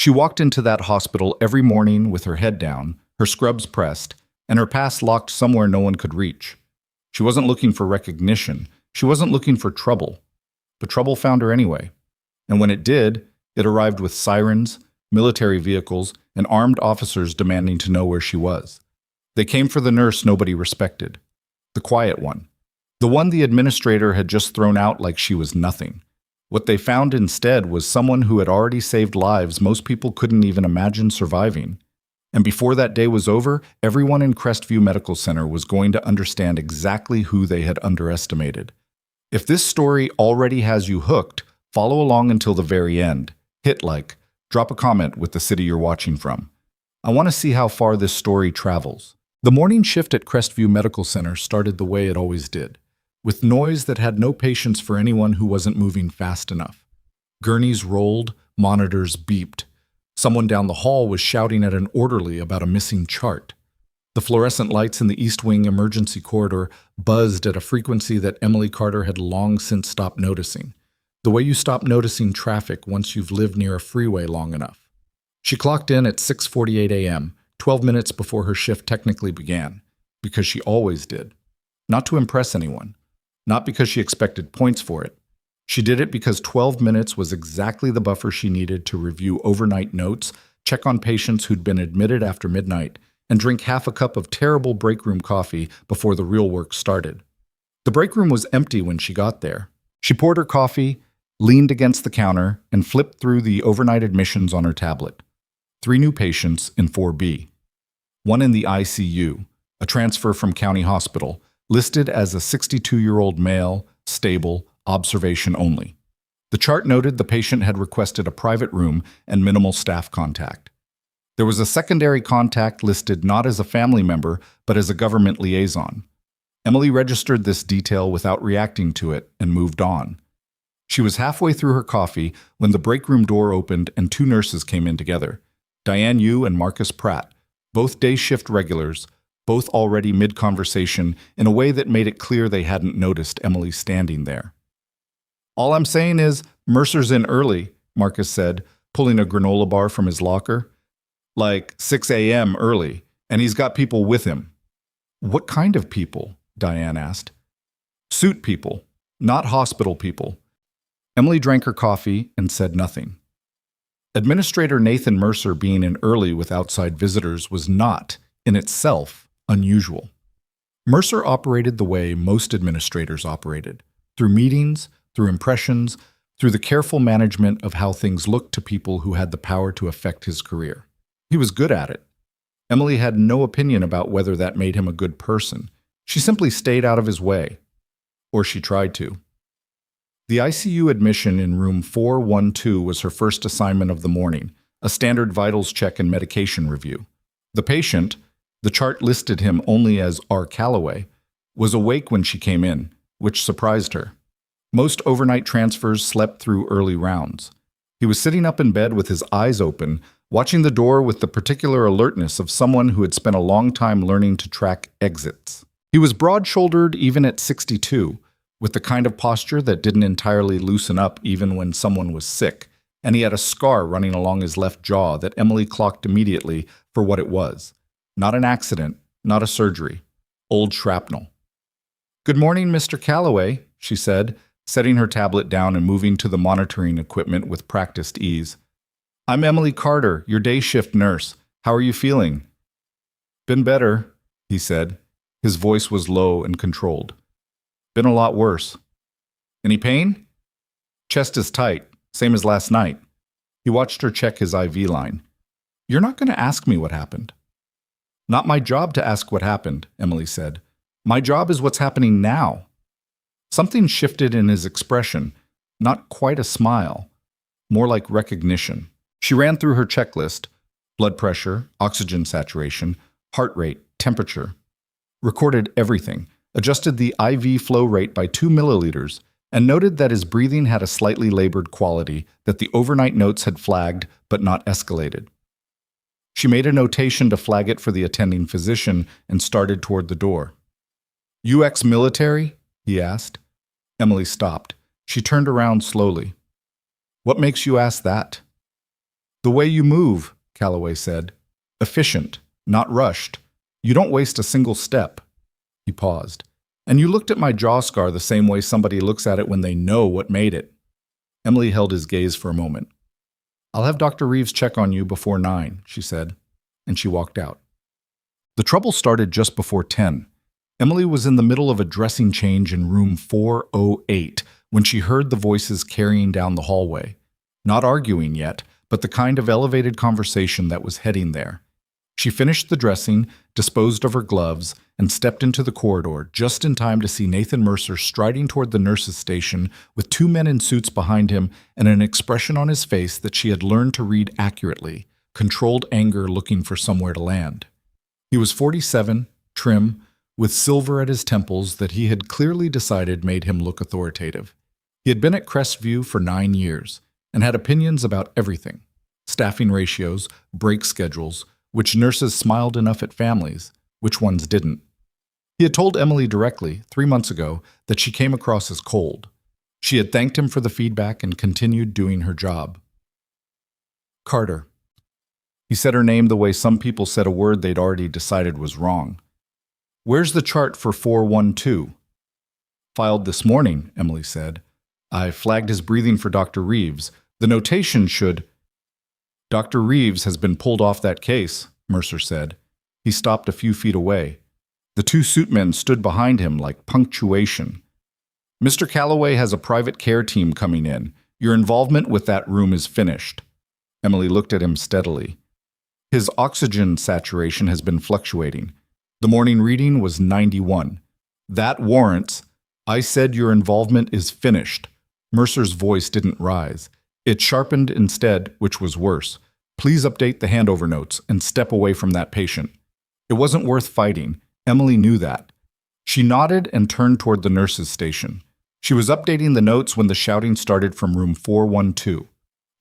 She walked into that hospital every morning with her head down, her scrubs pressed, and her pass locked somewhere no one could reach. She wasn't looking for recognition. She wasn't looking for trouble. But trouble found her anyway. And when it did, it arrived with sirens, military vehicles, and armed officers demanding to know where she was. They came for the nurse nobody respected. The quiet one. The one the administrator had just thrown out like she was nothing. What they found instead was someone who had already saved lives most people couldn't even imagine surviving. And before that day was over, everyone in Crestview Medical Center was going to understand exactly who they had underestimated. If this story already has you hooked, follow along until the very end. Hit like, drop a comment with the city you're watching from. I want to see how far this story travels. The morning shift at Crestview Medical Center started the way it always did, with noise that had no patience for anyone who wasn't moving fast enough. Gurneys rolled, monitors beeped. Someone down the hall was shouting at an orderly about a missing chart. The fluorescent lights in the East Wing emergency corridor buzzed at a frequency that Emily Carter had long since stopped noticing. The way you stop noticing traffic once you've lived near a freeway long enough. She clocked in at 6:48 a.m., 12 minutes before her shift technically began, because she always did. Not to impress anyone. Not because she expected points for it. She did it because 12 minutes was exactly the buffer she needed to review overnight notes, check on patients who'd been admitted after midnight, and drink half a cup of terrible break room coffee before the real work started. The break room was empty when she got there. She poured her coffee, leaned against the counter, and flipped through the overnight admissions on her tablet. 3 new patients in 4B. 1 in the ICU, a transfer from County Hospital, listed as a 62-year-old male, stable, observation only. The chart noted the patient had requested a private room and minimal staff contact. There was a secondary contact listed not as a family member, but as a government liaison. Emily registered this detail without reacting to it and moved on. She was halfway through her coffee when the break room door opened and 2 nurses came in together, Diane Yu and Marcus Pratt, both day shift regulars, both already mid-conversation in a way that made it clear they hadn't noticed Emily standing there. "All I'm saying is, Mercer's in early," Marcus said, pulling a granola bar from his locker. "Like 6 a.m. early, and he's got people with him." "What kind of people?" Diane asked. "Suit people, not hospital people." Emily drank her coffee and said nothing. Administrator Nathan Mercer being in early with outside visitors was not, in itself, unusual. Mercer operated the way most administrators operated, through meetings, through impressions, through the careful management of how things looked to people who had the power to affect his career. He was good at it. Emily had no opinion about whether that made him a good person. She simply stayed out of his way. Or she tried to. The ICU admission in room 412 was her first assignment of the morning, a standard vitals check and medication review. The patient, the chart listed him only as R. Calloway, was awake when she came in, which surprised her. Most overnight transfers slept through early rounds. He was sitting up in bed with his eyes open, watching the door with the particular alertness of someone who had spent a long time learning to track exits. He was broad-shouldered even at 62, with the kind of posture that didn't entirely loosen up even when someone was sick, and he had a scar running along his left jaw that Emily clocked immediately for what it was. Not an accident, not a surgery. Old shrapnel. "Good morning, Mr. Calloway," she said, setting her tablet down and moving to the monitoring equipment with practiced ease. "I'm Emily Carter, your day shift nurse. How are you feeling?" "Been better," he said. His voice was low and controlled. "Been a lot worse." "Any pain?" "Chest is tight, same as last night." He watched her check his IV line. "You're not going to ask me what happened." "Not my job to ask what happened," Emily said. "My job is what's happening now." Something shifted in his expression, not quite a smile, more like recognition. She ran through her checklist: blood pressure, oxygen saturation, heart rate, temperature. Recorded everything, adjusted the IV flow rate by 2 milliliters, and noted that his breathing had a slightly labored quality that the overnight notes had flagged but not escalated. She made a notation to flag it for the attending physician and started toward the door. "You ex-military?" he asked. Emily stopped. She turned around slowly. "What makes you ask that?" The way you move, Calloway said. Efficient, not rushed. You don't waste a single step. He paused. And you looked at my jaw scar the same way somebody looks at it when they know what made it. Emily held his gaze for a moment. I'll have Dr. Reeves check on you before 9, she said, and she walked out. The trouble started just before 10. Emily was in the middle of a dressing change in room 408 when she heard the voices carrying down the hallway. Not arguing yet, but the kind of elevated conversation that was heading there. She finished the dressing, disposed of her gloves, and stepped into the corridor just in time to see Nathan Mercer striding toward the nurse's station with 2 men in suits behind him and an expression on his face that she had learned to read accurately, controlled anger looking for somewhere to land. He was 47, trim, with silver at his temples that he had clearly decided made him look authoritative. He had been at Crestview for 9 years and had opinions about everything: staffing ratios, break schedules, which nurses smiled enough at families, which ones didn't. He had told Emily directly, 3 months ago, that she came across as cold. She had thanked him for the feedback and continued doing her job. Carter. He said her name the way some people said a word they'd already decided was wrong. Where's the chart for 412? Filed this morning, Emily said. I flagged his breathing for Dr. Reeves. The notation should... Dr. Reeves has been pulled off that case, Mercer said. He stopped a few feet away. The 2 suitmen stood behind him like punctuation. Mr. Calloway has a private care team coming in. Your involvement with that room is finished. Emily looked at him steadily. His oxygen saturation has been fluctuating. The morning reading was 91. That warrants... I said your involvement is finished. Mercer's voice didn't rise. It sharpened instead, which was worse. Please update the handover notes and step away from that patient. It wasn't worth fighting. Emily knew that. She nodded and turned toward the nurse's station. She was updating the notes when the shouting started from room 412.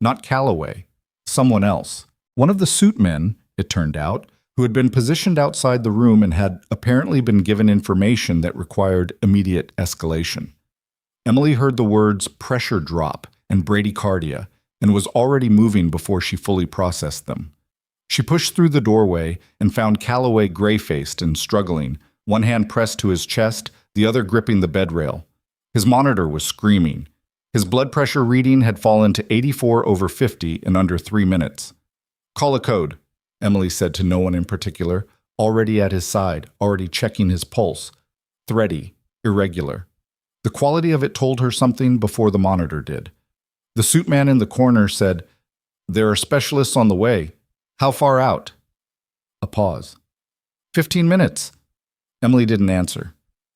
Not Calloway. Someone else. One of the suit men, it turned out, who had been positioned outside the room and had apparently been given information that required immediate escalation. Emily heard the words pressure drop and bradycardia and was already moving before she fully processed them. She pushed through the doorway and found Calloway gray-faced and struggling, one hand pressed to his chest, the other gripping the bed rail. His monitor was screaming. His blood pressure reading had fallen to 84/50 in under 3 minutes. Call a code, Emily said to no one in particular, already at his side, already checking his pulse. Thready, irregular. The quality of it told her something before the monitor did. The suit man in the corner said, There are specialists on the way. How far out? A pause. 15 minutes. Emily didn't answer.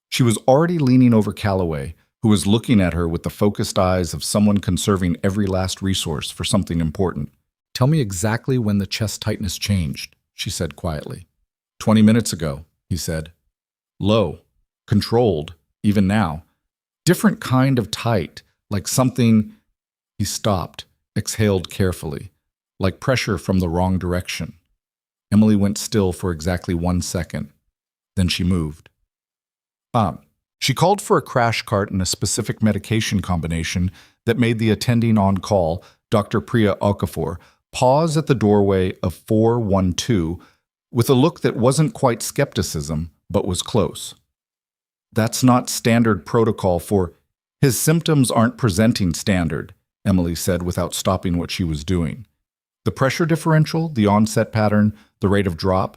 She was already leaning over Calloway, who was looking at her with the focused eyes of someone conserving every last resource for something important. Tell me exactly when the chest tightness changed, she said quietly. 20 minutes ago, he said. Low. Controlled, even now. Different kind of tight, like something... He stopped, exhaled carefully, like pressure from the wrong direction. Emily went still for exactly 1 second. Then she moved. She called for a crash cart and a specific medication combination that made the attending on call, Dr. Priya Okafor, pause at the doorway of 412 with a look that wasn't quite skepticism, but was close. That's not standard protocol for... His symptoms aren't presenting standard, Emily said without stopping what she was doing. The pressure differential, the onset pattern, the rate of drop,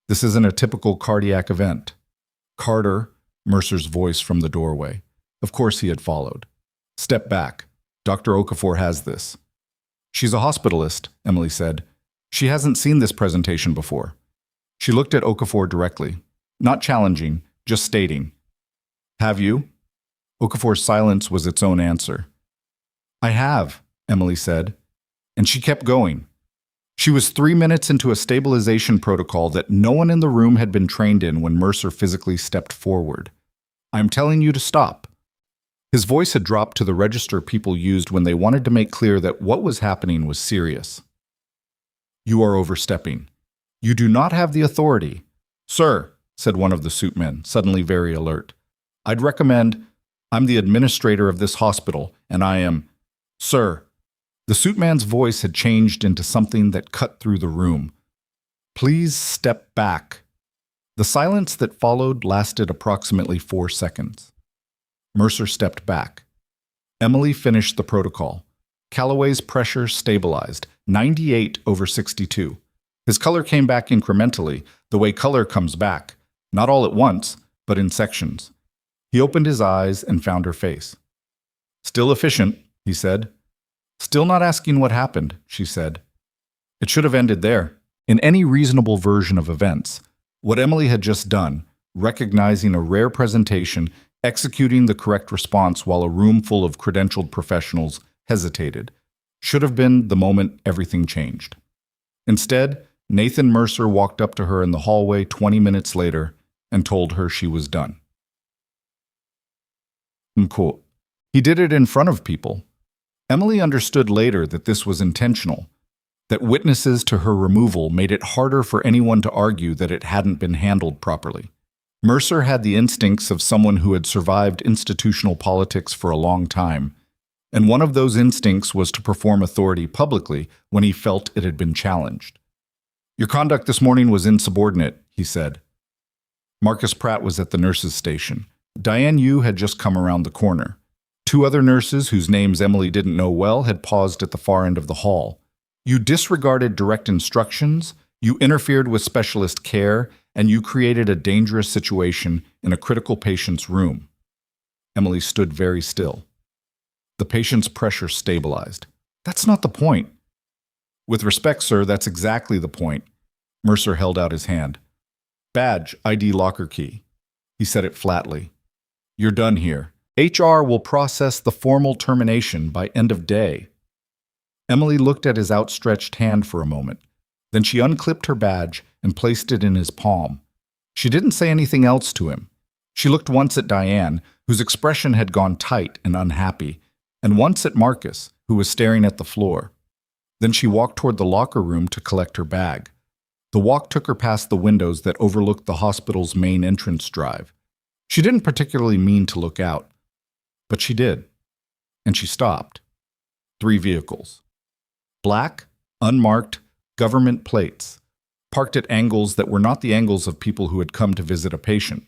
this isn't a typical cardiac event. Carter, Mercer's voice from the doorway. Of course he had followed. Step back. Dr. Okafor has this. She's a hospitalist, Emily said. She hasn't seen this presentation before. She looked at Okafor directly. Not challenging, just stating. Have you? Okafor's silence was its own answer. I have, Emily said, and she kept going. She was 3 minutes into a stabilization protocol that no one in the room had been trained in when Mercer physically stepped forward. I'm telling you to stop. His voice had dropped to the register people used when they wanted to make clear that what was happening was serious. You are overstepping. You do not have the authority. Sir, said one of the suit men, suddenly very alert. I'd recommend... I'm the administrator of this hospital, and I am... Sir, The suitman's voice had changed into something that cut through the room. "Please step back." The silence that followed lasted approximately 4 seconds. Mercer stepped back. Emily finished the protocol. Calloway's pressure stabilized, 98/62. His color came back incrementally, the way color comes back, not all at once, but in sections. He opened his eyes and found her face. "Still efficient," he said. "Still not asking what happened," she said. It should have ended there. In any reasonable version of events, what Emily had just done, recognizing a rare presentation, executing the correct response while a room full of credentialed professionals hesitated, should have been the moment everything changed. Instead, Nathan Mercer walked up to her in the hallway 20 minutes later and told her she was done. Quote, he did it in front of people. Emily understood later that this was intentional, that witnesses to her removal made it harder for anyone to argue that it hadn't been handled properly. Mercer had the instincts of someone who had survived institutional politics for a long time, and one of those instincts was to perform authority publicly when he felt it had been challenged. "Your conduct this morning was insubordinate," he said. Marcus Pratt was at the nurses' station. Diane Yu had just come around the corner. 2 other nurses, whose names Emily didn't know well, had paused at the far end of the hall. "You disregarded direct instructions, you interfered with specialist care, and you created a dangerous situation in a critical patient's room." Emily stood very still. The patient's pressure stabilized. "That's not the point." "With respect, sir, that's exactly the point." Mercer held out his hand. "Badge, ID locker key." He said it flatly. "You're done here. HR will process the formal termination by end of day." Emily looked at his outstretched hand for a moment. Then she unclipped her badge and placed it in his palm. She didn't say anything else to him. She looked once at Diane, whose expression had gone tight and unhappy, and once at Marcus, who was staring at the floor. Then she walked toward the locker room to collect her bag. The walk took her past the windows that overlooked the hospital's main entrance drive. She didn't particularly mean to look out, but she did. And she stopped. 3 vehicles. Black, unmarked, government plates, parked at angles that were not the angles of people who had come to visit a patient.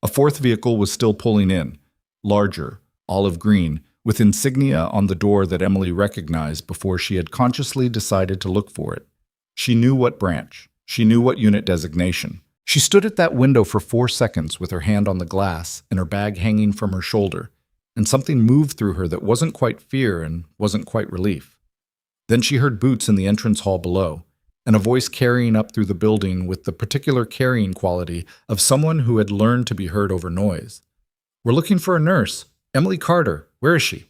A 4th vehicle was still pulling in, larger, olive green, with insignia on the door that Emily recognized before she had consciously decided to look for it. She knew what branch. She knew what unit designation. She stood at that window for 4 seconds with her hand on the glass and her bag hanging from her shoulder, and something moved through her that wasn't quite fear and wasn't quite relief. Then she heard boots in the entrance hall below, and a voice carrying up through the building with the particular carrying quality of someone who had learned to be heard over noise. "We're looking for a nurse. Emily Carter. Where is she?"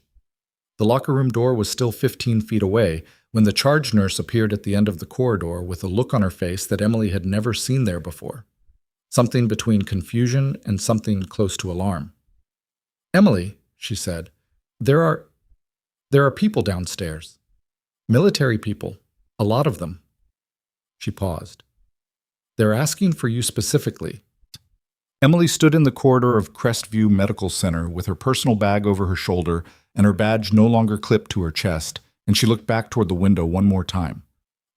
The locker room door was still 15 feet away when the charge nurse appeared at the end of the corridor with a look on her face that Emily had never seen there before. Something between confusion and something close to alarm. "Emily," she said, there are people downstairs. Military people. A lot of them." She paused. "They're asking for you specifically." Emily stood in the corridor of Crestview Medical Center with her personal bag over her shoulder and her badge no longer clipped to her chest, and she looked back toward the window one more time.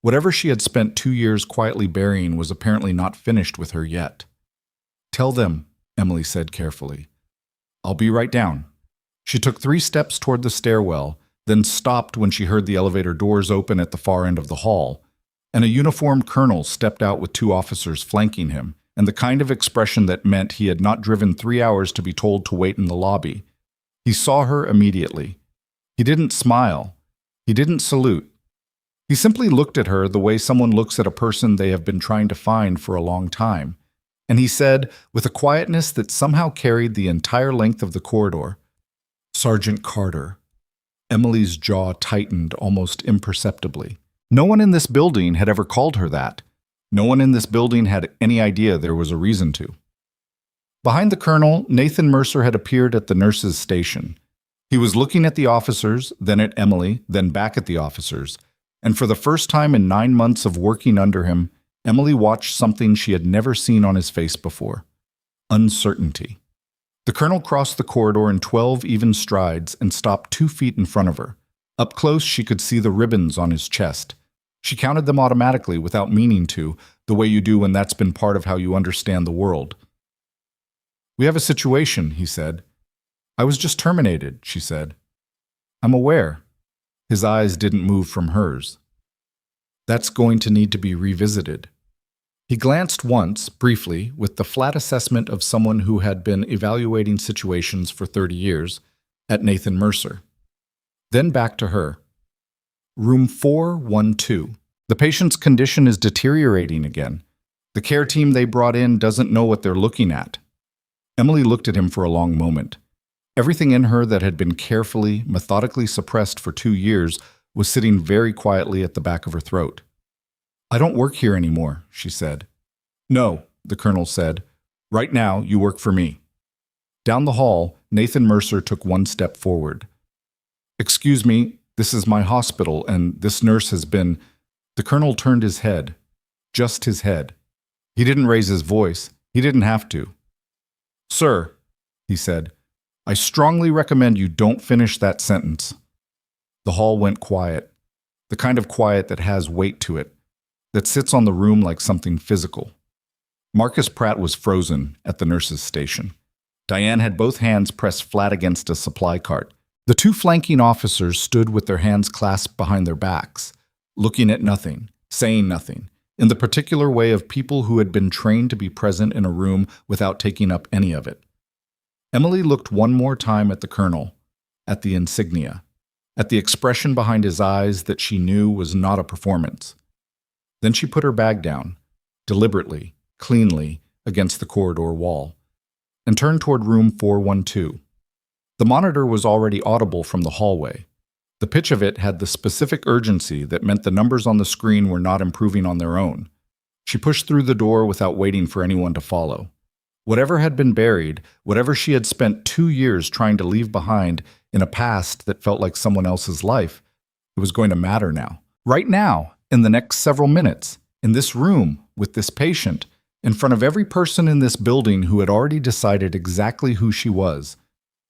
Whatever she had spent 2 years quietly burying was apparently not finished with her yet. "Tell them," Emily said carefully. "I'll be right down." She took 3 steps toward the stairwell, then stopped when she heard the elevator doors open at the far end of the hall, and a uniformed colonel stepped out with 2 officers flanking him, and the kind of expression that meant he had not driven 3 hours to be told to wait in the lobby. He saw her immediately. He didn't smile. He didn't salute. He simply looked at her the way someone looks at a person they have been trying to find for a long time, and he said, with a quietness that somehow carried the entire length of the corridor, "Sergeant Carter." Emily's jaw tightened almost imperceptibly. No one in this building had ever called her that. No one in this building had any idea there was a reason to. Behind the colonel, Nathan Mercer had appeared at the nurses' station. He was looking at the officers, then at Emily, then back at the officers, and for the first time in 9 months of working under him, Emily watched something she had never seen on his face before: uncertainty. The colonel crossed the corridor in 12 even strides and stopped 2 feet in front of her. Up close, she could see the ribbons on his chest. She counted them automatically without meaning to, the way you do when that's been part of how you understand the world. "We have a situation," he said. "I was just terminated," she said. "I'm aware." His eyes didn't move from hers. "That's going to need to be revisited." He glanced once, briefly, with the flat assessment of someone who had been evaluating situations for 30 years, at Nathan Mercer. Then back to her. "Room 412. The patient's condition is deteriorating again. The care team they brought in doesn't know what they're looking at." Emily looked at him for a long moment. Everything in her that had been carefully, methodically suppressed for 2 years was sitting very quietly at the back of her throat. "I don't work here anymore," she said. "No," the colonel said. "Right now, you work for me." Down the hall, Nathan Mercer took one step forward. "Excuse me, this is my hospital, and this nurse has been—" The colonel turned his head. Just his head. He didn't raise his voice. He didn't have to. "Sir," he said, "I strongly recommend you don't finish that sentence." The hall went quiet. The kind of quiet that has weight to it, that sits on the room like something physical. Marcus Pratt was frozen at the nurse's station. Diane had both hands pressed flat against a supply cart. The two flanking officers stood with their hands clasped behind their backs, looking at nothing, saying nothing, in the particular way of people who had been trained to be present in a room without taking up any of it. Emily looked one more time at the colonel, at the insignia, at the expression behind his eyes that she knew was not a performance. Then she put her bag down, deliberately, cleanly, against the corridor wall, and turned toward room 412. The monitor was already audible from the hallway. The pitch of it had the specific urgency that meant the numbers on the screen were not improving on their own. She pushed through the door without waiting for anyone to follow. Whatever had been buried, whatever she had spent 2 years trying to leave behind in a past that felt like someone else's life, it was going to matter now. Right now, in the next several minutes, in this room, with this patient, in front of every person in this building who had already decided exactly who she was.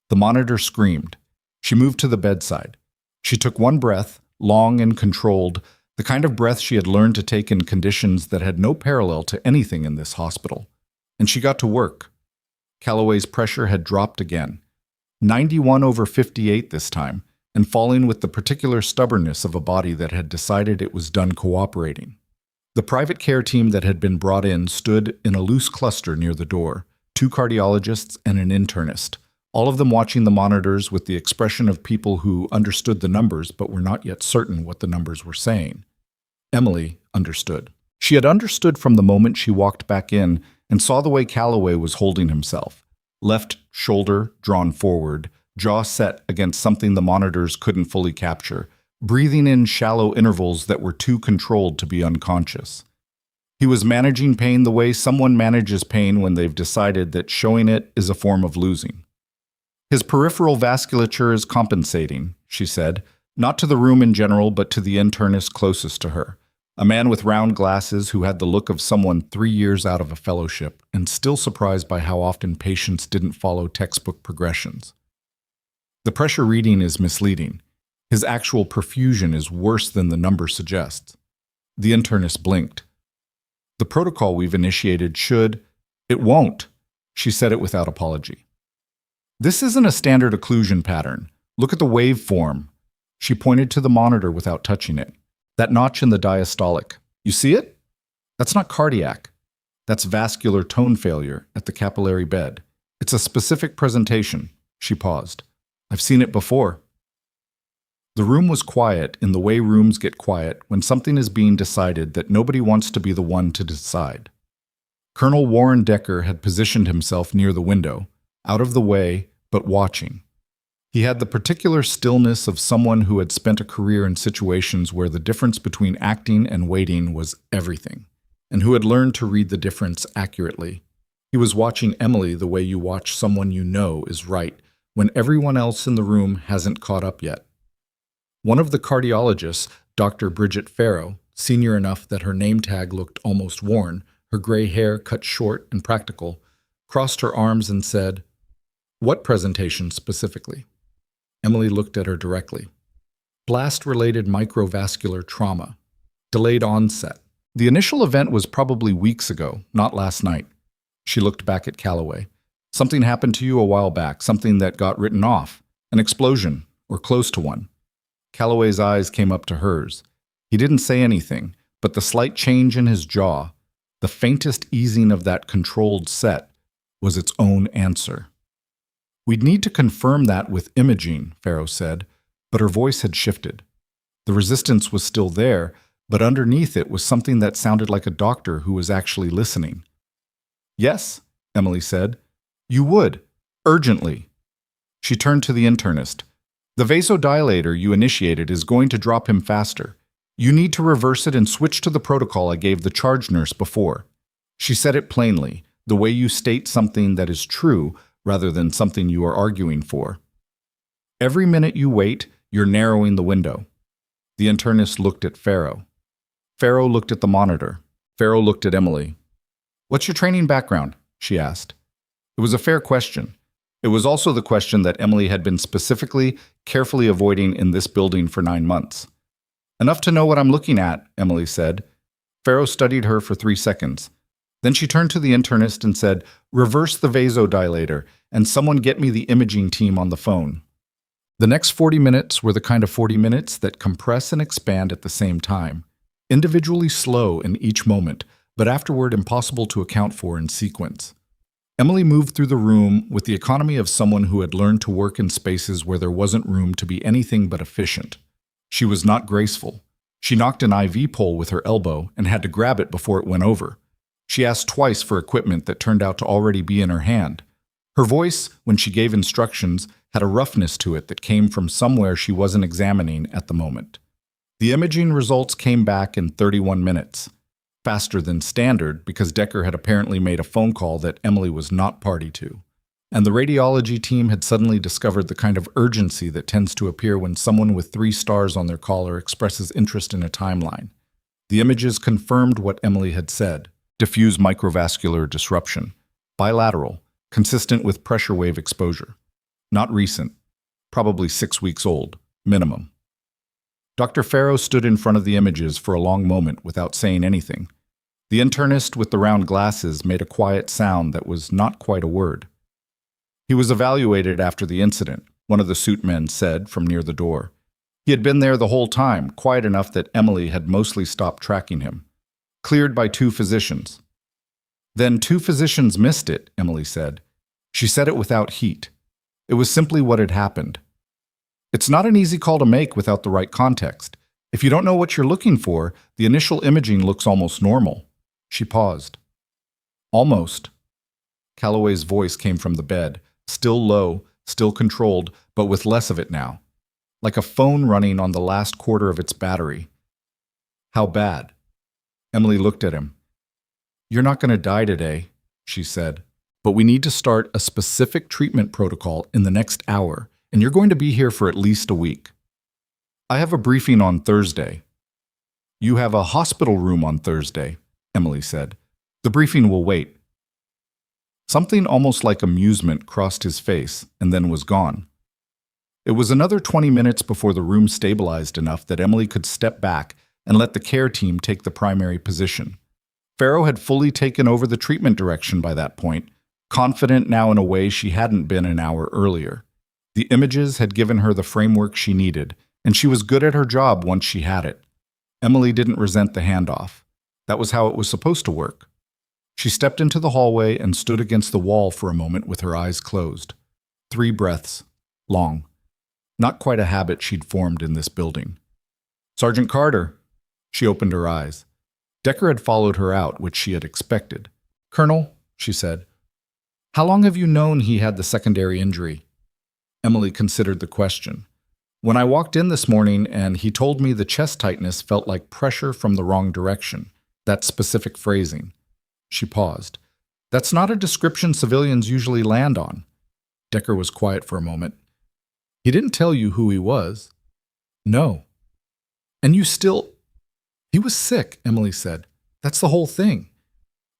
The monitor screamed. She moved to the bedside. She took one breath, long and controlled, the kind of breath she had learned to take in conditions that had no parallel to anything in this hospital. And she got to work. Calloway's pressure had dropped again. 91/58 this time, and falling with the particular stubbornness of a body that had decided it was done cooperating. The private care team that had been brought in stood in a loose cluster near the door, 2 cardiologists and an internist, all of them watching the monitors with the expression of people who understood the numbers but were not yet certain what the numbers were saying. Emily understood. She had understood from the moment she walked back in and saw the way Calloway was holding himself, left shoulder drawn forward, jaw set against something the monitors couldn't fully capture, breathing in shallow intervals that were too controlled to be unconscious. He was managing pain the way someone manages pain when they've decided that showing it is a form of losing. "His peripheral vasculature is compensating," she said, not to the room in general, but to the internist closest to her, a man with round glasses who had the look of someone 3 years out of a fellowship and still surprised by how often patients didn't follow textbook progressions. "The pressure reading is misleading. His actual perfusion is worse than the number suggests." The internist blinked. "The protocol we've initiated should—" "It won't," she said it without apology. "This isn't a standard occlusion pattern. Look at the waveform." She pointed to the monitor without touching it. "That notch in the diastolic. You see it? That's not cardiac. That's vascular tone failure at the capillary bed. It's a specific presentation." She paused. "I've seen it before." The room was quiet in the way rooms get quiet when something is being decided that nobody wants to be the one to decide. Colonel Warren Decker had positioned himself near the window, out of the way, but watching. He had the particular stillness of someone who had spent a career in situations where the difference between acting and waiting was everything, and who had learned to read the difference accurately. He was watching Emily the way you watch someone you know is right when everyone else in the room hasn't caught up yet. One of the cardiologists, Dr. Bridget Farrow, senior enough that her name tag looked almost worn, her gray hair cut short and practical, crossed her arms and said, "What presentation specifically?" Emily looked at her directly. blast-related microvascular trauma, delayed onset. The initial event was probably weeks ago, not last night. She looked back at Calloway. Something happened to you a while back, something that got written off, an explosion, or close to one. Calloway's eyes came up to hers. He didn't say anything, but the slight change in his jaw, the faintest easing of that controlled set, was its own answer. We'd need to confirm that with imaging, Farrow said, but her voice had shifted. The resistance was still there, but underneath it was something that sounded like a doctor who was actually listening. Yes, Emily said. You would. Urgently. She turned to the internist. The vasodilator you initiated is going to drop him faster. You need to reverse it and switch to the protocol I gave the charge nurse before. She said it plainly, the way you state something that is true rather than something you are arguing for. Every minute you wait, you're narrowing the window. The internist looked at Farrow. Farrow looked at the monitor. Farrow looked at Emily. What's your training background? She asked. It was a fair question. It was also the question that Emily had been specifically, carefully avoiding in this building for 9 months. Enough to know what I'm looking at, Emily said. Farrow studied her for 3 seconds. Then she turned to the internist and said, reverse the vasodilator, and someone get me the imaging team on the phone. The next 40 minutes were the kind of 40 minutes that compress and expand at the same time, individually slow in each moment, but afterward impossible to account for in sequence. Emily moved through the room with the economy of someone who had learned to work in spaces where there wasn't room to be anything but efficient. She was not graceful. She knocked an IV pole with her elbow and had to grab it before it went over. She asked twice for equipment that turned out to already be in her hand. Her voice, when she gave instructions, had a roughness to it that came from somewhere she wasn't examining at the moment. The imaging results came back in 31 minutes. Faster than standard because Decker had apparently made a phone call that Emily was not party to. And the radiology team had suddenly discovered the kind of urgency that tends to appear when someone with 3 stars on their collar expresses interest in a timeline. The images confirmed what Emily had said. Diffuse microvascular disruption. Bilateral. Consistent with pressure wave exposure. Not recent. Probably 6 weeks old. Minimum. Dr. Farrow stood in front of the images for a long moment without saying anything. The internist with the round glasses made a quiet sound that was not quite a word. He was evaluated after the incident, one of the suit men said from near the door. He had been there the whole time, quiet enough that Emily had mostly stopped tracking him. Cleared by 2 physicians. Then 2 physicians missed it, Emily said. She said it without heat. It was simply what had happened. It's not an easy call to make without the right context. If you don't know what you're looking for, the initial imaging looks almost normal. She paused. Almost. Calloway's voice came from the bed, still low, still controlled, but with less of it now. Like a phone running on the last quarter of its battery. How bad? Emily looked at him. You're not going to die today, she said, but we need to start a specific treatment protocol in the next hour, and you're going to be here for at least a week. I have a briefing on Thursday. You have a hospital room on Thursday, Emily said. The briefing will wait. Something almost like amusement crossed his face and then was gone. It was another 20 minutes before the room stabilized enough that Emily could step back and let the care team take the primary position. Farrow had fully taken over the treatment direction by that point, confident now in a way she hadn't been an hour earlier. The images had given her the framework she needed, and she was good at her job once she had it. Emily didn't resent the handoff. That was how it was supposed to work. She stepped into the hallway and stood against the wall for a moment with her eyes closed. 3 breaths. Long. Not quite a habit she'd formed in this building. Sergeant Carter. She opened her eyes. Decker had followed her out, which she had expected. Colonel, she said, how long have you known he had the secondary injury? Emily considered the question. When I walked in this morning and he told me the chest tightness felt like pressure from the wrong direction, that specific phrasing. She paused. That's not a description civilians usually land on. Decker was quiet for a moment. He didn't tell you who he was. No. And you still... He was sick, Emily said. That's the whole thing.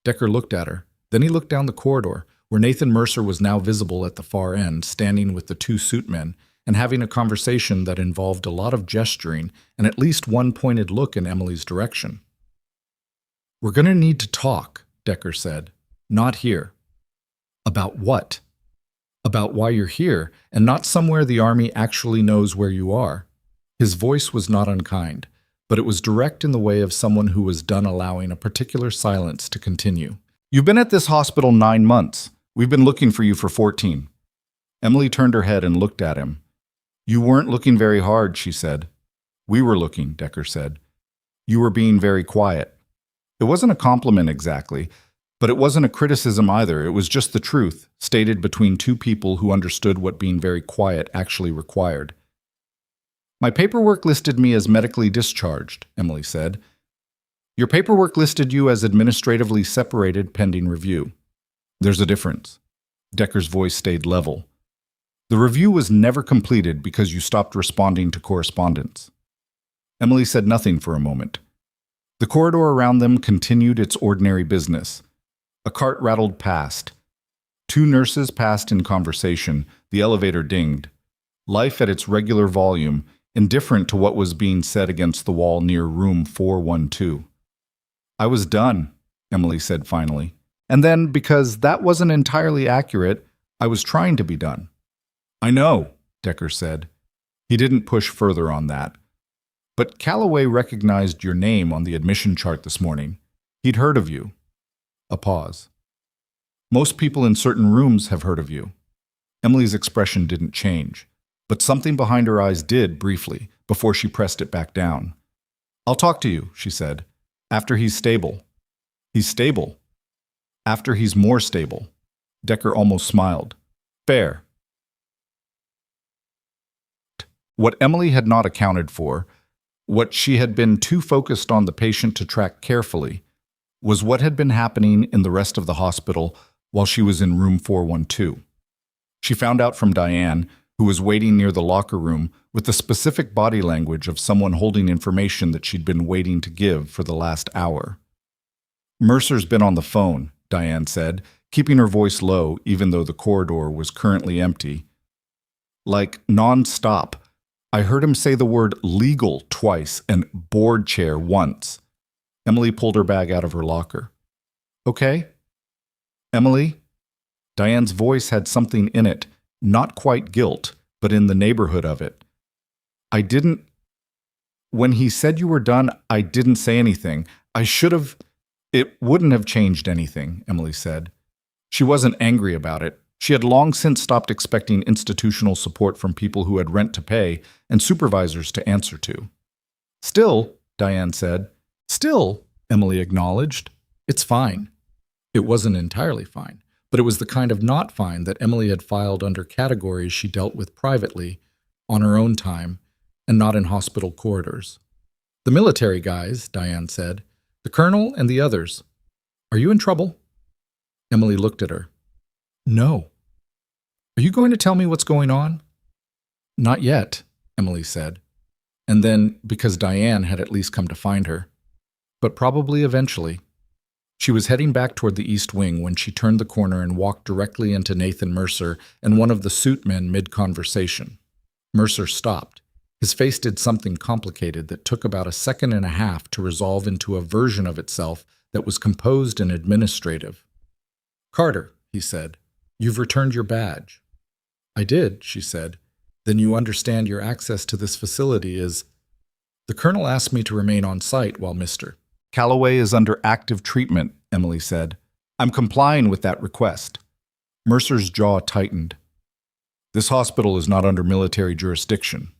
Decker looked at her. Then he looked down the corridor, where Nathan Mercer was now visible at the far end, standing with the 2 suit men, and having a conversation that involved a lot of gesturing and at least one pointed look in Emily's direction. "We're going to need to talk," Decker said. "Not here." "About what?" "About why you're here, and not somewhere the Army actually knows where you are." His voice was not unkind, but it was direct in the way of someone who was done allowing a particular silence to continue. "You've been at this hospital 9 months. We've been looking for you for 14. Emily turned her head and looked at him. "You weren't looking very hard," she said. "We were looking," Decker said. "You were being very quiet." It wasn't a compliment exactly, but it wasn't a criticism either. It was just the truth, stated between two people who understood what being very quiet actually required. "My paperwork listed me as medically discharged," Emily said. "Your paperwork listed you as administratively separated pending review." "There's a difference." Decker's voice stayed level. "The review was never completed because you stopped responding to correspondence." Emily said nothing for a moment. The corridor around them continued its ordinary business. A cart rattled past. 2 nurses passed in conversation. The elevator dinged. Life at its regular volume, indifferent to what was being said against the wall near room 412. "I was done," Emily said finally. "And then, because that wasn't entirely accurate, I was trying to be done." "I know," Decker said. He didn't push further on that. "But Calloway recognized your name on the admission chart this morning. He'd heard of you." A pause. "Most people in certain rooms have heard of you." Emily's expression didn't change, but something behind her eyes did briefly, before she pressed it back down. "I'll talk to you," she said. "After he's stable." "He's stable?" "After he's more stable." Decker almost smiled. "Fair." What Emily had not accounted for, what she had been too focused on the patient to track carefully, was what had been happening in the rest of the hospital while she was in room 412. She found out from Diane, who was waiting near the locker room with the specific body language of someone holding information that she'd been waiting to give for the last hour. "Mercer's been on the phone," Diane said, keeping her voice low even though the corridor was currently empty. "Like, non-stop. I heard him say the word legal twice and board chair once." Emily pulled her bag out of her locker. "Okay?" "Emily?" Diane's voice had something in it, not quite guilt, but in the neighborhood of it. "I didn't... When he said you were done, I didn't say anything. I should have... It wouldn't have changed anything," Emily said. She wasn't angry about it. She had long since stopped expecting institutional support from people who had rent to pay and supervisors to answer to. "Still," Diane said. "Still," Emily acknowledged. "It's fine." It wasn't entirely fine, but it was the kind of not fine that Emily had filed under categories she dealt with privately, on her own time, and not in hospital corridors. "The military guys," Diane said. "The colonel and the others. Are you in trouble?" Emily looked at her. "No." "Are you going to tell me what's going on?" "Not yet," Emily said. And then, because Diane had at least come to find her. "But probably eventually." She was heading back toward the East Wing when she turned the corner and walked directly into Nathan Mercer and one of the suit men mid-conversation. Mercer stopped. His face did something complicated that took about a second and a half to resolve into a version of itself that was composed and administrative. "Carter," he said, "you've returned your badge." "I did," she said. "Then you understand your access to this facility is..." "The colonel asked me to remain on site while Mr. Calloway is under active treatment," Emily said. "I'm complying with that request." Mercer's jaw tightened. "This hospital is not under military jurisdiction."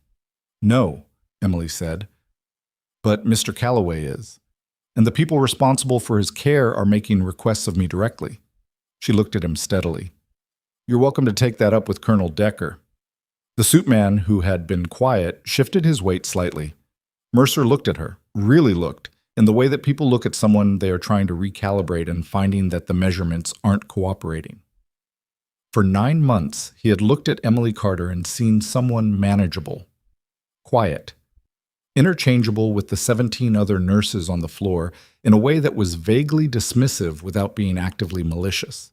"No," Emily said. "But Mr. Calloway is. And the people responsible for his care are making requests of me directly." She looked at him steadily. "You're welcome to take that up with Colonel Decker." The suit man, who had been quiet, shifted his weight slightly. Mercer looked at her, really looked, in the way that people look at someone they are trying to recalibrate and finding that the measurements aren't cooperating. For 9 months, he had looked at Emily Carter and seen someone manageable, quiet, interchangeable with the 17 other nurses on the floor in a way that was vaguely dismissive without being actively malicious.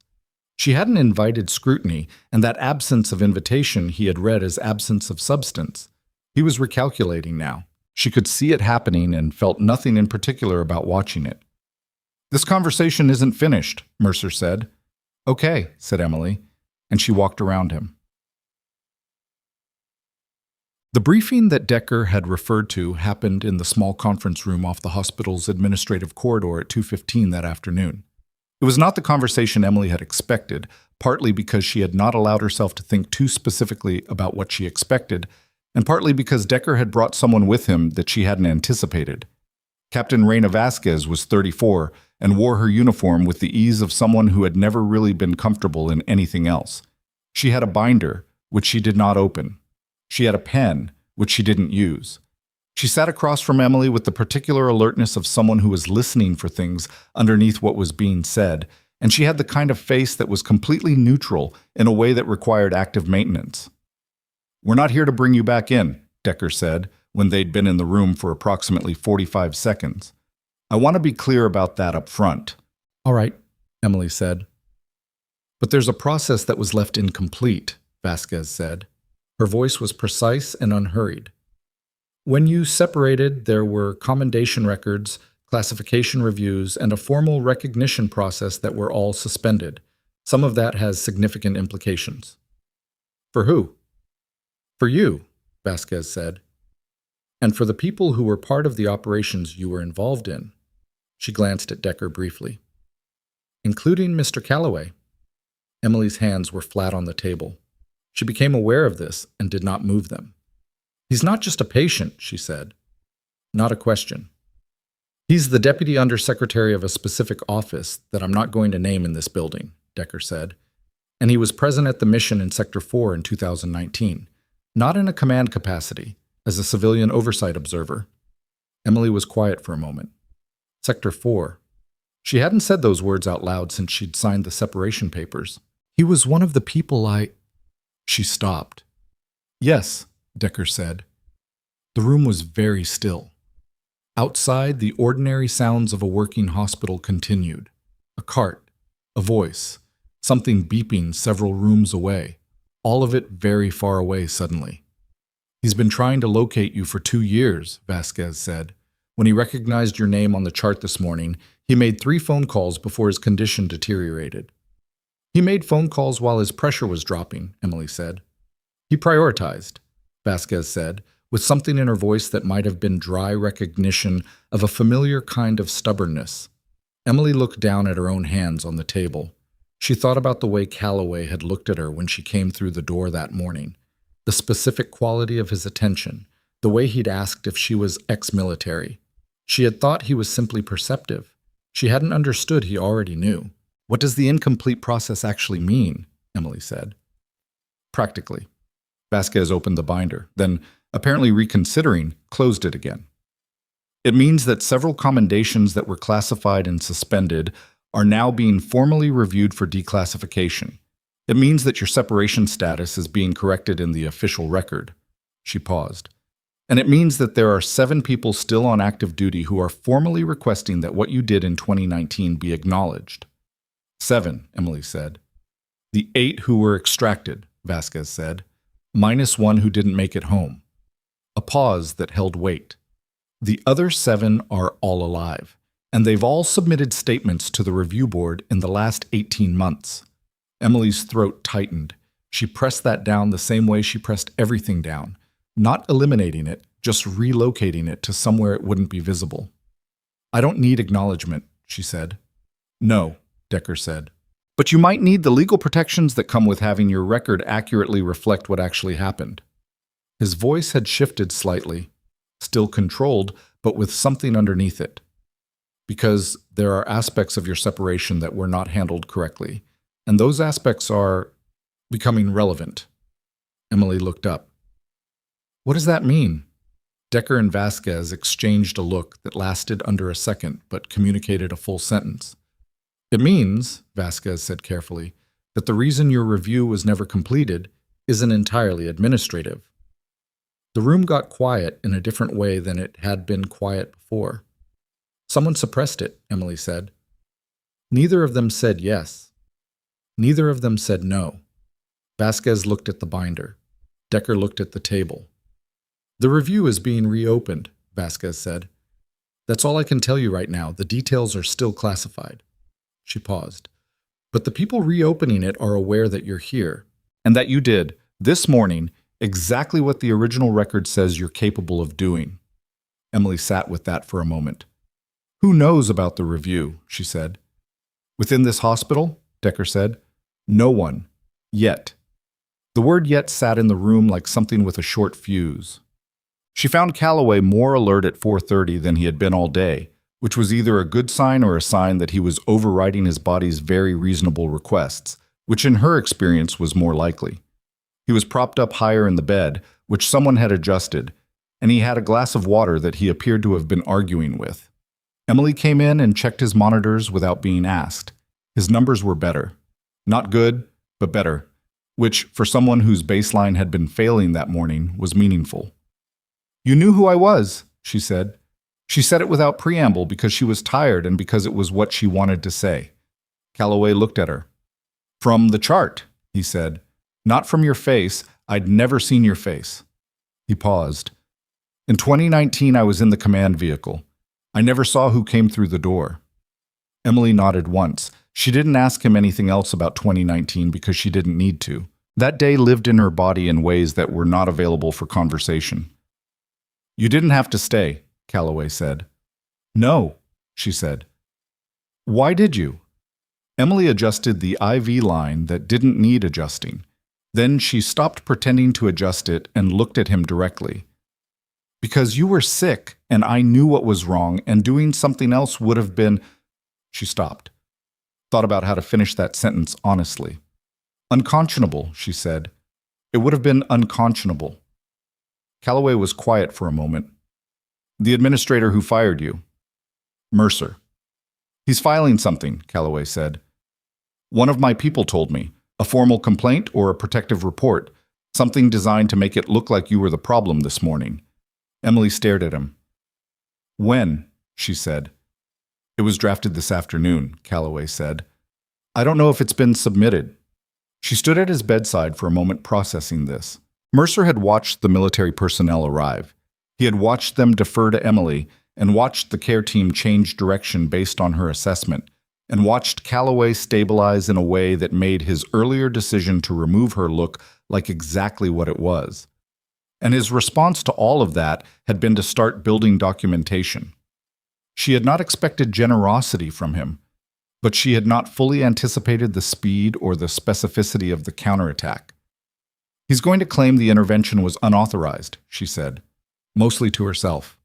She hadn't invited scrutiny, and that absence of invitation he had read as absence of substance. He was recalculating now. She could see it happening and felt nothing in particular about watching it. "This conversation isn't finished," Mercer said. "Okay," said Emily, and she walked around him. The briefing that Decker had referred to happened in the small conference room off the hospital's administrative corridor at 2:15 that afternoon. It was not the conversation Emily had expected, partly because she had not allowed herself to think too specifically about what she expected, and partly because Decker had brought someone with him that she hadn't anticipated. Captain Reina Vasquez was 34 and wore her uniform with the ease of someone who had never really been comfortable in anything else. She had a binder, which she did not open. She had a pen, which she didn't use. She sat across from Emily with the particular alertness of someone who was listening for things underneath what was being said, and she had the kind of face that was completely neutral in a way that required active maintenance. "We're not here to bring you back in," Decker said, when they'd been in the room for approximately 45 seconds. "I want to be clear about that up front." "All right," Emily said. "But there's a process that was left incomplete," Vasquez said. Her voice was precise and unhurried. "When you separated, there were commendation records, classification reviews, and a formal recognition process that were all suspended. Some of that has significant implications." "For who?" "For you," Vasquez said. "And for the people who were part of the operations you were involved in." She glanced at Decker briefly. "Including Mr. Calloway." Emily's hands were flat on the table. She became aware of this and did not move them. "He's not just a patient," she said. "Not a question." "He's the deputy undersecretary of a specific office that I'm not going to name in this building," Decker said. "And he was present at the mission in Sector 4 in 2019, not in a command capacity, as a civilian oversight observer." Emily was quiet for a moment. Sector 4. She hadn't said those words out loud since she'd signed the separation papers. "He was one of the people I—" She stopped. "Yes," Decker said. The room was very still. Outside, the ordinary sounds of a working hospital continued. A cart, a voice, something beeping several rooms away, all of it very far away suddenly. "He's been trying to locate you for 2 years, Vasquez said. "When he recognized your name on the chart this morning, he made 3 phone calls before his condition deteriorated." "He made phone calls while his pressure was dropping," Emily said. "He prioritized," Vasquez said, with something in her voice that might have been dry recognition of a familiar kind of stubbornness. Emily looked down at her own hands on the table. She thought about the way Calloway had looked at her when she came through the door that morning, the specific quality of his attention, the way he'd asked if she was ex-military. She had thought he was simply perceptive. She hadn't understood he already knew. "What does the incomplete process actually mean?" Emily said. "Practically." Vasquez opened the binder, then, apparently reconsidering, closed it again. "It means that several commendations that were classified and suspended are now being formally reviewed for declassification. It means that your separation status is being corrected in the official record." She paused. "And it means that there are 7 people still on active duty who are formally requesting that what you did in 2019 be acknowledged." 7, Emily said. "The 8 who were extracted," Vasquez said, "minus 1 who didn't make it home." A pause that held weight. "The other 7 are all alive, and they've all submitted statements to the review board in the last 18 months. Emily's throat tightened. She pressed that down the same way she pressed everything down, not eliminating it, just relocating it to somewhere it wouldn't be visible. "I don't need acknowledgement," she said. "No," Decker said. "But you might need the legal protections that come with having your record accurately reflect what actually happened." His voice had shifted slightly, still controlled, but with something underneath it. "Because there are aspects of your separation that were not handled correctly, and those aspects are becoming relevant." Emily looked up. "What does that mean?" Decker and Vasquez exchanged a look that lasted under a second but communicated a full sentence. "It means," Vasquez said carefully, "that the reason your review was never completed isn't entirely administrative." The room got quiet in a different way than it had been quiet before. "Someone suppressed it," Emily said. Neither of them said yes. Neither of them said no. Vasquez looked at the binder. Decker looked at the table. "The review is being reopened," Vasquez said. "That's all I can tell you right now. The details are still classified." She paused. "But the people reopening it are aware that you're here, and that you did, this morning, exactly what the original record says you're capable of doing." Emily sat with that for a moment. "Who knows about the review?" she said. "Within this hospital?" Decker said. "No one. Yet." The word "yet" sat in the room like something with a short fuse. She found Calloway more alert at 4:30 than he had been all day, which was either a good sign or a sign that he was overriding his body's very reasonable requests, which in her experience was more likely. He was propped up higher in the bed, which someone had adjusted, and he had a glass of water that he appeared to have been arguing with. Emily came in and checked his monitors without being asked. His numbers were better. Not good, but better, which, for someone whose baseline had been failing that morning, was meaningful. "You knew who I was," she said. She said it without preamble because she was tired and because it was what she wanted to say. Calloway looked at her. "From the chart," he said. "Not from your face. I'd never seen your face." He paused. "In 2019, I was in the command vehicle. I never saw who came through the door." Emily nodded once. She didn't ask him anything else about 2019 because she didn't need to. That day lived in her body in ways that were not available for conversation. "You didn't have to stay," Calloway said. "No," she said. "Why did you?" Emily adjusted the IV line that didn't need adjusting. Then she stopped pretending to adjust it and looked at him directly. "Because you were sick, and I knew what was wrong, and doing something else would have been—" She stopped. Thought about how to finish that sentence honestly. "Unconscionable," she said. "It would have been unconscionable." Calloway was quiet for a moment. "The administrator who fired you." "Mercer." "He's filing something," Calloway said. "One of my people told me. A formal complaint or a protective report. Something designed to make it look like you were the problem this morning." Emily stared at him. "When?" she said. "It was drafted this afternoon," Calloway said. "I don't know if it's been submitted." She stood at his bedside for a moment processing this. Mercer had watched the military personnel arrive. He had watched them defer to Emily and watched the care team change direction based on her assessment, and watched Calloway stabilize in a way that made his earlier decision to remove her look like exactly what it was. And his response to all of that had been to start building documentation. She had not expected generosity from him, but she had not fully anticipated the speed or the specificity of the counterattack. "He's going to claim the intervention was unauthorized," she said, mostly to herself.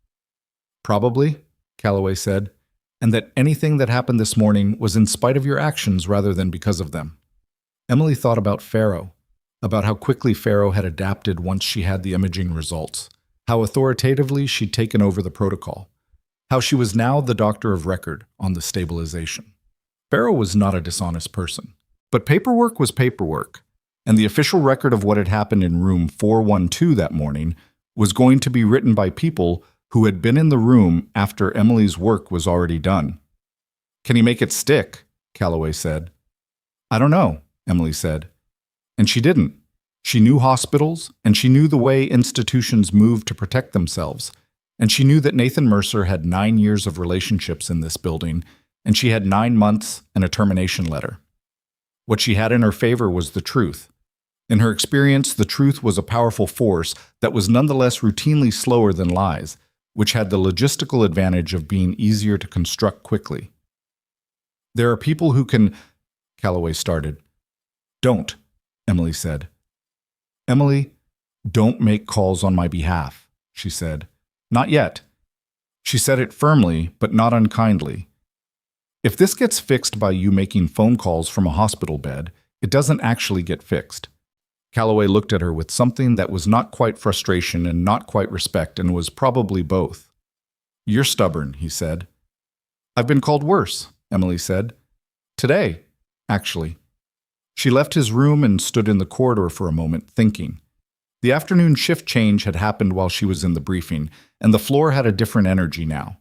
"Probably," Calloway said, "and that anything that happened this morning was in spite of your actions rather than because of them." Emily thought about Farrow, about how quickly Farrow had adapted once she had the imaging results, how authoritatively she'd taken over the protocol, how she was now the doctor of record on the stabilization. Farrow was not a dishonest person, but paperwork was paperwork, and the official record of what had happened in room 412 that morning was going to be written by people who had been in the room after Emily's work was already done. "Can he make it stick?" Calloway said. "I don't know," Emily said. And she didn't. She knew hospitals, and she knew the way institutions move to protect themselves, and she knew that Nathan Mercer had 9 years of relationships in this building, and she had 9 months and a termination letter. What she had in her favor was the truth. In her experience, the truth was a powerful force that was nonetheless routinely slower than lies, which had the logistical advantage of being easier to construct quickly. "There are people who can—" Calloway started. "Don't," Emily said. "Emily, don't make calls on my behalf," she said. "Not yet." She said it firmly, but not unkindly. "If this gets fixed by you making phone calls from a hospital bed, it doesn't actually get fixed." Calloway looked at her with something that was not quite frustration and not quite respect and was probably both. "You're stubborn," he said. "I've been called worse," Emily said. "Today, actually." She left his room and stood in the corridor for a moment, thinking. The afternoon shift change had happened while she was in the briefing, and the floor had a different energy now.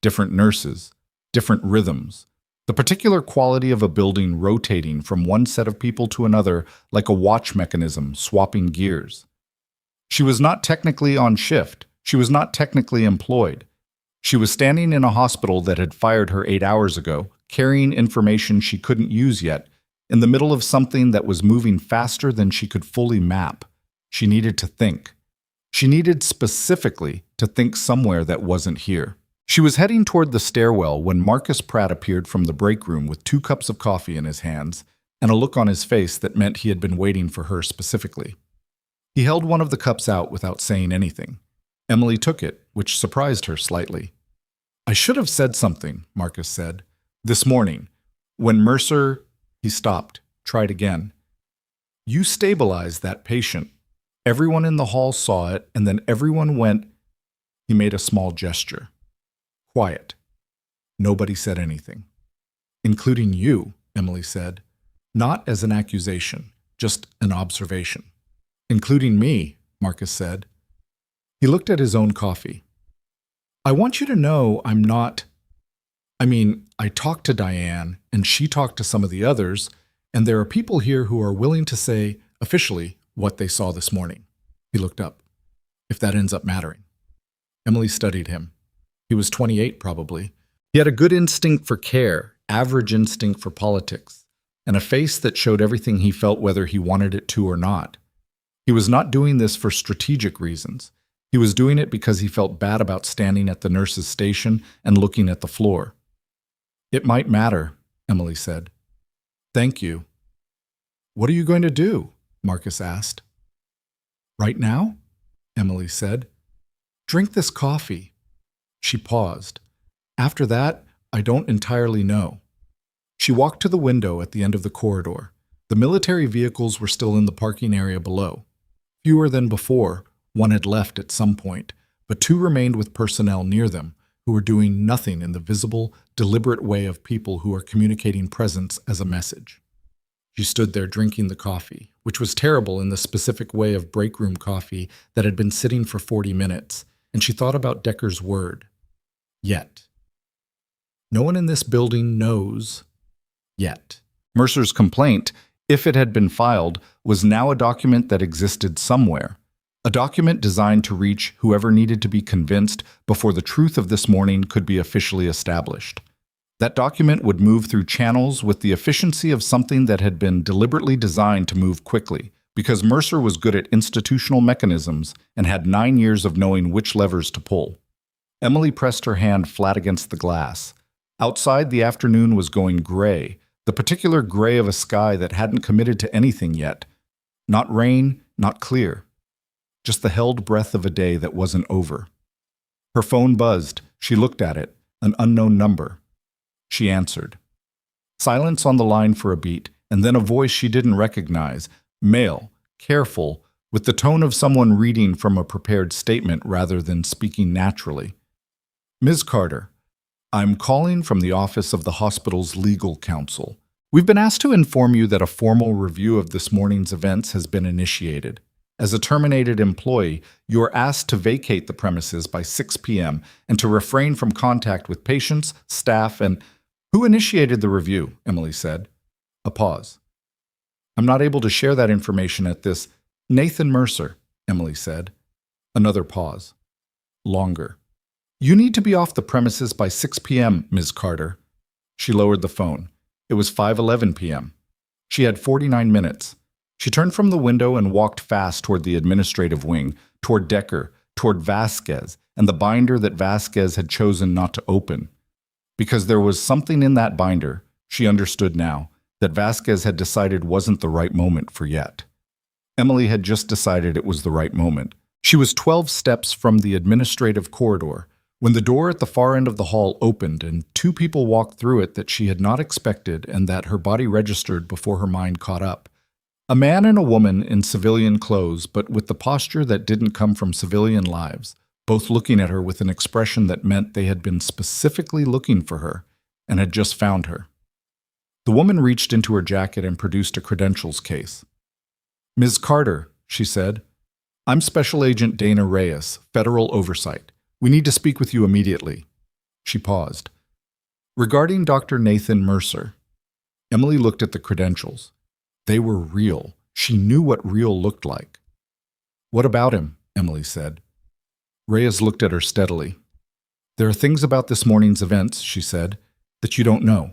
Different nurses, different rhythms, The particular quality of a building rotating from one set of people to another like a watch mechanism swapping gears. She was not technically on shift. She was not technically employed. She was standing in a hospital that had fired her 8 hours ago, carrying information she couldn't use yet, in the middle of something that was moving faster than she could fully map. She needed to think. She needed specifically to think somewhere that wasn't here. She was heading toward the stairwell when Marcus Pratt appeared from the break room with 2 cups of coffee in his hands and a look on his face that meant he had been waiting for her specifically. He held one of the cups out without saying anything. Emily took it, which surprised her slightly. "I should have said something," Marcus said. "This morning, when Mercer—" He stopped, tried again. "You stabilized that patient. Everyone in the hall saw it, and then everyone went—" He made a small gesture. "Quiet." Nobody said anything. "Including you," Emily said. Not as an accusation, just an observation. "Including me," Marcus said. He looked at his own coffee. "I want you to know I'm not— I talked to Diane, and she talked to some of the others, and there are people here who are willing to say, officially, what they saw this morning." He looked up. "If that ends up mattering." Emily studied him. He was 28, probably. He had a good instinct for care, average instinct for politics, and a face that showed everything he felt whether he wanted it to or not. He was not doing this for strategic reasons. He was doing it because he felt bad about standing at the nurse's station and looking at the floor. "It might matter," Emily said. "Thank you." "What are you going to do?" Marcus asked. "Right now?" Emily said. "Drink this coffee." She paused. "After that, I don't entirely know." She walked to the window at the end of the corridor. The military vehicles were still in the parking area below. Fewer than before, one had left at some point, but 2 remained with personnel near them, who were doing nothing in the visible, deliberate way of people who are communicating presence as a message. She stood there drinking the coffee, which was terrible in the specific way of break room coffee that had been sitting for 40 minutes, and she thought about Decker's word. Yet. No one in this building knows yet. Mercer's complaint, if it had been filed, was now a document that existed somewhere. A document designed to reach whoever needed to be convinced before the truth of this morning could be officially established. That document would move through channels with the efficiency of something that had been deliberately designed to move quickly, because Mercer was good at institutional mechanisms and had 9 years of knowing which levers to pull. Emily pressed her hand flat against the glass. Outside, the afternoon was going gray, the particular gray of a sky that hadn't committed to anything yet. Not rain, not clear. Just the held breath of a day that wasn't over. Her phone buzzed. She looked at it, an unknown number. She answered. Silence on the line for a beat, and then a voice she didn't recognize, male, careful, with the tone of someone reading from a prepared statement rather than speaking naturally. "Ms. Carter, I'm calling from the office of the hospital's legal counsel. We've been asked to inform you that a formal review of this morning's events has been initiated. As a terminated employee, you are asked to vacate the premises by 6 p.m. and to refrain from contact with patients, staff, and—" "Who initiated the review?" Emily said. A pause. "I'm not able to share that information at this—" "Nathan Mercer," Emily said. Another pause. Longer. "You need to be off the premises by 6 p.m., Ms. Carter." She lowered the phone. It was 5:11 p.m. She had 49 minutes. She turned from the window and walked fast toward the administrative wing, toward Decker, toward Vasquez, and the binder that Vasquez had chosen not to open. Because there was something in that binder, she understood now, that Vasquez had decided wasn't the right moment for yet. Emily had just decided it was the right moment. She was 12 steps from the administrative corridor, when the door at the far end of the hall opened and 2 people walked through it that she had not expected and that her body registered before her mind caught up. A man and a woman in civilian clothes, but with the posture that didn't come from civilian lives, both looking at her with an expression that meant they had been specifically looking for her and had just found her. The woman reached into her jacket and produced a credentials case. "Ms. Carter," she said, "I'm Special Agent Dana Reyes, Federal Oversight. We need to speak with you immediately." She paused. Regarding Dr. Nathan Mercer, Emily looked at the credentials. They were real. She knew what real looked like. What about him? Emily said. Reyes looked at her steadily. There are things about this morning's events, she said, that you don't know.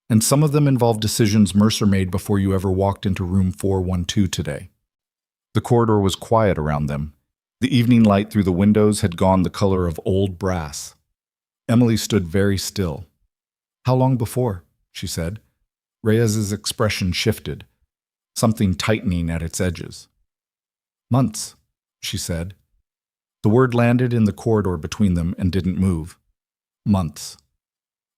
And some of them involve decisions Mercer made before you ever walked into room 412 today. The corridor was quiet around them. The evening light through the windows had gone the color of old brass. Emily stood very still. How long before? She said. Reyes's expression shifted, something tightening at its edges. Months, she said. The word landed in the corridor between them and didn't move. Months.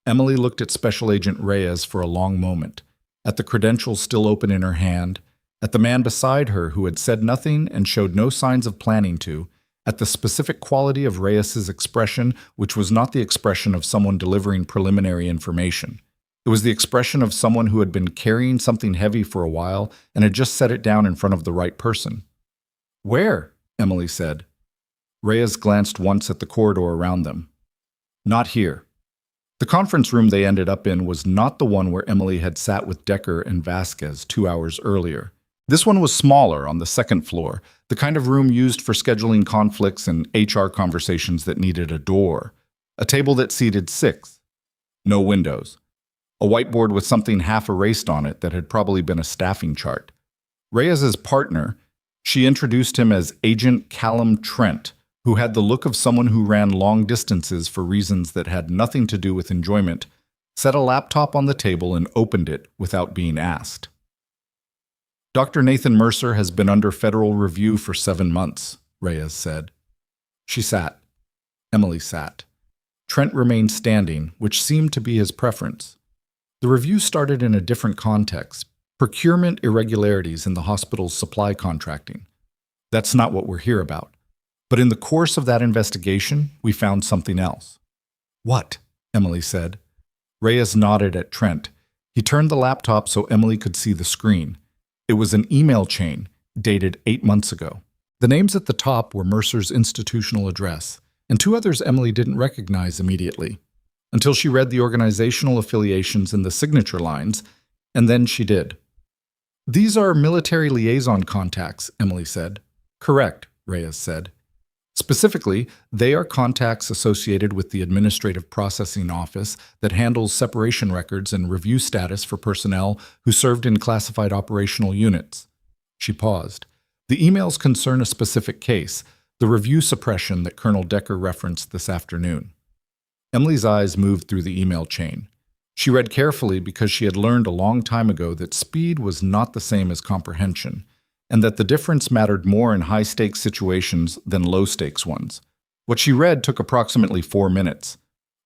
Emily looked at Special Agent Reyes for a long moment, at the credentials still open in her hand, at the man beside her who had said nothing and showed no signs of planning to, at the specific quality of Reyes's expression, which was not the expression of someone delivering preliminary information. It was the expression of someone who had been carrying something heavy for a while and had just set it down in front of the right person. Where? Emily said. Reyes glanced once at the corridor around them. Not here. The conference room they ended up in was not the one where Emily had sat with Decker and Vasquez 2 hours earlier. This one was smaller, on the second floor, the kind of room used for scheduling conflicts and HR conversations that needed a door. A table that seated 6. No windows. A whiteboard with something half erased on it that had probably been a staffing chart. Reyes's partner, she introduced him as Agent Callum Trent, who had the look of someone who ran long distances for reasons that had nothing to do with enjoyment, set a laptop on the table and opened it without being asked. Dr. Nathan Mercer has been under federal review for 7 months, Reyes said. She sat. Emily sat. Trent remained standing, which seemed to be his preference. The review started in a different context, procurement irregularities in the hospital's supply contracting. That's not what we're here about. But in the course of that investigation, we found something else. What? Emily said. Reyes nodded at Trent. He turned the laptop so Emily could see the screen. It was an email chain, dated 8 months ago. The names at the top were Mercer's institutional address, and 2 others Emily didn't recognize immediately, until she read the organizational affiliations in the signature lines, and then she did. These are military liaison contacts, Emily said. Correct, Reyes said. Specifically, they are contacts associated with the Administrative Processing Office that handles separation records and review status for personnel who served in classified operational units. She paused. The emails concern a specific case, the review suppression that Colonel Decker referenced this afternoon. Emily's eyes moved through the email chain. She read carefully because she had learned a long time ago that speed was not the same as comprehension, and that the difference mattered more in high-stakes situations than low-stakes ones. What she read took approximately 4 minutes.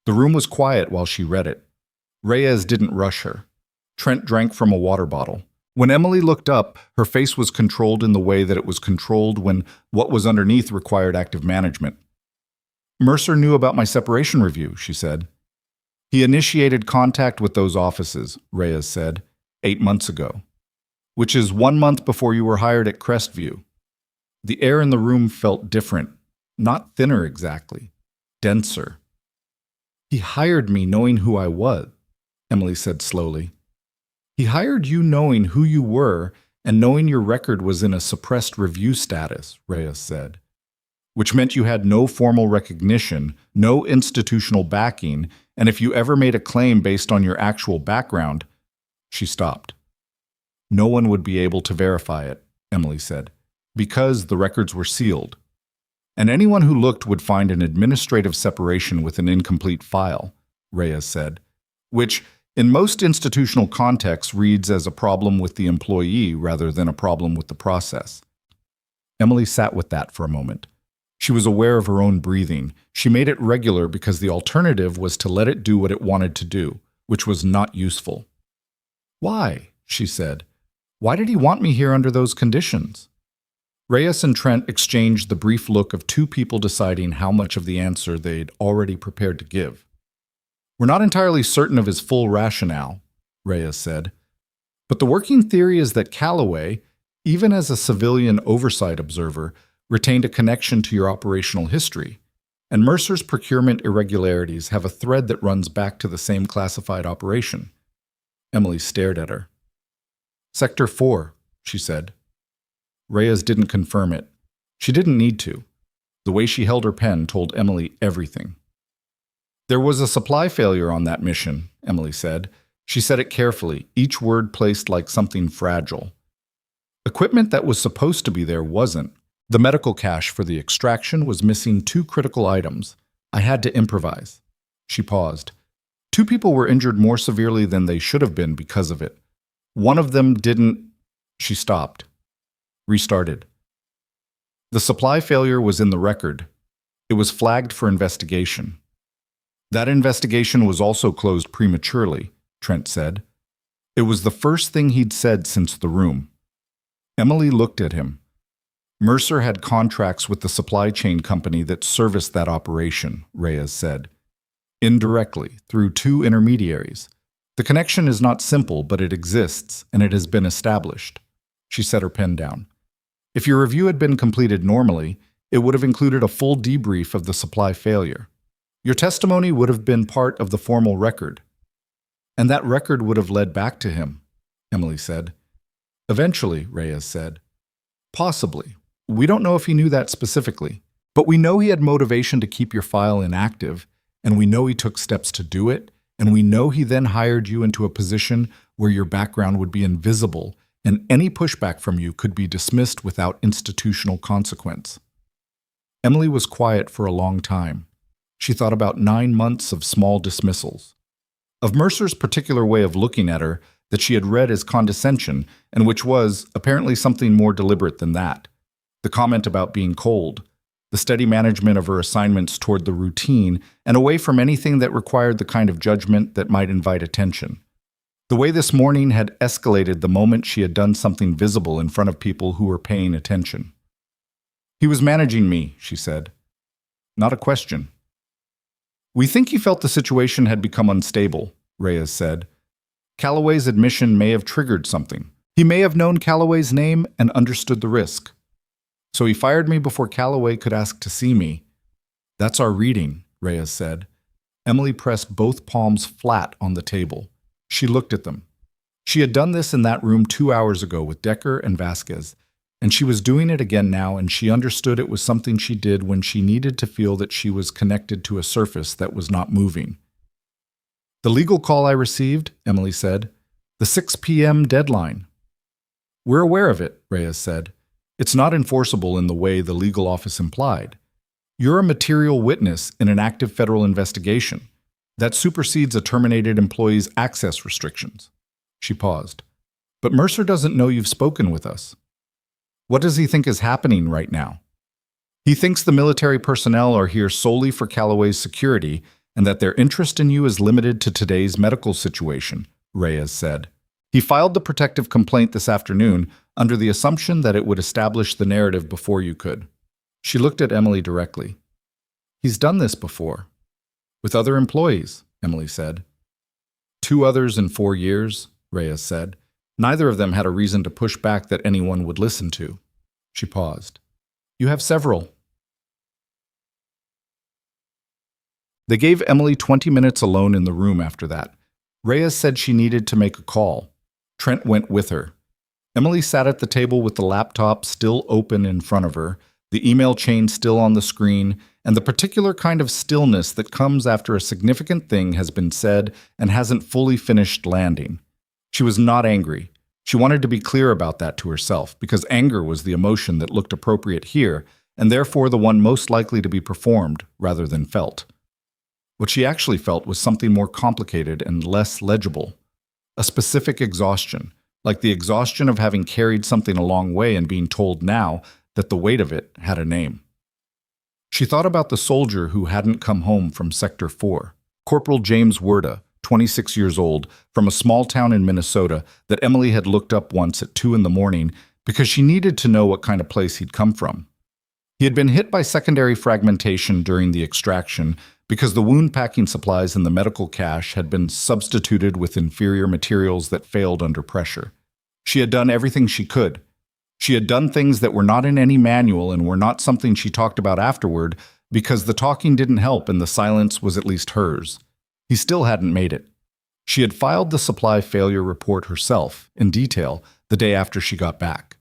The room was quiet while she read it. Reyes didn't rush her. Trent drank from a water bottle. When Emily looked up, her face was controlled in the way that it was controlled when what was underneath required active management. Mercer knew about my separation review, she said. He initiated contact with those offices, Reyes said, 8 months ago. Which is 1 month before you were hired at Crestview. The air in the room felt different, not thinner exactly, denser. He hired me knowing who I was, Emily said slowly. He hired you knowing who you were and knowing your record was in a suppressed review status, Reyes said, which meant you had no formal recognition, no institutional backing, and if you ever made a claim based on your actual background, she stopped. No one would be able to verify it, Emily said, because the records were sealed. And anyone who looked would find an administrative separation with an incomplete file, Reyes said, which, in most institutional contexts, reads as a problem with the employee rather than a problem with the process. Emily sat with that for a moment. She was aware of her own breathing. She made it regular because the alternative was to let it do what it wanted to do, which was not useful. Why? She said. Why did he want me here under those conditions? Reyes and Trent exchanged the brief look of 2 people deciding how much of the answer they'd already prepared to give. We're not entirely certain of his full rationale, Reyes said, but the working theory is that Calloway, even as a civilian oversight observer, retained a connection to your operational history. And Mercer's procurement irregularities have a thread that runs back to the same classified operation. Emily stared at her. Sector 4, she said. Reyes didn't confirm it. She didn't need to. The way she held her pen told Emily everything. There was a supply failure on that mission, Emily said. She said it carefully, each word placed like something fragile. Equipment that was supposed to be there wasn't. The medical cache for the extraction was missing 2 critical items. I had to improvise. She paused. 2 people were injured more severely than they should have been because of it. One of them didn't. She stopped. Restarted. The supply failure was in the record. It was flagged for investigation. That investigation was also closed prematurely, Trent said. It was the first thing he'd said since the room. Emily looked at him. Mercer had contracts with the supply chain company that serviced that operation, Reyes said. Indirectly, through 2 intermediaries. The connection is not simple, but it exists, and it has been established. She set her pen down. If your review had been completed normally, it would have included a full debrief of the supply failure. Your testimony would have been part of the formal record. And that record would have led back to him, Emily said. Eventually, Reyes said. Possibly. We don't know if he knew that specifically, but we know he had motivation to keep your file inactive, and we know he took steps to do it, and we know he then hired you into a position where your background would be invisible, and any pushback from you could be dismissed without institutional consequence. Emily was quiet for a long time. She thought about 9 months of small dismissals. Of Mercer's particular way of looking at her that she had read as condescension, and which was, apparently, something more deliberate than that. The comment about being cold, the steady management of her assignments toward the routine, and away from anything that required the kind of judgment that might invite attention. The way this morning had escalated the moment she had done something visible in front of people who were paying attention. He was managing me, she said. Not a question. We think he felt the situation had become unstable, Reyes said. Calloway's admission may have triggered something. He may have known Calloway's name and understood the risk. So he fired me before Calloway could ask to see me. That's our reading, Reyes said. Emily pressed both palms flat on the table. She looked at them. She had done this in that room 2 hours ago with Decker and Vasquez, and she was doing it again now, and she understood it was something she did when she needed to feel that she was connected to a surface that was not moving. The legal call I received, Emily said. The 6 p.m. deadline. We're aware of it, Reyes said. It's not enforceable in the way the legal office implied. You're a material witness in an active federal investigation. That supersedes a terminated employee's access restrictions. She paused. But Mercer doesn't know you've spoken with us. What does he think is happening right now? He thinks the military personnel are here solely for Calloway's security and that their interest in you is limited to today's medical situation, Reyes said. He filed the protective complaint this afternoon under the assumption that it would establish the narrative before you could. She looked at Emily directly. He's done this before. With other employees, Emily said. 2 others in 4 years, Reyes said. Neither of them had a reason to push back that anyone would listen to. She paused. You have several. They gave Emily 20 minutes alone in the room after that. Reyes said she needed to make a call. Trent went with her. Emily sat at the table with the laptop still open in front of her, the email chain still on the screen, and the particular kind of stillness that comes after a significant thing has been said and hasn't fully finished landing. She was not angry. She wanted to be clear about that to herself, because anger was the emotion that looked appropriate here, and therefore the one most likely to be performed rather than felt. What she actually felt was something more complicated and less legible. A specific exhaustion, like the exhaustion of having carried something a long way and being told now that the weight of it had a name. She thought about the soldier who hadn't come home from Sector 4, Corporal James Werda, 26 years old, from a small town in Minnesota that Emily had looked up once at 2 a.m. because she needed to know what kind of place he'd come from. He had been hit by secondary fragmentation during the extraction because the wound packing supplies in the medical cache had been substituted with inferior materials that failed under pressure. She had done everything she could. She had done things that were not in any manual and were not something she talked about afterward, because the talking didn't help and the silence was at least hers. He still hadn't made it. She had filed the supply failure report herself, in detail, the day after she got back.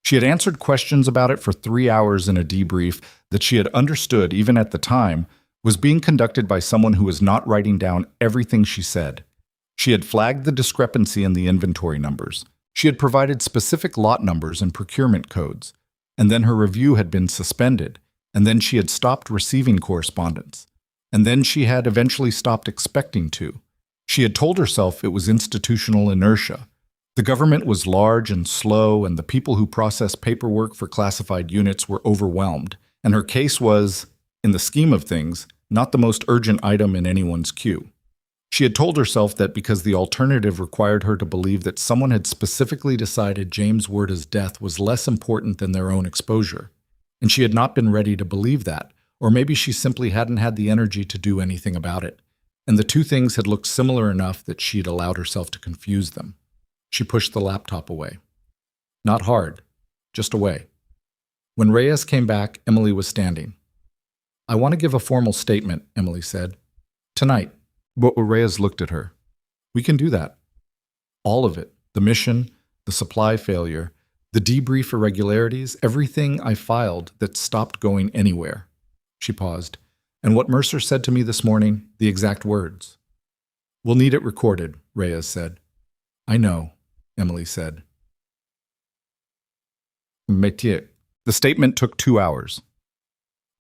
She had answered questions about it for 3 hours in a debrief that she had understood, even at the time, was being conducted by someone who was not writing down everything she said. She had flagged the discrepancy in the inventory numbers. She had provided specific lot numbers and procurement codes. And then her review had been suspended. And then she had stopped receiving correspondence. And then she had eventually stopped expecting to. She had told herself it was institutional inertia. The government was large and slow, and the people who processed paperwork for classified units were overwhelmed. And her case was, in the scheme of things, not the most urgent item in anyone's queue. She had told herself that because the alternative required her to believe that someone had specifically decided James Werda's death was less important than their own exposure. And she had not been ready to believe that, or maybe she simply hadn't had the energy to do anything about it. And the two things had looked similar enough that she had allowed herself to confuse them. She pushed the laptop away. Not hard, just away. When Reyes came back, Emily was standing. "I want to give a formal statement," Emily said. "Tonight." But Reyes looked at her. "We can do that. All of it. The mission, the supply failure, the debrief irregularities, everything I filed that stopped going anywhere." She paused. "And what Mercer said to me this morning, the exact words." "We'll need it recorded," Reyes said. "I know," Emily said. Métier. The statement took 2 hours.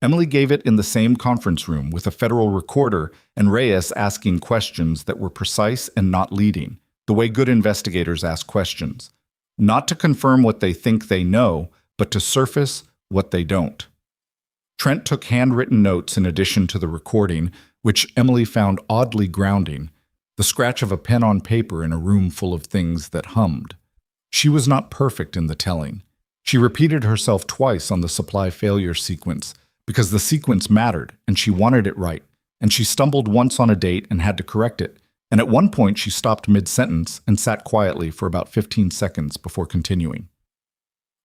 Emily gave it in the same conference room with a federal recorder and Reyes asking questions that were precise and not leading, the way good investigators ask questions. Not to confirm what they think they know, but to surface what they don't. Trent took handwritten notes in addition to the recording, which Emily found oddly grounding, the scratch of a pen on paper in a room full of things that hummed. She was not perfect in the telling. She repeated herself twice on the supply failure sequence, because the sequence mattered, and she wanted it right, and she stumbled once on a date and had to correct it, and at one point she stopped mid-sentence and sat quietly for about 15 seconds before continuing.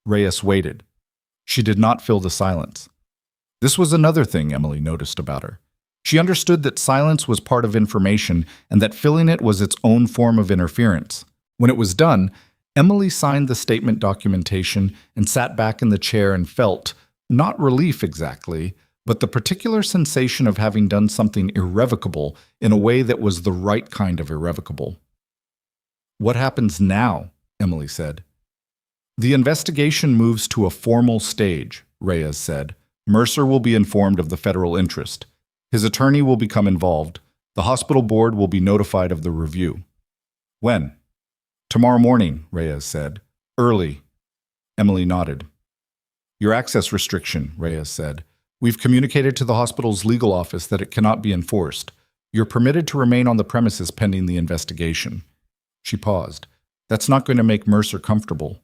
Reyes waited. She did not fill the silence. This was another thing Emily noticed about her. She understood that silence was part of information and that filling it was its own form of interference. When it was done, Emily signed the statement documentation and sat back in the chair and felt, not relief exactly, but the particular sensation of having done something irrevocable in a way that was the right kind of irrevocable. "What happens now?" Emily said. "The investigation moves to a formal stage," Reyes said. "Mercer will be informed of the federal interest. His attorney will become involved. The hospital board will be notified of the review." "When?" "Tomorrow morning," Reyes said. "Early." Emily nodded. "Your access restriction," Reyes said. "We've communicated to the hospital's legal office that it cannot be enforced. You're permitted to remain on the premises pending the investigation." She paused. "That's not going to make Mercer comfortable."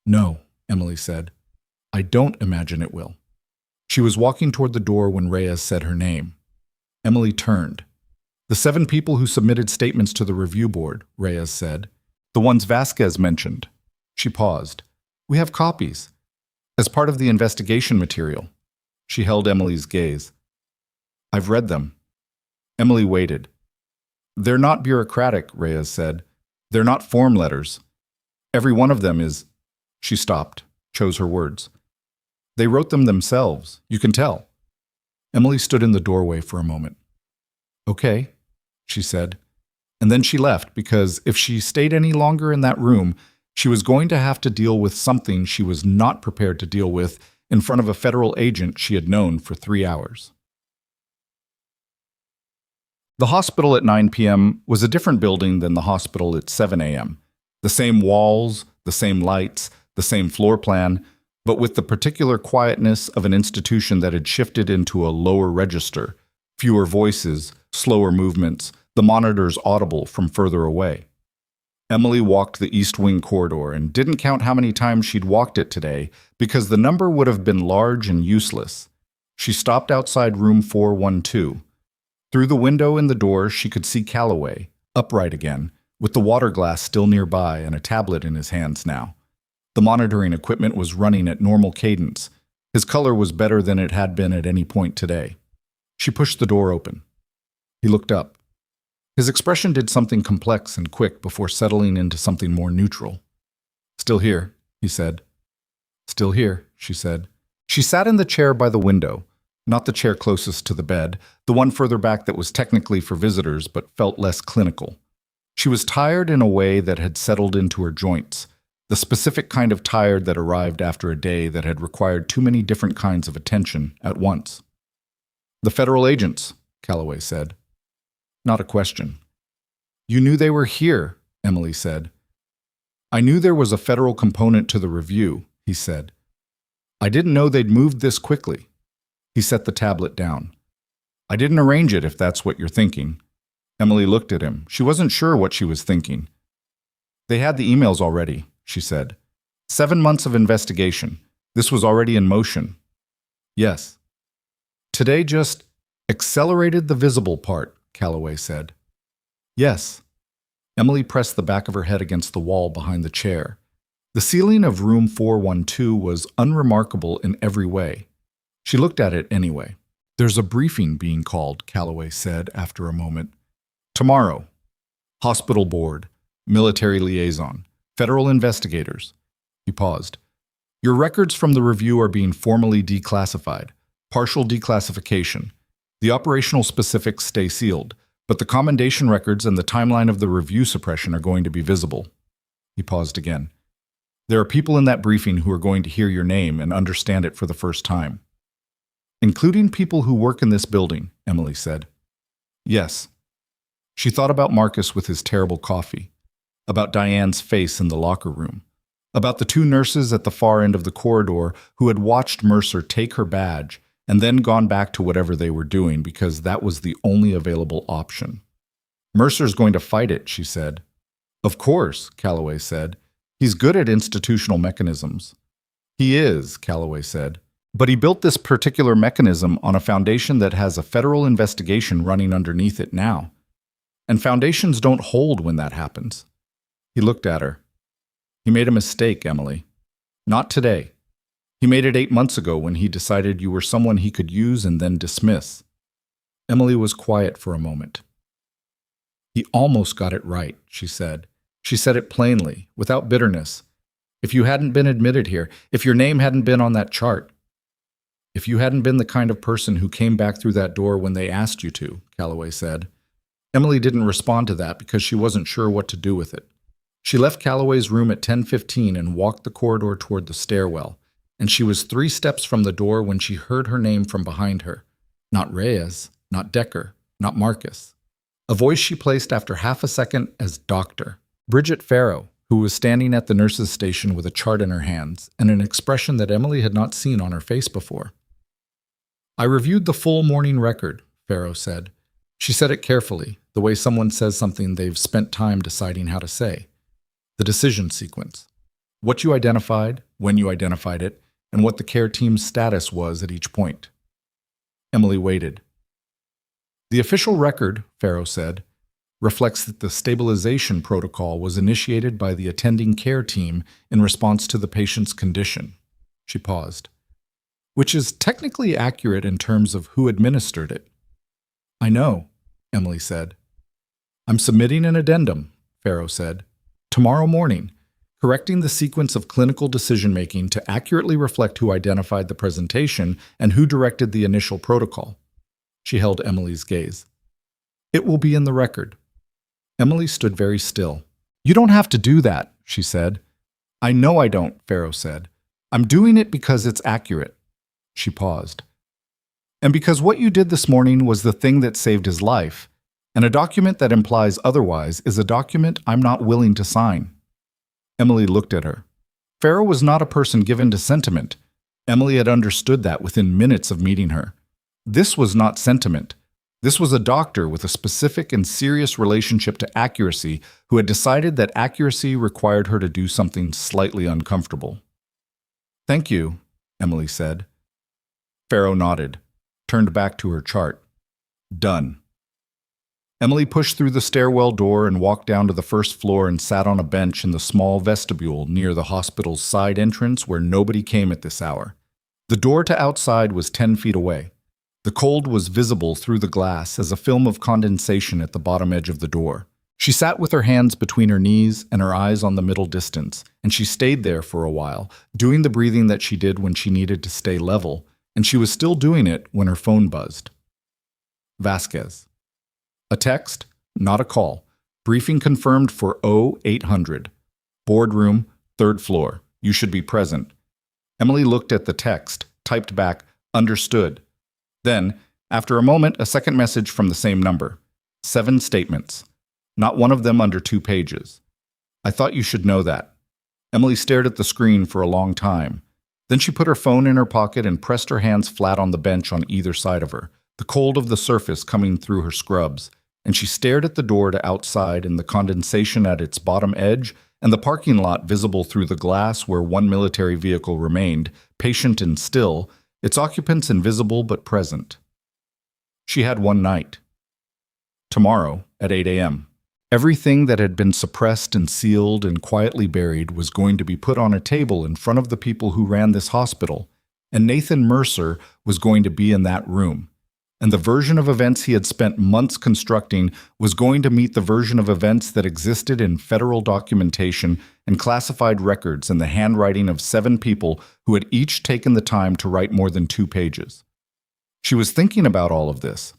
"No," Emily said. "I don't imagine it will." She was walking toward the door when Reyes said her name. Emily turned. "The 7 people who submitted statements to the review board," Reyes said. "The ones Vasquez mentioned." She paused. "We have copies. As part of the investigation material." She held Emily's gaze. "I've read them." Emily waited. "They're not bureaucratic," Reyes said. "They're not form letters. Every one of them is—" She stopped, chose her words. "They wrote them themselves. You can tell." Emily stood in the doorway for a moment. "Okay," she said. And then she left because if she stayed any longer in that room, she was going to have to deal with something she was not prepared to deal with in front of a federal agent she had known for 3 hours. The hospital at 9 p.m. was a different building than the hospital at 7 a.m. The same walls, the same lights, the same floor plan, but with the particular quietness of an institution that had shifted into a lower register, fewer voices, slower movements, the monitors audible from further away. Emily walked the East Wing corridor and didn't count how many times she'd walked it today because the number would have been large and useless. She stopped outside room 412. Through the window in the door, she could see Calloway, upright again, with the water glass still nearby and a tablet in his hands now. The monitoring equipment was running at normal cadence. His color was better than it had been at any point today. She pushed the door open. He looked up. His expression did something complex and quick before settling into something more neutral. "Still here," he said. "Still here," she said. She sat in the chair by the window, not the chair closest to the bed, the one further back that was technically for visitors but felt less clinical. She was tired in a way that had settled into her joints, the specific kind of tired that arrived after a day that had required too many different kinds of attention at once. "The federal agents," Calloway said. Not a question. "You knew they were here," Emily said. "I knew there was a federal component to the review," he said. "I didn't know they'd moved this quickly." He set the tablet down. "I didn't arrange it, if that's what you're thinking." Emily looked at him. She wasn't sure what she was thinking. "They had the emails already," she said. 7 months of investigation. This was already in motion." "Yes." "Today just accelerated the visible part," Calloway said. "Yes." Emily pressed the back of her head against the wall behind the chair. The ceiling of room 412 was unremarkable in every way. She looked at it anyway. "There's a briefing being called," Calloway said after a moment. "Tomorrow. Hospital board, military liaison, federal investigators." He paused. "Your records from the review are being formally declassified. Partial declassification. The operational specifics stay sealed, but the commendation records and the timeline of the review suppression are going to be visible." He paused again. "There are people in that briefing who are going to hear your name and understand it for the first time." "Including people who work in this building," Emily said. "Yes." She thought about Marcus with his terrible coffee, about Diane's face in the locker room, about the 2 nurses at the far end of the corridor who had watched Mercer take her badge and then gone back to whatever they were doing because that was the only available option. "Mercer's going to fight it," she said. "Of course," Calloway said. "He's good at institutional mechanisms." "He is," Calloway said. "But he built this particular mechanism on a foundation that has a federal investigation running underneath it now. And foundations don't hold when that happens." He looked at her. "He made a mistake, Emily. Not today. He made it 8 months ago when he decided you were someone he could use and then dismiss." Emily was quiet for a moment. "He almost got it right," she said. She said it plainly, without bitterness. "If you hadn't been admitted here, if your name hadn't been on that chart, if you hadn't been the kind of person who came back through that door when they asked you to," Calloway said. Emily didn't respond to that because she wasn't sure what to do with it. She left Calloway's room at 10:15 and walked the corridor toward the stairwell, and she was 3 steps from the door when she heard her name from behind her. Not Reyes, not Decker, not Marcus. A voice she placed after half a second as Doctor. Bridget Farrow, who was standing at the nurse's station with a chart in her hands and an expression that Emily had not seen on her face before. "I reviewed the full morning record," Farrow said. She said it carefully, the way someone says something they've spent time deciding how to say. The decision sequence. What you identified, when you identified it, and what the care team's status was at each point. Emily waited. "The official record," Farrow said, "reflects that the stabilization protocol was initiated by the attending care team in response to the patient's condition." She paused. "Which is technically accurate in terms of who administered it." "I know," Emily said. "I'm submitting an addendum," Farrow said. "Tomorrow morning, correcting the sequence of clinical decision-making to accurately reflect who identified the presentation and who directed the initial protocol." She held Emily's gaze. "It will be in the record." Emily stood very still. "You don't have to do that," she said. "I know I don't," Farrow said. "I'm doing it because it's accurate." She paused. "And because what you did this morning was the thing that saved his life, and a document that implies otherwise is a document I'm not willing to sign." Emily looked at her. Farrow was not a person given to sentiment. Emily had understood that within minutes of meeting her. This was not sentiment. This was a doctor with a specific and serious relationship to accuracy who had decided that accuracy required her to do something slightly uncomfortable. "Thank you," Emily said. Farrow nodded, turned back to her chart. "Done." Emily pushed through the stairwell door and walked down to the first floor and sat on a bench in the small vestibule near the hospital's side entrance where nobody came at this hour. The door to outside was 10 feet away. The cold was visible through the glass as a film of condensation at the bottom edge of the door. She sat with her hands between her knees and her eyes on the middle distance, and she stayed there for a while, doing the breathing that she did when she needed to stay level, and she was still doing it when her phone buzzed. Vasquez. A text, not a call. Briefing confirmed for 0800. Boardroom, 3rd floor. You should be present. Emily looked at the text, typed back, understood. Then, after a moment, a second message from the same number. 7 statements. Not one of them under 2 pages. I thought you should know that. Emily stared at the screen for a long time. Then she put her phone in her pocket and pressed her hands flat on the bench on either side of her, the cold of the surface coming through her scrubs, and she stared at the door to outside and the condensation at its bottom edge and the parking lot visible through the glass where one military vehicle remained, patient and still, its occupants invisible but present. She had one night. Tomorrow at 8 a.m. Everything that had been suppressed and sealed and quietly buried was going to be put on a table in front of the people who ran this hospital, and Nathan Mercer was going to be in that room. And the version of events he had spent months constructing was going to meet the version of events that existed in federal documentation and classified records in the handwriting of 7 people who had each taken the time to write more than 2 pages. She was thinking about all of this,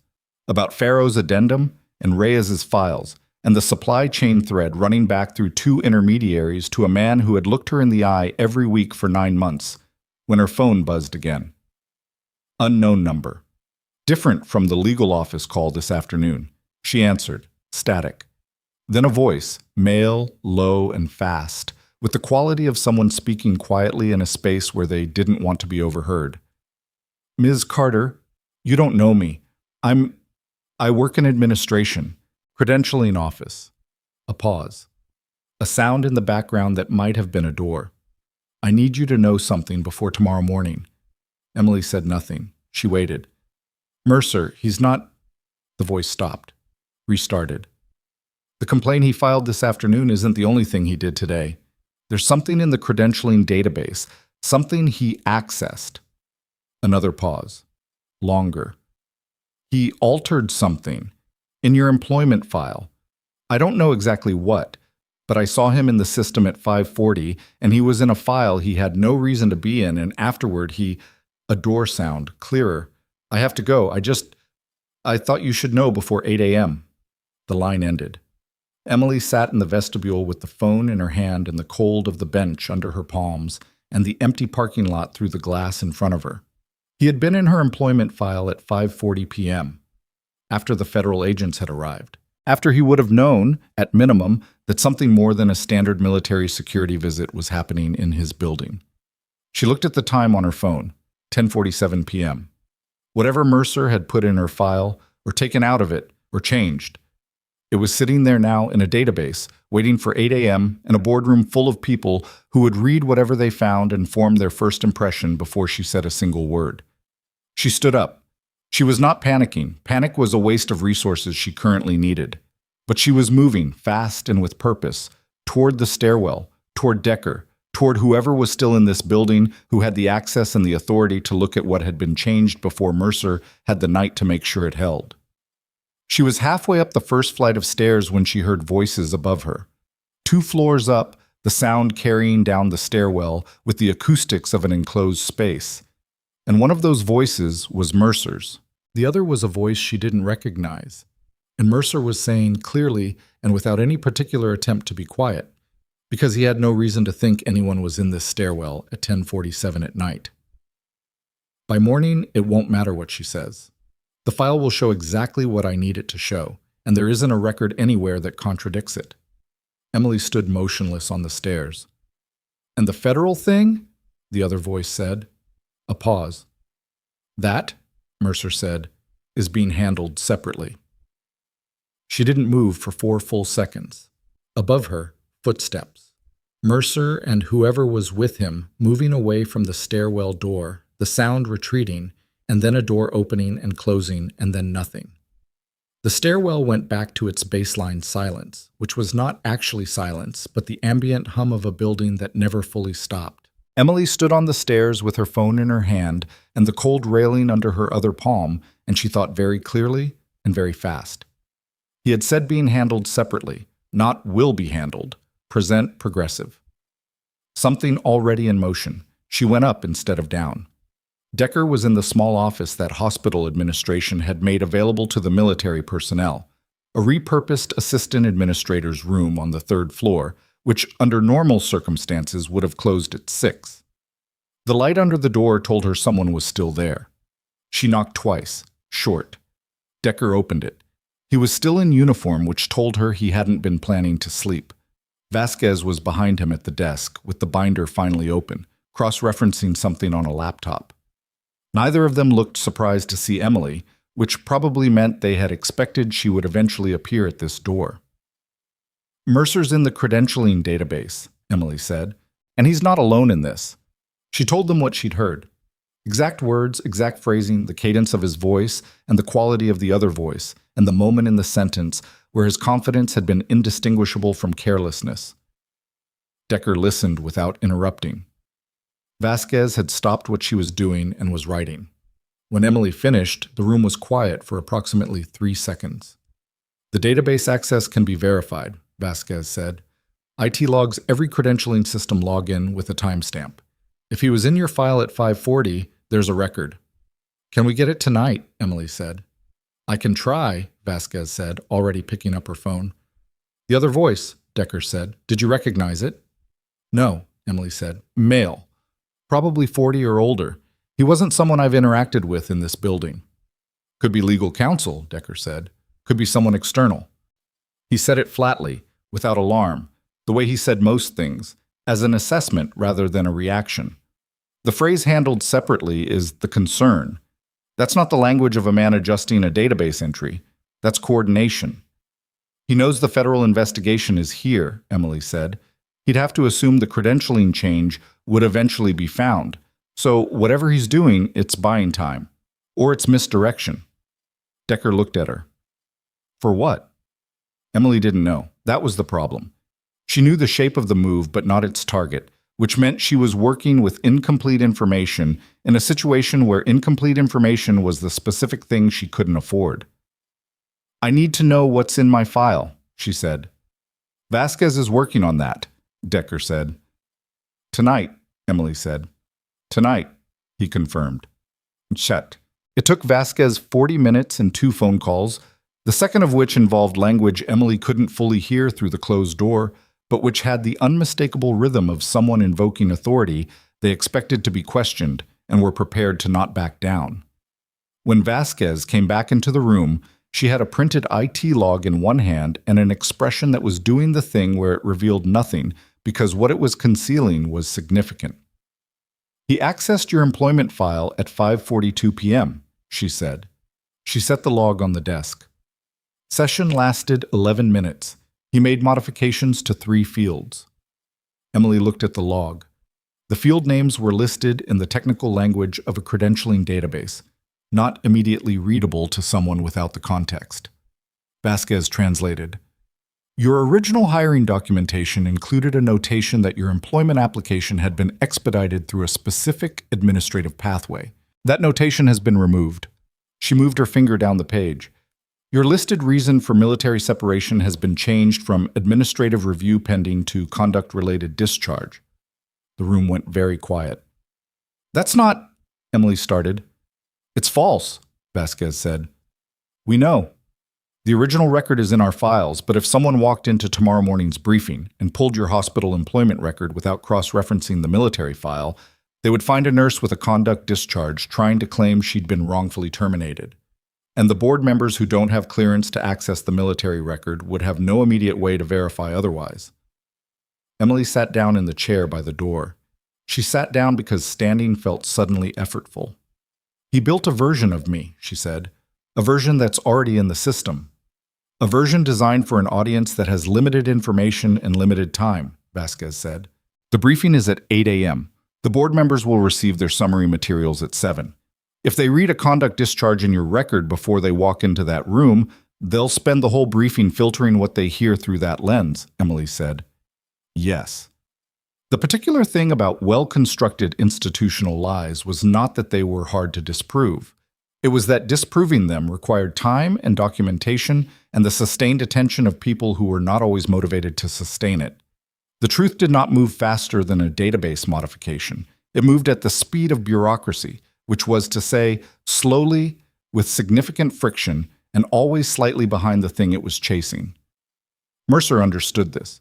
about Pharaoh's addendum and Reyes's files, and the supply chain thread running back through 2 intermediaries to a man who had looked her in the eye every week for 9 months, when her phone buzzed again. Unknown number. Different from the legal office call this afternoon. She answered, static. Then a voice, male, low, and fast, with the quality of someone speaking quietly in a space where they didn't want to be overheard. Ms. Carter, you don't know me. I work in administration, credentialing office. A pause. A sound in the background that might have been a door. I need you to know something before tomorrow morning. Emily said nothing. She waited. Mercer, he's not... The voice stopped. Restarted. The complaint he filed this afternoon isn't the only thing he did today. There's something in the credentialing database, something he accessed. Another pause. Longer. He altered something in your employment file. I don't know exactly what, but I saw him in the system at 5:40, and he was in a file he had no reason to be in, and afterward he... A door sound, clearer. I have to go. I thought you should know before 8 a.m. The line ended. Emily sat in the vestibule with the phone in her hand and the cold of the bench under her palms and the empty parking lot through the glass in front of her. He had been in her employment file at 5:40 p.m., after the federal agents had arrived, after he would have known, at minimum, that something more than a standard military security visit was happening in his building. She looked at the time on her phone, 10:47 p.m. Whatever Mercer had put in her file, or taken out of it, or changed, it was sitting there now in a database, waiting for 8 a.m. in a boardroom full of people who would read whatever they found and form their first impression before she said a single word. She stood up. She was not panicking. Panic was a waste of resources she currently needed. But she was moving, fast and with purpose, toward the stairwell, toward Decker, toward whoever was still in this building who had the access and the authority to look at what had been changed before Mercer had the night to make sure it held. She was halfway up the first flight of stairs when she heard voices above her. 2 floors up, the sound carrying down the stairwell with the acoustics of an enclosed space. And one of those voices was Mercer's. The other was a voice she didn't recognize. And Mercer was saying clearly and without any particular attempt to be quiet, because he had no reason to think anyone was in this stairwell at 10:47 at night. By morning, it won't matter what she says. The file will show exactly what I need it to show, and there isn't a record anywhere that contradicts it. Emily stood motionless on the stairs. And the federal thing? The other voice said. A pause. That, Mercer said, is being handled separately. She didn't move for 4 full seconds. Above her, footsteps. Mercer and whoever was with him moving away from the stairwell door, the sound retreating, and then a door opening and closing, and then nothing. The stairwell went back to its baseline silence, which was not actually silence, but the ambient hum of a building that never fully stopped. Emily stood on the stairs with her phone in her hand and the cold railing under her other palm, and she thought very clearly and very fast. He had said being handled separately, not will be handled, present progressive. Something already in motion. She went up instead of down. Decker was in the small office that hospital administration had made available to the military personnel, a repurposed assistant administrator's room on the third floor, which under normal circumstances would have closed at 6. The light under the door told her someone was still there. She knocked twice, short. Decker opened it. He was still in uniform, which told her he hadn't been planning to sleep. Vasquez was behind him at the desk, with the binder finally open, cross-referencing something on a laptop. Neither of them looked surprised to see Emily, which probably meant they had expected she would eventually appear at this door. "Mercer's in the credentialing database," Emily said, "and he's not alone in this." She told them what she'd heard. Exact words, exact phrasing, the cadence of his voice, and the quality of the other voice, and the moment in the sentence where his confidence had been indistinguishable from carelessness. Decker listened without interrupting. Vasquez had stopped what she was doing and was writing. When Emily finished, the room was quiet for approximately 3 seconds. "The database access can be verified," Vasquez said. "IT logs every credentialing system login with a timestamp. If he was in your file at 5:40, there's a record." "Can we get it tonight?" Emily said. "I can try," Vasquez said, already picking up her phone. "The other voice," Decker said. "Did you recognize it?" "No," Emily said. "Male. Probably 40 or older. He wasn't someone I've interacted with in this building." "Could be legal counsel," Decker said. "Could be someone external." He said it flatly, without alarm, the way he said most things, as an assessment rather than a reaction. The phrase handled separately is the concern. That's not the language of a man adjusting a database entry. That's coordination. "He knows the federal investigation is here," Emily said. "He'd have to assume the credentialing change would eventually be found. So whatever he's doing, it's buying time. Or it's misdirection." Decker looked at her. "For what?" Emily didn't know. That was the problem. She knew the shape of the move, but not its target, which meant she was working with incomplete information in a situation where incomplete information was the specific thing she couldn't afford. "I need to know what's in my file," she said. "Vasquez is working on that," Decker said. "Tonight," Emily said. "Tonight," he confirmed. Chet. It took Vasquez 40 minutes and 2 phone calls, the second of which involved language Emily couldn't fully hear through the closed door, but which had the unmistakable rhythm of someone invoking authority they expected to be questioned and were prepared to not back down. When Vasquez came back into the room, she had a printed IT log in one hand and an expression that was doing the thing where it revealed nothing because what it was concealing was significant. "He accessed your employment file at 5:42 p.m., she said. She set the log on the desk. Session lasted 11 minutes. He made modifications to 3 fields. Emily looked at the log. The field names were listed in the technical language of a credentialing database, not immediately readable to someone without the context. Vasquez translated. "Your original hiring documentation included a notation that your employment application had been expedited through a specific administrative pathway. That notation has been removed." She moved her finger down the page. "Your listed reason for military separation has been changed from administrative review pending to conduct-related discharge." The room went very quiet. "That's not," Emily started. "It's false," Vasquez said. "We know. The original record is in our files, but if someone walked into tomorrow morning's briefing and pulled your hospital employment record without cross-referencing the military file, they would find a nurse with a conduct discharge trying to claim she'd been wrongfully terminated. And the board members who don't have clearance to access the military record would have no immediate way to verify otherwise." Emily sat down in the chair by the door. She sat down because standing felt suddenly effortful. "He built a version of me," she said. "A version that's already in the system. A version designed for an audience that has limited information and limited time," Vasquez said. "The briefing is at 8 a.m. The board members will receive their summary materials at 7. If they read a conduct discharge in your record before they walk into that room, they'll spend the whole briefing filtering what they hear through that lens," Emily said. "Yes." The particular thing about well-constructed institutional lies was not that they were hard to disprove. It was that disproving them required time and documentation and the sustained attention of people who were not always motivated to sustain it. The truth did not move faster than a database modification. It moved at the speed of bureaucracy, which was to say, slowly, with significant friction, and always slightly behind the thing it was chasing. Mercer understood this.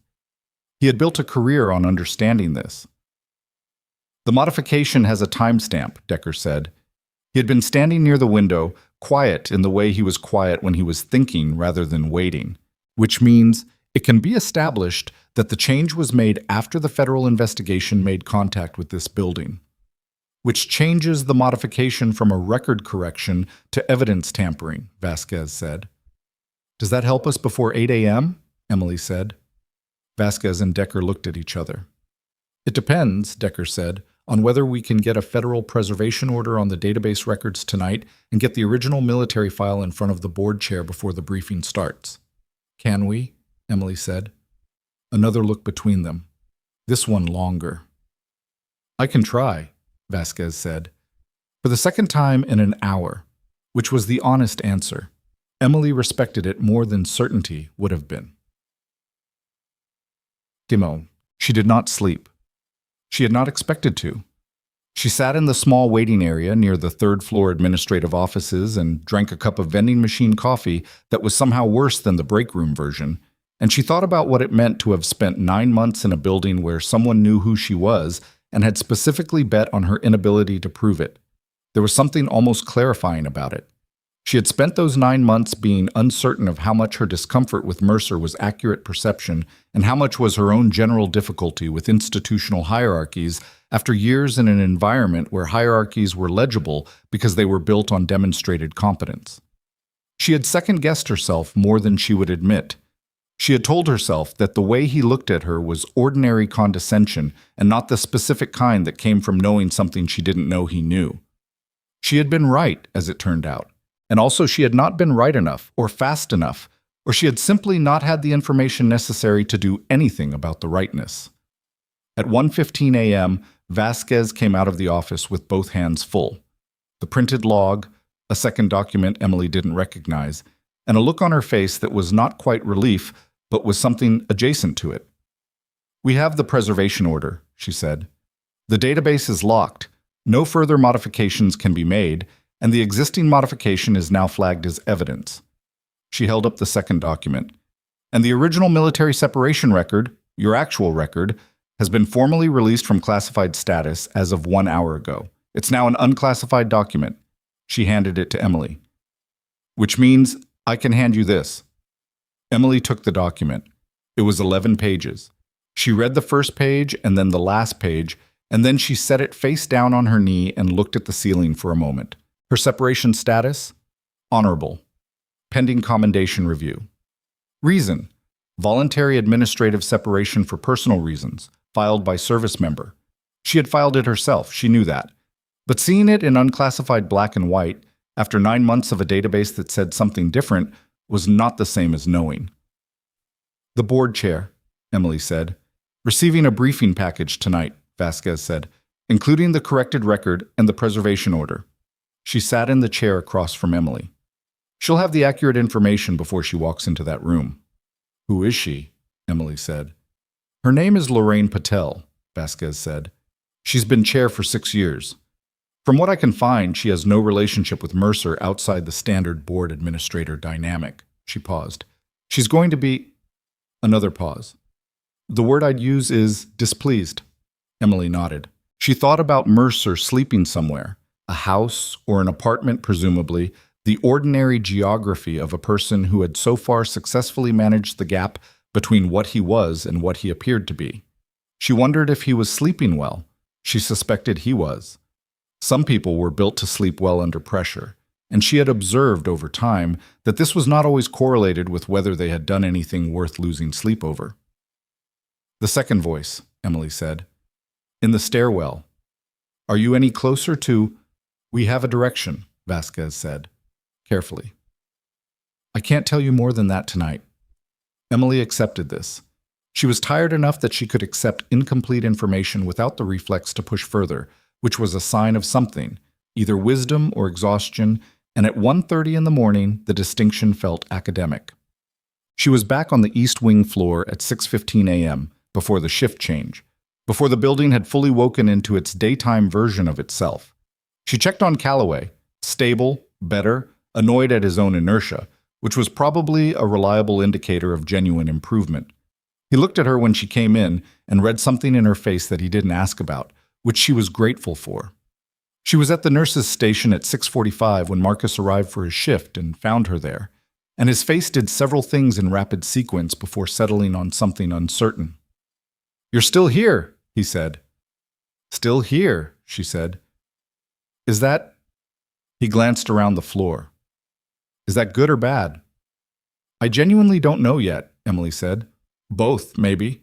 He had built a career on understanding this. The modification has a timestamp, Decker said. He had been standing near the window, quiet in the way he was quiet when he was thinking rather than waiting, which means it can be established that the change was made after the federal investigation made contact with this building, which changes the modification from a record correction to evidence tampering, Vasquez said. Does that help us before 8 a.m.? Emily said. Vasquez and Decker looked at each other. It depends, Decker said, on whether we can get a federal preservation order on the database records tonight and get the original military file in front of the board chair before the briefing starts. Can we? Emily said. Another look between them. This one longer. I can try, Vasquez said. For the second time in an hour, which was the honest answer. Emily respected it more than certainty would have been. Timo. She did not sleep. She had not expected to. She sat in the small waiting area near the third-floor administrative offices and drank a cup of vending machine coffee that was somehow worse than the break room version, and she thought about what it meant to have spent 9 months in a building where someone knew who she was and had specifically bet on her inability to prove it. There was something almost clarifying about it. She had spent those 9 months being uncertain of how much her discomfort with Mercer was accurate perception and how much was her own general difficulty with institutional hierarchies after years in an environment where hierarchies were legible because they were built on demonstrated competence. She had second-guessed herself more than she would admit. She had told herself that the way he looked at her was ordinary condescension and not the specific kind that came from knowing something she didn't know he knew. She had been right, as it turned out. And also she had not been right enough or fast enough, or she had simply not had the information necessary to do anything about the rightness. At 1:15 a.m., Vasquez came out of the office with both hands full. The printed log, a second document Emily didn't recognize, and a look on her face that was not quite relief, but was something adjacent to it. We have the preservation order, she said. The database is locked. No further modifications can be made, and the existing modification is now flagged as evidence. She held up the second document. And the original military separation record, your actual record, has been formally released from classified status as of 1 hour ago. It's now an unclassified document. She handed it to Emily. Which means I can hand you this. Emily took the document. It was 11 pages. She read the first page and then the last page, and then she set it face down on her knee and looked at the ceiling for a moment. Her separation status? Honorable. Pending commendation review. Reason? Voluntary administrative separation for personal reasons, filed by service member. She had filed it herself, she knew that. But seeing it in unclassified black and white, after 9 months of a database that said something different, was not the same as knowing. The board chair, Emily said. Receiving a briefing package tonight, Vasquez said, including the corrected record and the preservation order. She sat in the chair across from Emily. She'll have the accurate information before she walks into that room. Who is she? Emily said. Her name is Lorraine Patel, Vasquez said. She's been chair for 6 years. From what I can find, she has no relationship with Mercer outside the standard board administrator dynamic. She paused. She's going to be... Another pause. The word I'd use is displeased. Emily nodded. She thought about Mercer sleeping somewhere. A house or an apartment, presumably, the ordinary geography of a person who had so far successfully managed the gap between what he was and what he appeared to be. She wondered if he was sleeping well. She suspected he was. Some people were built to sleep well under pressure, and she had observed over time that this was not always correlated with whether they had done anything worth losing sleep over. The second voice, Emily said. In the stairwell. Are you any closer to... We have a direction, Vasquez said, carefully. I can't tell you more than that tonight. Emily accepted this. She was tired enough that she could accept incomplete information without the reflex to push further, which was a sign of something, either wisdom or exhaustion, and at 1:30 in the morning, the distinction felt academic. She was back on the East Wing floor at 6:15 a.m., before the shift change, before the building had fully woken into its daytime version of itself. She checked on Calloway, stable, better, annoyed at his own inertia, which was probably a reliable indicator of genuine improvement. He looked at her when she came in and read something in her face that he didn't ask about, which she was grateful for. She was at the nurse's station at 6:45 when Marcus arrived for his shift and found her there, and his face did several things in rapid sequence before settling on something uncertain. "You're still here," he said. "Still here," she said. "Is that—" He glanced around the floor. "Is that good or bad?" "I genuinely don't know yet," Emily said. "Both, maybe."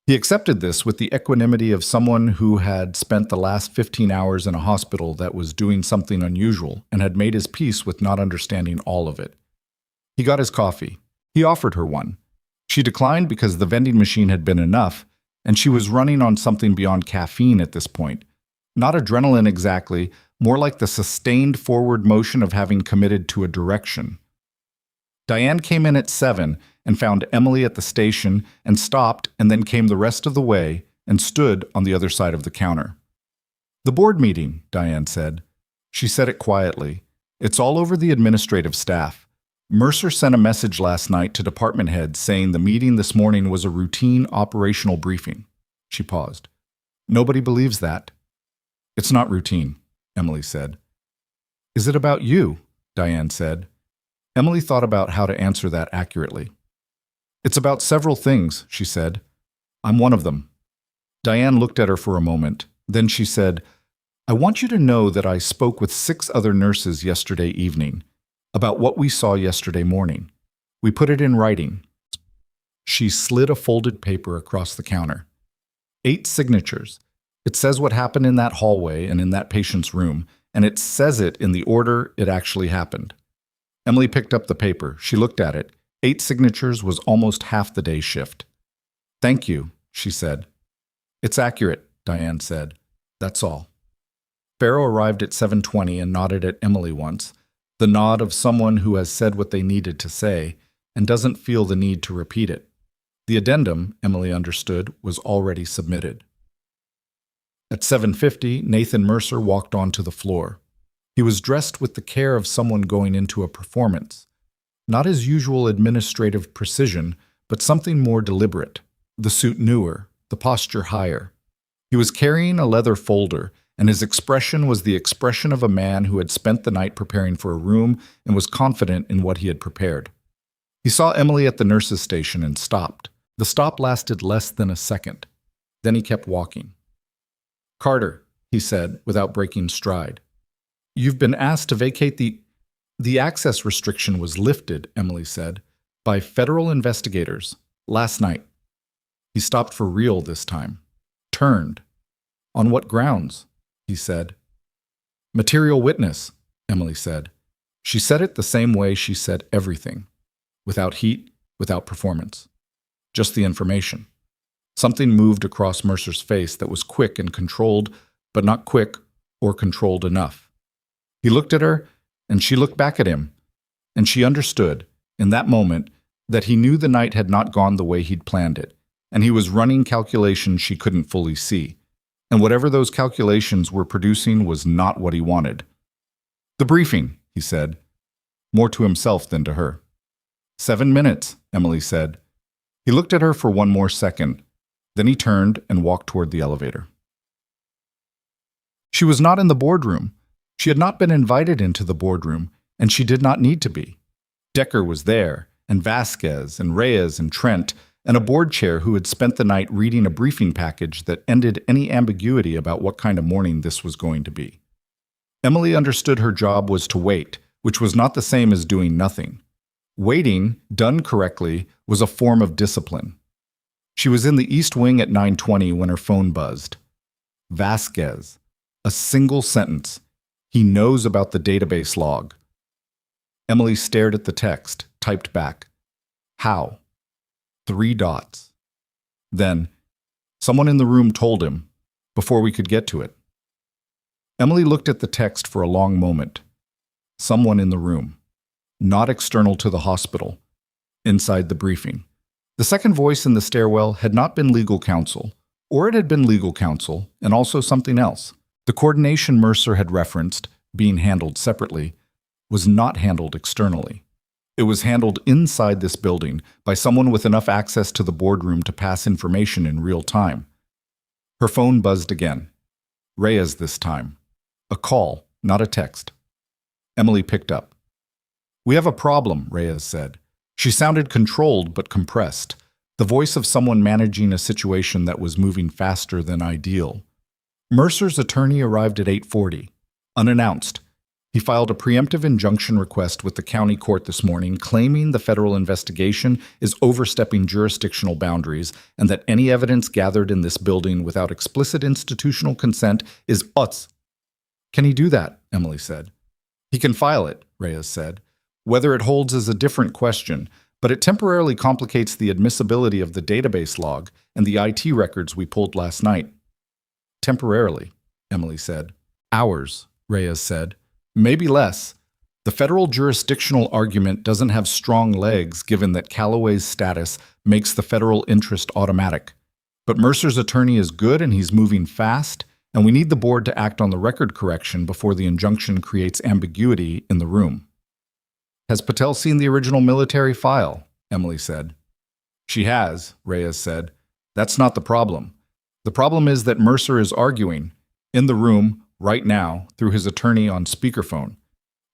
He accepted this with the equanimity of someone who had spent the last 15 hours in a hospital that was doing something unusual and had made his peace with not understanding all of it. He got his coffee. He offered her one. She declined because the vending machine had been enough, and she was running on something beyond caffeine at this point. Not adrenaline exactly, more like the sustained forward motion of having committed to a direction. Diane came in at 7 and found Emily at the station and stopped and then came the rest of the way and stood on the other side of the counter. "The board meeting," Diane said. She said it quietly. "It's all over the administrative staff. Mercer sent a message last night to department heads saying the meeting this morning was a routine operational briefing." She paused. "Nobody believes that." "It's not routine," Emily said. "Is it about you?" Diane said. Emily thought about how to answer that accurately. "It's about several things," she said. "I'm one of them." Diane looked at her for a moment. Then she said, "I want you to know that I spoke with 6 other nurses yesterday evening about what we saw yesterday morning. We put it in writing." She slid a folded paper across the counter. 8 signatures. It says what happened in that hallway and in that patient's room, and it says it in the order it actually happened. Emily picked up the paper. She looked at it. 8 signatures was almost half the day's shift. "Thank you," she said. "It's accurate," Diane said. "That's all." Farrow arrived at 7:20 and nodded at Emily once, the nod of someone who has said what they needed to say and doesn't feel the need to repeat it. The addendum, Emily understood, was already submitted. At 7:50, Nathan Mercer walked onto the floor. He was dressed with the care of someone going into a performance. Not his usual administrative precision, but something more deliberate. The suit newer, the posture higher. He was carrying a leather folder, and his expression was the expression of a man who had spent the night preparing for a room and was confident in what he had prepared. He saw Emily at the nurse's station and stopped. The stop lasted less than a second. Then he kept walking. "Carter," he said, without breaking stride. "You've been asked to vacate the access restriction was lifted," Emily said, "by federal investigators last night." He stopped for real this time. Turned. "On what grounds?" he said. "Material witness," Emily said. She said it the same way she said everything. Without heat, without performance. Just the information. Something moved across Mercer's face that was quick and controlled, but not quick or controlled enough. He looked at her, and she looked back at him, and she understood, in that moment, that he knew the night had not gone the way he'd planned it, and he was running calculations she couldn't fully see. And whatever those calculations were producing was not what he wanted. "The briefing," he said, more to himself than to her. 7 minutes, Emily said. He looked at her for one more second. Then he turned and walked toward the elevator. She was not in the boardroom. She had not been invited into the boardroom, and she did not need to be. Decker was there, and Vasquez, and Reyes, and Trent, and a board chair who had spent the night reading a briefing package that ended any ambiguity about what kind of morning this was going to be. Emily understood her job was to wait, which was not the same as doing nothing. Waiting, done correctly, was a form of discipline. She was in the East Wing at 9:20 when her phone buzzed. Vasquez. A single sentence. He knows about the database log. Emily stared at the text, typed back. How? 3 dots. Then, someone in the room told him, before we could get to it. Emily looked at the text for a long moment. Someone in the room, not external to the hospital, inside the briefing. The second voice in the stairwell had not been legal counsel, or it had been legal counsel, and also something else. The coordination Mercer had referenced, being handled separately, was not handled externally. It was handled inside this building by someone with enough access to the boardroom to pass information in real time. Her phone buzzed again. Reyes this time. A call, not a text. Emily picked up. "We have a problem," Reyes said. She sounded controlled but compressed, the voice of someone managing a situation that was moving faster than ideal. Mercer's attorney arrived at 8:40, unannounced. He filed a preemptive injunction request with the county court this morning, claiming the federal investigation is overstepping jurisdictional boundaries and that any evidence gathered in this building without explicit institutional consent is us. "Can he do that?" Emily said. "He can file it," Reyes said. "Whether it holds is a different question, but it temporarily complicates the admissibility of the database log and the IT records we pulled last night." "Temporarily," Emily said. "Hours," Reyes said. "Maybe less. The federal jurisdictional argument doesn't have strong legs given that Calloway's status makes the federal interest automatic. But Mercer's attorney is good and he's moving fast, and we need the board to act on the record correction before the injunction creates ambiguity in the room." "Has Patel seen the original military file?" Emily said. "She has," Reyes said. "That's not the problem. The problem is that Mercer is arguing, in the room, right now, through his attorney on speakerphone,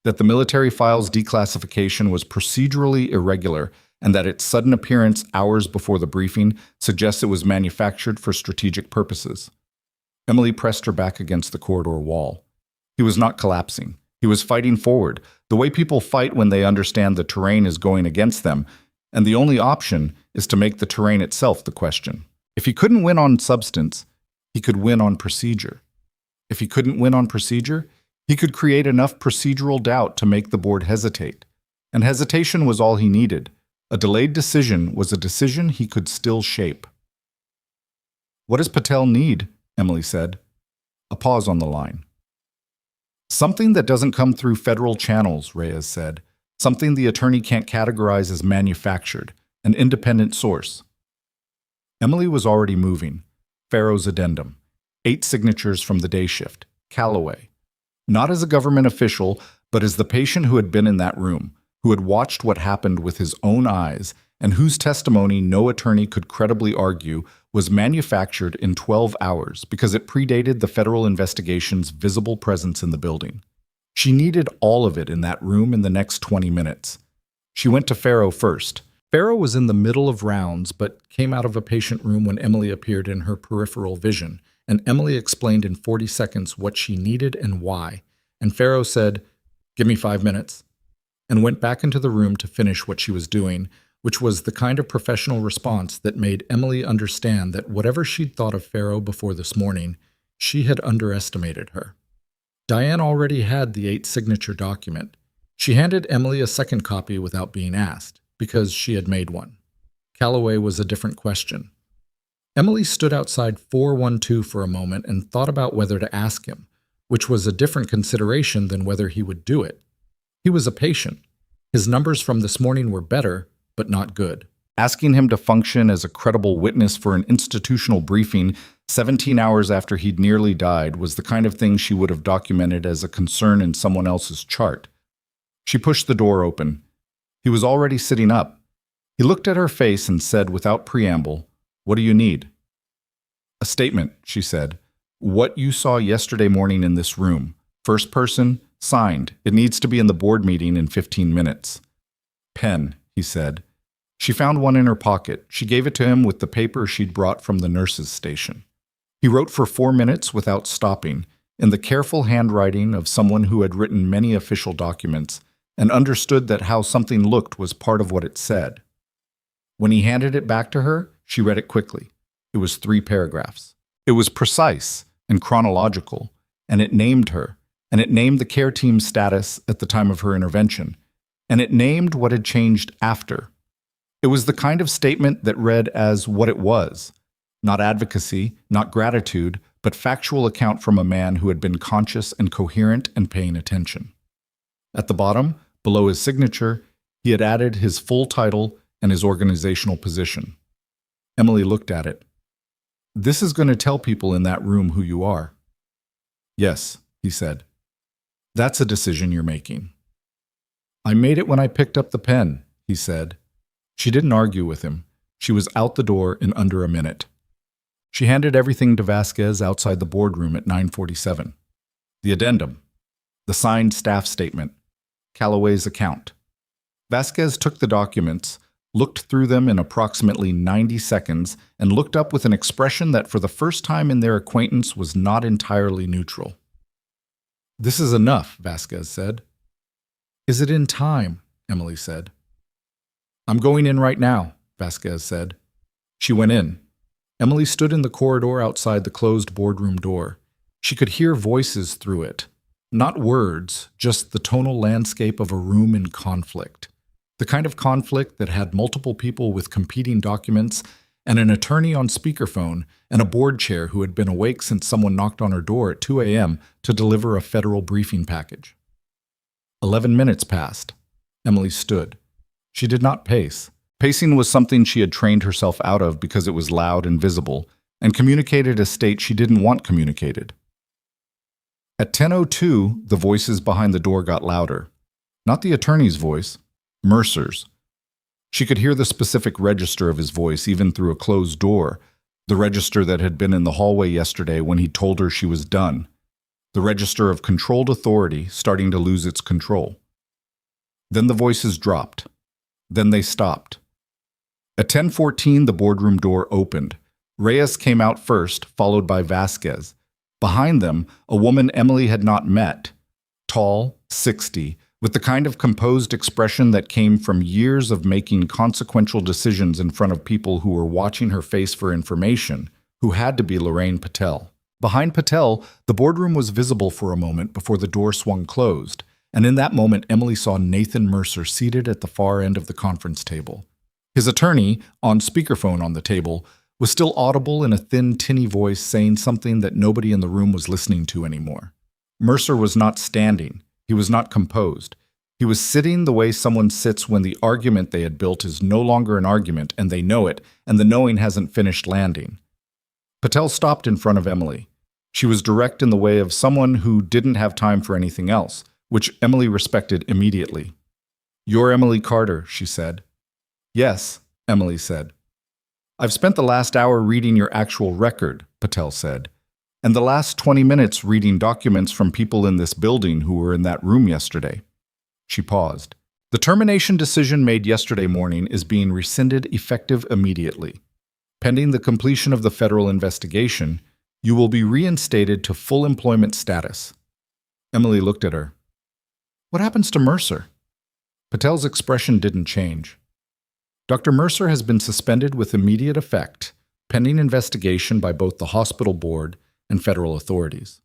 that the military file's declassification was procedurally irregular and that its sudden appearance hours before the briefing suggests it was manufactured for strategic purposes." Emily pressed her back against the corridor wall. He was not collapsing. He was fighting forward, the way people fight when they understand the terrain is going against them, and the only option is to make the terrain itself the question. If he couldn't win on substance, he could win on procedure. If he couldn't win on procedure, he could create enough procedural doubt to make the board hesitate. And hesitation was all he needed. A delayed decision was a decision he could still shape. "What does Patel need?" Emily said. A pause on the line. "Something that doesn't come through federal channels," Reyes said. "Something the attorney can't categorize as manufactured, an independent source." Emily was already moving. Farrow's addendum. 8 signatures from the day shift. Calloway. Not as a government official, but as the patient who had been in that room, who had watched what happened with his own eyes, and whose testimony no attorney could credibly argue was manufactured in 12 hours because it predated the federal investigation's visible presence in the building. She needed all of it in that room in the next 20 minutes. She went to Farrow first. Farrow was in the middle of rounds, but came out of a patient room when Emily appeared in her peripheral vision, and Emily explained in 40 seconds what she needed and why, and Farrow said, "Give me 5 minutes," and went back into the room to finish what she was doing, which was the kind of professional response that made Emily understand that whatever she'd thought of Farrow before this morning, she had underestimated her. Diane already had the 8-signature document. She handed Emily a second copy without being asked, because she had made one. Calloway was a different question. Emily stood outside 412 for a moment and thought about whether to ask him, which was a different consideration than whether he would do it. He was a patient. His numbers from this morning were better, but not good. Asking him to function as a credible witness for an institutional briefing 17 hours after he'd nearly died was the kind of thing she would have documented as a concern in someone else's chart. She pushed the door open. He was already sitting up. He looked at her face and said without preamble, "What do you need?" "A statement," she said. "What you saw yesterday morning in this room. First person, signed. It needs to be in the board meeting in 15 minutes. "Pen," he said. She found one in her pocket. She gave it to him with the paper she'd brought from the nurse's station. He wrote for 4 minutes without stopping, in the careful handwriting of someone who had written many official documents, and understood that how something looked was part of what it said. When he handed it back to her, she read it quickly. It was 3 paragraphs. It was precise and chronological, and it named her, and it named the care team's status at the time of her intervention, and it named what had changed after. It was the kind of statement that read as what it was, Not advocacy, not gratitude, but factual account from a man who had been conscious and coherent and paying attention. At the bottom, below his signature, he had added his full title and his organizational position. Emily looked at it. "This is going to tell people in that room who you are." "Yes," he said. "That's a decision you're making." "I made it when I picked up the pen," he said. She didn't argue with him. She was out the door in under a minute. She handed everything to Vasquez outside the boardroom at 9:47. The addendum, the signed staff statement, Calloway's account. Vasquez took the documents, looked through them in approximately 90 seconds, and looked up with an expression that for the first time in their acquaintance was not entirely neutral. "This is enough," Vasquez said. "Is it in time?" Emily said. "I'm going in right now," Vasquez said. She went in. Emily stood in the corridor outside the closed boardroom door. She could hear voices through it. Not words, just the tonal landscape of a room in conflict. The kind of conflict that had multiple people with competing documents and an attorney on speakerphone and a board chair who had been awake since someone knocked on her door at 2 a.m. to deliver a federal briefing package. 11 minutes passed. Emily stood. She did not pace. Pacing was something she had trained herself out of because it was loud and visible and communicated a state she didn't want communicated. At 10:02, the voices behind the door got louder. Not the attorney's voice, Mercer's. She could hear the specific register of his voice even through a closed door, the register that had been in the hallway yesterday when he told her she was done, the register of controlled authority starting to lose its control. Then the voices dropped. Then they stopped. At 10:14, the boardroom door opened. Reyes came out first, followed by Vasquez. Behind them, a woman Emily had not met, tall, 60, with the kind of composed expression that came from years of making consequential decisions in front of people who were watching her face for information, who had to be Lorraine Patel. Behind Patel, the boardroom was visible for a moment before the door swung closed, and in that moment Emily saw Nathan Mercer seated at the far end of the conference table. His attorney, on speakerphone on the table, was still audible in a thin, tinny voice saying something that nobody in the room was listening to anymore. Mercer was not standing. He was not composed. He was sitting the way someone sits when the argument they had built is no longer an argument and they know it, and the knowing hasn't finished landing. Patel stopped in front of Emily. She was direct in the way of someone who didn't have time for anything else, which Emily respected immediately. "You're Emily Carter," she said. "Yes," Emily said. "I've spent the last hour reading your actual record," Patel said, "and the last 20 minutes reading documents from people in this building who were in that room yesterday." She paused. "The termination decision made yesterday morning is being rescinded effective immediately. Pending the completion of the federal investigation, you will be reinstated to full employment status." Emily looked at her. "What happens to Mercer?" Patel's expression didn't change. "Dr. Mercer has been suspended with immediate effect, pending investigation by both the hospital board and federal authorities.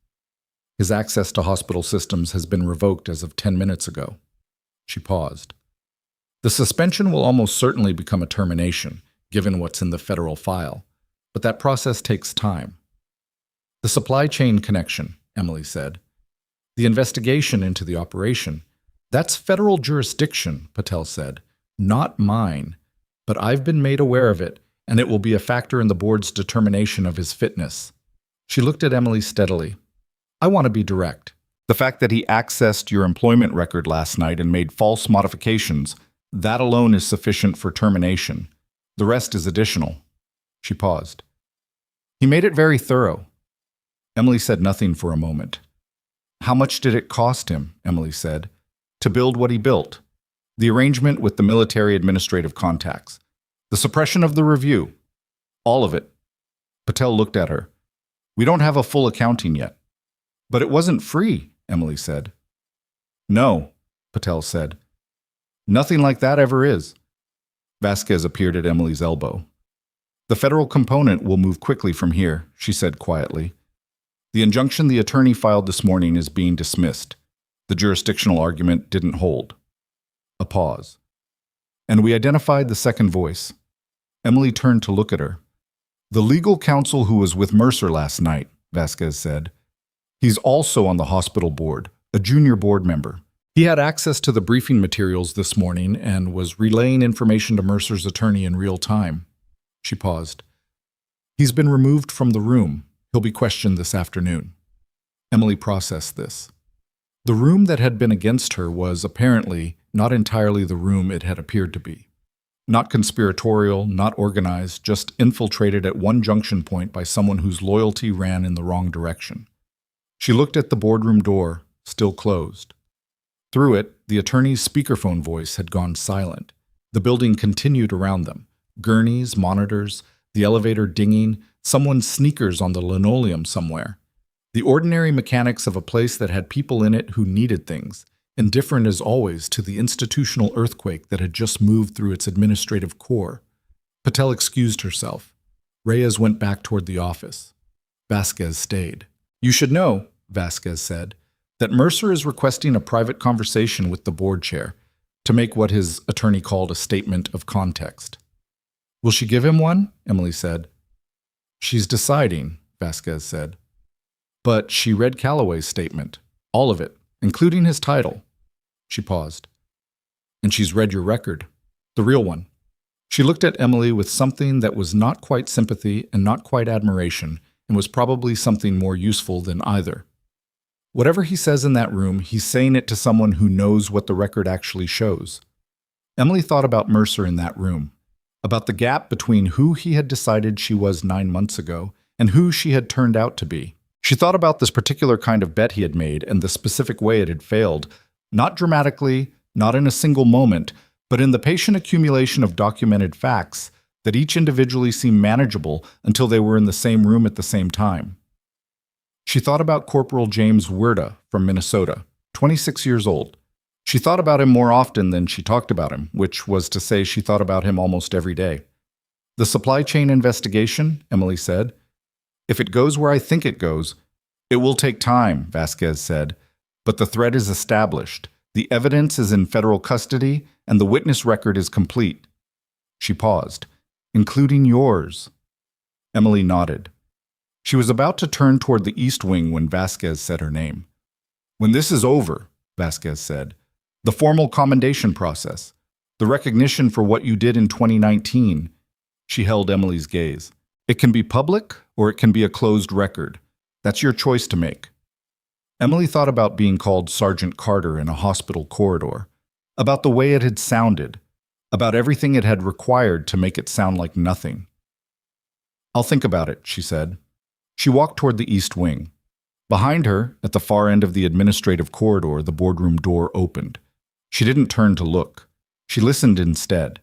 His access to hospital systems has been revoked as of 10 minutes ago." She paused. "The suspension will almost certainly become a termination, given what's in the federal file, but that process takes time." "The supply chain connection," Emily said. "The investigation into the operation. That's federal jurisdiction," Patel said. "Not mine. But I've been made aware of it, and it will be a factor in the board's determination of his fitness." She looked at Emily steadily. "I want to be direct. The fact that he accessed your employment record last night and made false modifications, that alone is sufficient for termination. The rest is additional." She paused. "He made it very thorough." Emily said nothing for a moment. "How much did it cost him," Emily said, "to build what he built? The arrangement with the military administrative contacts. The suppression of the review. All of it." Patel looked at her. "We don't have a full accounting yet." "But it wasn't free," Emily said. "No," Patel said. "Nothing like that ever is." Vasquez appeared at Emily's elbow. "The federal component will move quickly from here," she said quietly. "The injunction the attorney filed this morning is being dismissed. The jurisdictional argument didn't hold." A pause. "And we identified the second voice." Emily turned to look at her. The legal counsel who was with Mercer last night, Vasquez said. He's also on the hospital board, a junior board member. He had access to the briefing materials this morning and was relaying information to Mercer's attorney in real time. She paused. He's been removed from the room. He'll be questioned this afternoon. Emily processed this. The room that had been against her was apparently not entirely the room it had appeared to be. Not conspiratorial, not organized, just infiltrated at one junction point by someone whose loyalty ran in the wrong direction. She looked at the boardroom door, still closed. Through it, the attorney's speakerphone voice had gone silent. The building continued around them. Gurneys, monitors, the elevator dinging, someone's sneakers on the linoleum somewhere. The ordinary mechanics of a place that had people in it who needed things, indifferent as always to the institutional earthquake that had just moved through its administrative core. Patel excused herself. Reyes went back toward the office. Vasquez stayed. You should know, Vasquez said, that Mercer is requesting a private conversation with the board chair to make what his attorney called a statement of context. Will she give him one? Emily said. She's deciding, Vasquez said. But she read Calloway's statement, all of it, including his title. She paused. And she's read your record, the real one. She looked at Emily with something that was not quite sympathy and not quite admiration, and was probably something more useful than either. Whatever he says in that room, he's saying it to someone who knows what the record actually shows. Emily thought about Mercer in that room, about the gap between who he had decided she was 9 months ago and who she had turned out to be. She thought about this particular kind of bet he had made and the specific way it had failed, not dramatically, not in a single moment, but in the patient accumulation of documented facts that each individually seemed manageable until they were in the same room at the same time. She thought about Corporal James Werda from Minnesota, 26 years old. She thought about him more often than she talked about him, which was to say she thought about him almost every day. The supply chain investigation, Emily said. If it goes where I think it goes, it will take time, Vasquez said, but the threat is established. The evidence is in federal custody, and the witness record is complete. She paused. Including yours. Emily nodded. She was about to turn toward the east wing when Vasquez said her name. When this is over, Vasquez said, the formal commendation process, the recognition for what you did in 2019, she held Emily's gaze. It can be public or it can be a closed record. That's your choice to make. Emily thought about being called Sergeant Carter in a hospital corridor, about the way it had sounded, about everything it had required to make it sound like nothing. I'll think about it, she said. She walked toward the east wing. Behind her, at the far end of the administrative corridor, the boardroom door opened. She didn't turn to look. She listened instead,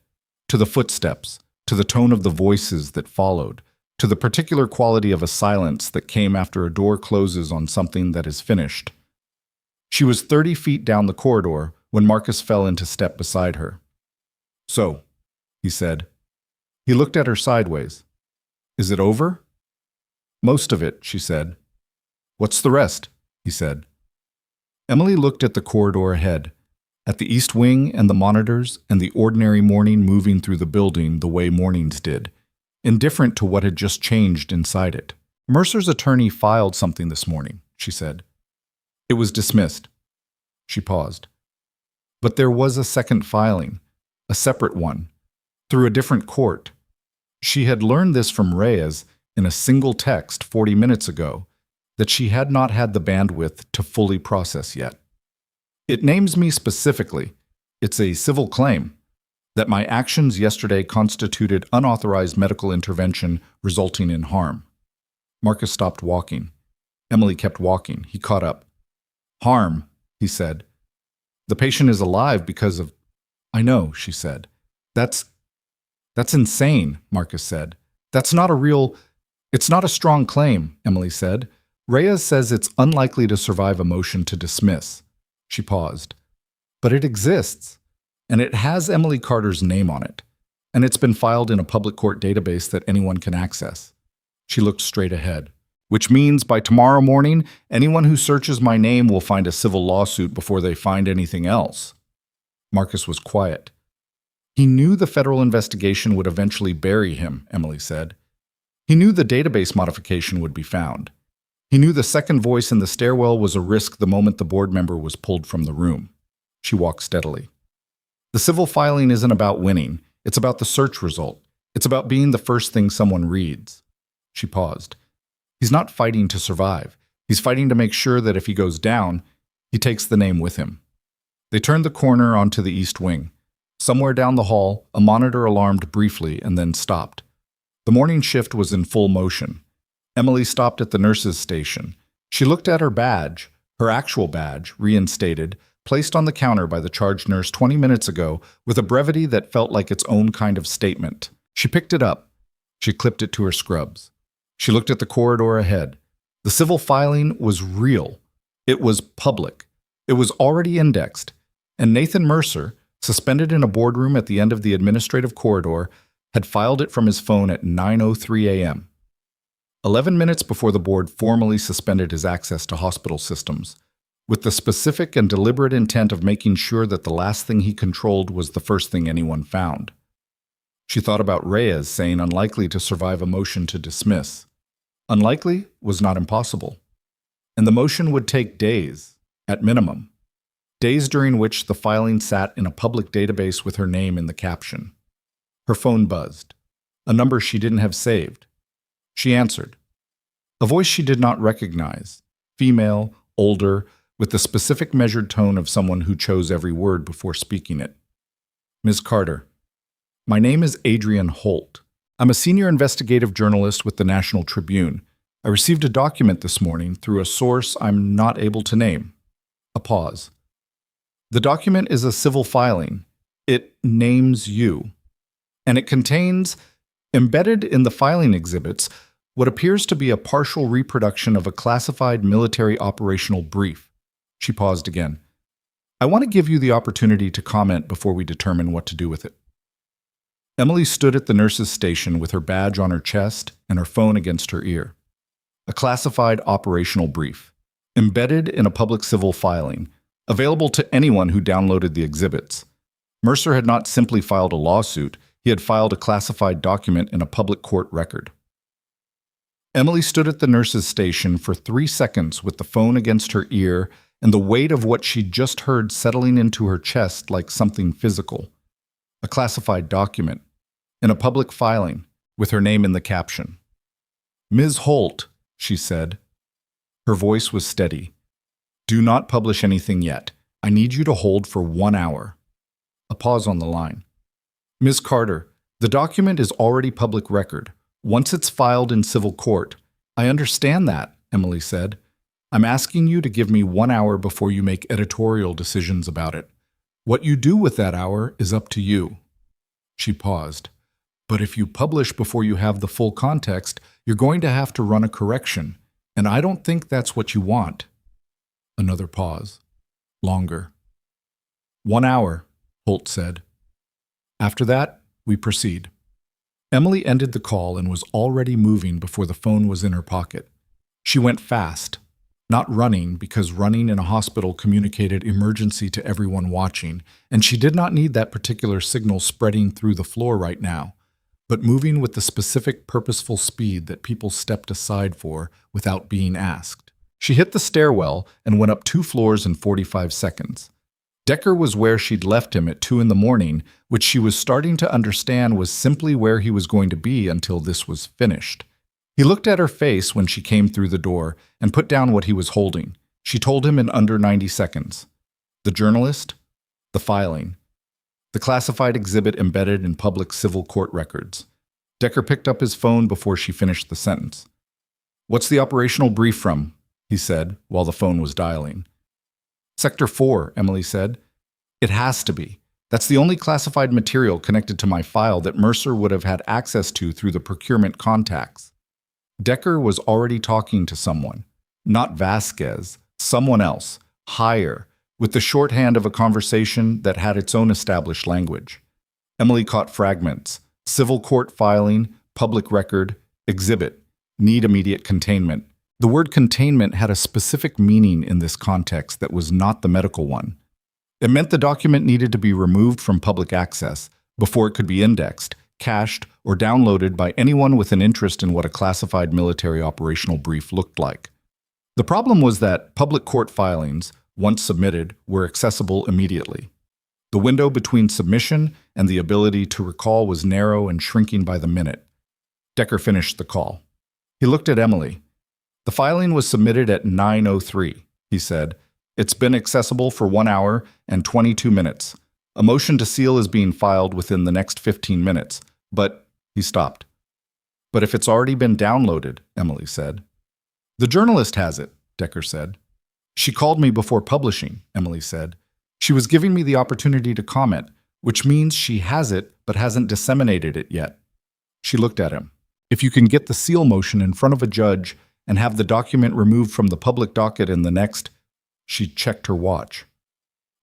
to the footsteps, to the tone of the voices that followed, to the particular quality of a silence that came after a door closes on something that is finished. She was 30 feet down the corridor when Marcus fell into step beside her. So, he said. He looked at her sideways. Is it over? Most of it, she said. What's the rest? He said. Emily looked at the corridor ahead, at the east wing and the monitors and the ordinary morning moving through the building the way mornings did, indifferent to what had just changed inside it. Mercer's attorney filed something this morning, she said. It was dismissed. She paused. But there was a second filing, a separate one, through a different court. She had learned this from Reyes in a single text 40 minutes ago that she had not had the bandwidth to fully process yet. It names me specifically. It's a civil claim that my actions yesterday constituted unauthorized medical intervention resulting in harm. Marcus stopped walking. Emily kept walking. He caught up. Harm, he said. The patient is alive because of... I know, she said. That's insane, Marcus said. That's not a real... It's not a strong claim, Emily said. Reyes says it's unlikely to survive a motion to dismiss. She paused. But it exists, and it has Emily Carter's name on it, and it's been filed in a public court database that anyone can access. She looked straight ahead. Which means by tomorrow morning, anyone who searches my name will find a civil lawsuit before they find anything else. Marcus was quiet. He knew the federal investigation would eventually bury him, Emily said. He knew the database modification would be found. He knew the second voice in the stairwell was a risk the moment the board member was pulled from the room. She walked steadily. The civil filing isn't about winning. It's about the search result. It's about being the first thing someone reads. She paused. He's not fighting to survive. He's fighting to make sure that if he goes down, he takes the name with him. They turned the corner onto the east wing. Somewhere down the hall, a monitor alarmed briefly and then stopped. The morning shift was in full motion. Emily stopped at the nurse's station. She looked at her badge, her actual badge, reinstated, placed on the counter by the charge nurse 20 minutes ago with a brevity that felt like its own kind of statement. She picked it up. She clipped it to her scrubs. She looked at the corridor ahead. The civil filing was real. It was public. It was already indexed. And Nathan Mercer, suspended in a boardroom at the end of the administrative corridor, had filed it from his phone at 9:03 a.m. 11 minutes before the board formally suspended his access to hospital systems, with the specific and deliberate intent of making sure that the last thing he controlled was the first thing anyone found. She thought about Reyes saying unlikely to survive a motion to dismiss. Unlikely was not impossible. And the motion would take days, at minimum. Days during which the filing sat in a public database with her name in the caption. Her phone buzzed, a number she didn't have saved. She answered. A voice she did not recognize, female, older, with the specific measured tone of someone who chose every word before speaking it. Ms. Carter, my name is Adrian Holt. I'm a senior investigative journalist with the National Tribune. I received a document this morning through a source I'm not able to name. A pause. The document is a civil filing. It names you. And it contains, embedded in the filing exhibits, what appears to be a partial reproduction of a classified military operational brief. She paused again. I want to give you the opportunity to comment before we determine what to do with it. Emily stood at the nurse's station with her badge on her chest and her phone against her ear. A classified operational brief, embedded in a public civil filing, available to anyone who downloaded the exhibits. Mercer had not simply filed a lawsuit, he had filed a classified document in a public court record. Emily stood at the nurse's station for 3 seconds with the phone against her ear and the weight of what she'd just heard settling into her chest like something physical. A classified document, in a public filing, with her name in the caption. Ms. Holt, she said. Her voice was steady. Do not publish anything yet. I need you to hold for 1 hour. A pause on the line. Ms. Carter, the document is already public record. Once it's filed in civil court. I understand that, Emily said. I'm asking you to give me 1 hour before you make editorial decisions about it. What you do with that hour is up to you. She paused. But if you publish before you have the full context, you're going to have to run a correction, and I don't think that's what you want. Another pause. Longer. 1 hour, Holt said. After that, we proceed. Emily ended the call and was already moving before the phone was in her pocket. She went fast, not running because running in a hospital communicated emergency to everyone watching, and she did not need that particular signal spreading through the floor right now, but moving with the specific purposeful speed that people stepped aside for without being asked. She hit the stairwell and went up 2 floors in 45 seconds. Decker was where she'd left him at 2 a.m, which she was starting to understand was simply where he was going to be until this was finished. He looked at her face when she came through the door and put down what he was holding. She told him in under 90 seconds. The journalist, the filing, the classified exhibit embedded in public civil court records. Decker picked up his phone before she finished the sentence. What's the operational brief from? He said while the phone was dialing. Sector 4, Emily said. It has to be. That's the only classified material connected to my file that Mercer would have had access to through the procurement contacts. Decker was already talking to someone, not Vasquez, someone else, higher, with the shorthand of a conversation that had its own established language. Emily caught fragments: civil court filing, public record, exhibit, need immediate containment. The word containment had a specific meaning in this context that was not the medical one. It meant the document needed to be removed from public access before it could be indexed, cached, or downloaded by anyone with an interest in what a classified military operational brief looked like. The problem was that public court filings, once submitted, were accessible immediately. The window between submission and the ability to recall was narrow and shrinking by the minute. Decker finished the call. He looked at Emily. "The filing was submitted at 9:03, he said. "It's been accessible for 1 hour and 22 minutes. A motion to seal is being filed within the next 15 minutes, but—" He stopped. "But if it's already been downloaded," Emily said. "The journalist has it," Decker said. "She called me before publishing," Emily said. "She was giving me the opportunity to comment, which means she has it but hasn't disseminated it yet." She looked at him. "If you can get the seal motion in front of a judge and have the document removed from the public docket in the next—" She checked her watch.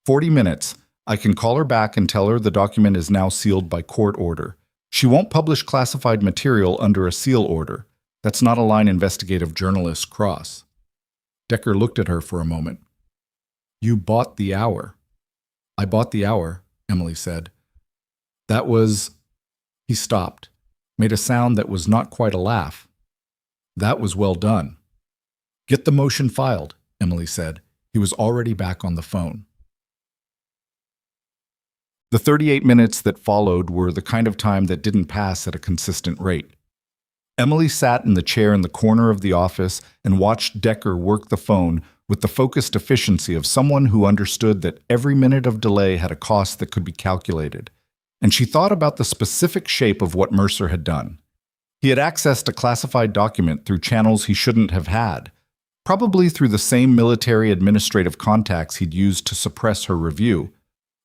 40 minutes. I can call her back and tell her the document is now sealed by court order. She won't publish classified material under a seal order. That's not a line investigative journalists cross." Decker looked at her for a moment. "You bought the hour." "I bought the hour," Emily said. "That was—" He stopped, made a sound that was not quite a laugh. "That was well done." "Get the motion filed," Emily said. He was already back on the phone. The 38 minutes that followed were the kind of time that didn't pass at a consistent rate. Emily sat in the chair in the corner of the office and watched Decker work the phone with the focused efficiency of someone who understood that every minute of delay had a cost that could be calculated. And she thought about the specific shape of what Mercer had done. He had accessed a classified document through channels he shouldn't have had, probably through the same military administrative contacts he'd used to suppress her review.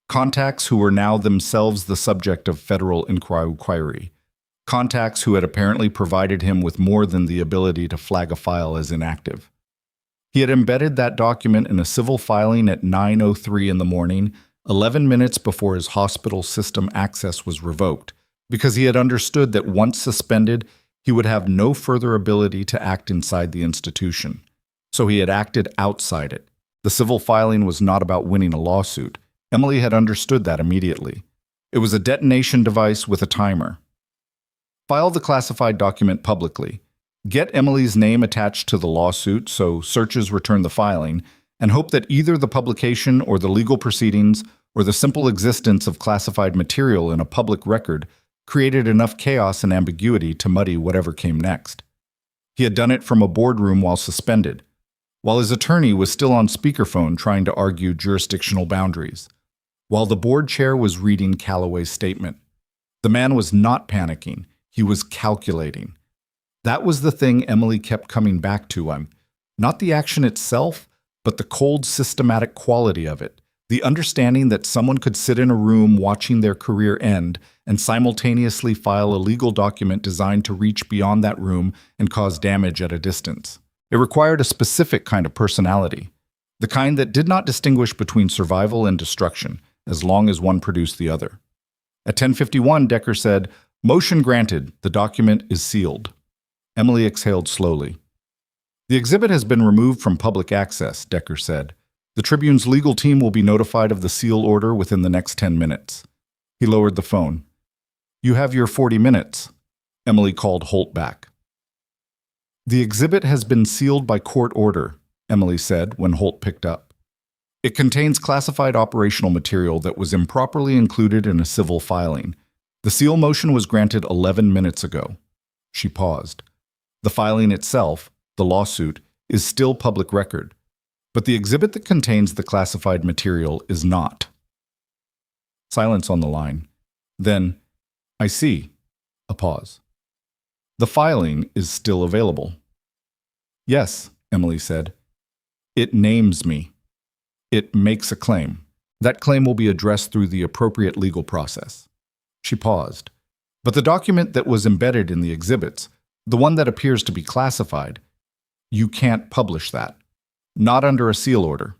Contacts who were now themselves the subject of federal inquiry. Contacts who had apparently provided him with more than the ability to flag a file as inactive. He had embedded that document in a civil filing at 9:03 in the morning, 11 minutes before his hospital system access was revoked, because he had understood that once suspended, he would have no further ability to act inside the institution. So he had acted outside it. The civil filing was not about winning a lawsuit. Emily had understood that immediately. It was a detonation device with a timer. File the classified document publicly. Get Emily's name attached to the lawsuit so searches return the filing, and hope that either the publication or the legal proceedings or the simple existence of classified material in a public record created enough chaos and ambiguity to muddy whatever came next. He had done it from a boardroom while suspended, while his attorney was still on speakerphone trying to argue jurisdictional boundaries, while the board chair was reading Calloway's statement. The man was not panicking. He was calculating. That was the thing Emily kept coming back to. Not the action itself, but the cold, systematic quality of it. The understanding that someone could sit in a room watching their career end and simultaneously file a legal document designed to reach beyond that room and cause damage at a distance. It required a specific kind of personality, the kind that did not distinguish between survival and destruction, as long as one produced the other. At 10:51, Decker said, "Motion granted. The document is sealed." Emily exhaled slowly. "The exhibit has been removed from public access," Decker said. "The Tribune's legal team will be notified of the seal order within the next 10 minutes. He lowered the phone. "You have your 40 minutes. Emily called Holt back. "The exhibit has been sealed by court order," Emily said when Holt picked up. "It contains classified operational material that was improperly included in a civil filing. The seal motion was granted 11 minutes ago." She paused. "The filing itself, the lawsuit, is still public record, but the exhibit that contains the classified material is not." Silence on the line. Then, "I see." A pause. "The filing is still available." "Yes," Emily said. "It names me. It makes a claim. That claim will be addressed through the appropriate legal process." She paused. "But the document that was embedded in the exhibits, the one that appears to be classified, you can't publish that. Not under a seal order."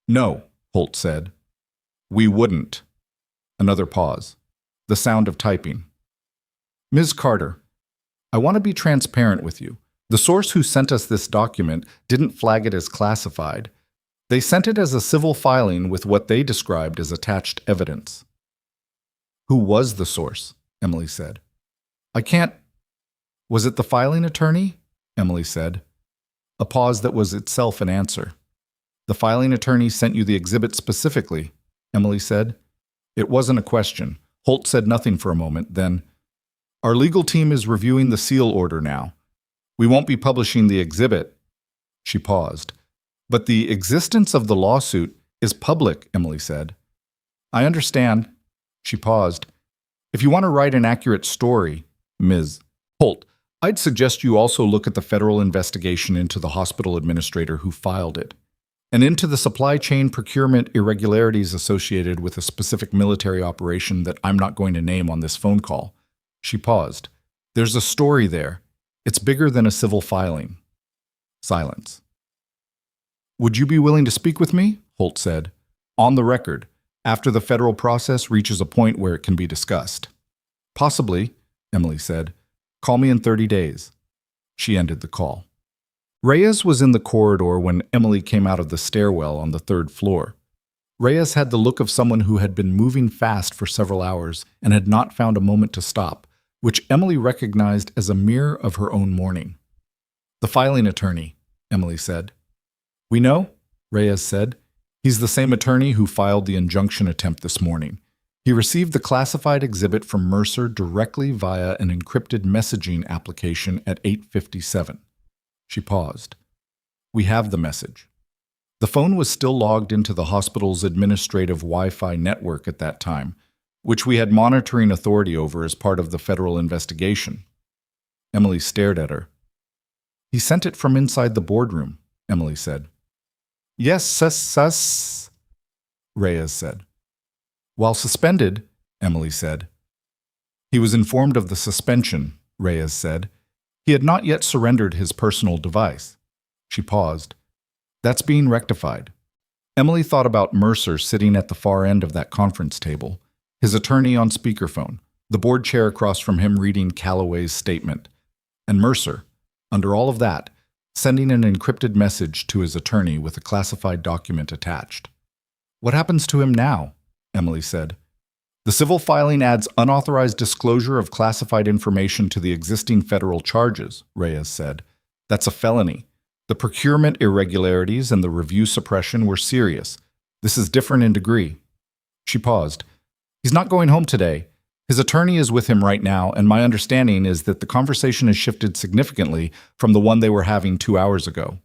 "No," Holt said. "We wouldn't." Another pause. The sound of typing. "Ms. Carter, I want to be transparent with you. The source who sent us this document didn't flag it as classified. They sent it as a civil filing with what they described as attached evidence." "Who was the source?" Emily said. I can't. Was it the filing attorney? Emily said. A pause that was itself an answer. The filing attorney sent you the exhibit specifically, Emily said. It wasn't a question. Holt said nothing for a moment, then, our legal team is reviewing the seal order now. We won't be publishing the exhibit. She paused. But the existence of the lawsuit is public, Emily said. I understand. She paused. If you want to write an accurate story, Ms. Holt, I'd suggest you also look at the federal investigation into the hospital administrator who filed it, and into the supply chain procurement irregularities associated with a specific military operation that I'm not going to name on this phone call. She paused. There's a story there. It's bigger than a civil filing. Silence. Would you be willing to speak with me? Holt said. On the record, after the federal process reaches a point where it can be discussed. Possibly, Emily said. Call me in 30 days. She ended the call. Reyes was in the corridor when Emily came out of the stairwell on the third floor. Reyes had the look of someone who had been moving fast for several hours and had not found a moment to stop, which Emily recognized as a mirror of her own morning. The filing attorney, Emily said. We know, Reyes said. He's the same attorney who filed the injunction attempt this morning. He received the classified exhibit from Mercer directly via an encrypted messaging application at 8:57. She paused. We have the message. The phone was still logged into the hospital's administrative Wi-Fi network at that time, which we had monitoring authority over as part of the federal investigation. Emily stared at her. He sent it from inside the boardroom, Emily said. Yes, sus, Reyes said. While suspended, Emily said. He was informed of the suspension, Reyes said. He had not yet surrendered his personal device. She paused. That's being rectified. Emily thought about Mercer sitting at the far end of that conference table, his attorney on speakerphone, the board chair across from him reading Calloway's statement, and Mercer, under all of that, sending an encrypted message to his attorney with a classified document attached. What happens to him now? Emily said. The civil filing adds unauthorized disclosure of classified information to the existing federal charges, Reyes said. That's a felony. The procurement irregularities and the review suppression were serious. This is different in degree. She paused. He's not going home today. His attorney is with him right now, and my understanding is that the conversation has shifted significantly from the one they were having 2 hours ago.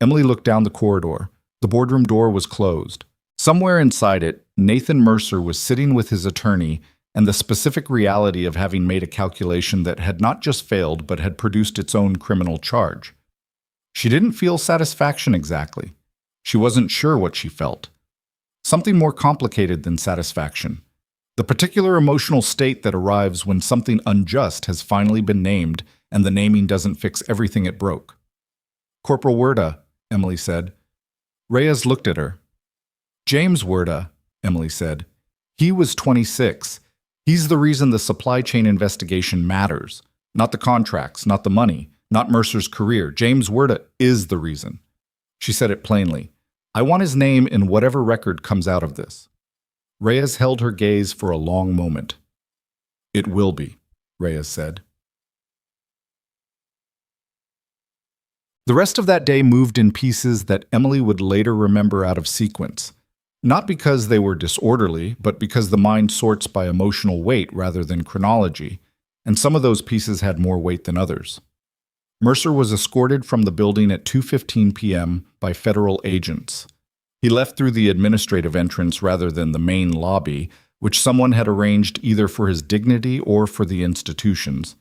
Emily looked down the corridor. The boardroom door was closed. Somewhere inside it, Nathan Mercer was sitting with his attorney and the specific reality of having made a calculation that had not just failed but had produced its own criminal charge. She didn't feel satisfaction exactly. She wasn't sure what she felt. Something more complicated than satisfaction. The particular emotional state that arrives when something unjust has finally been named and the naming doesn't fix everything it broke. Corporal Werda, Emily said. Reyes looked at her. James Werda, Emily said. He was 26. He's the reason the supply chain investigation matters. Not the contracts, not the money, not Mercer's career. James Werda is the reason. She said it plainly. I want his name in whatever record comes out of this. Reyes held her gaze for a long moment. It will be, Reyes said. The rest of that day moved in pieces that Emily would later remember out of sequence. Not because they were disorderly, but because the mind sorts by emotional weight rather than chronology, and some of those pieces had more weight than others. Mercer was escorted from the building at 2:15 p.m. by federal agents. He left through the administrative entrance rather than the main lobby, which someone had arranged either for his dignity or for the institution's,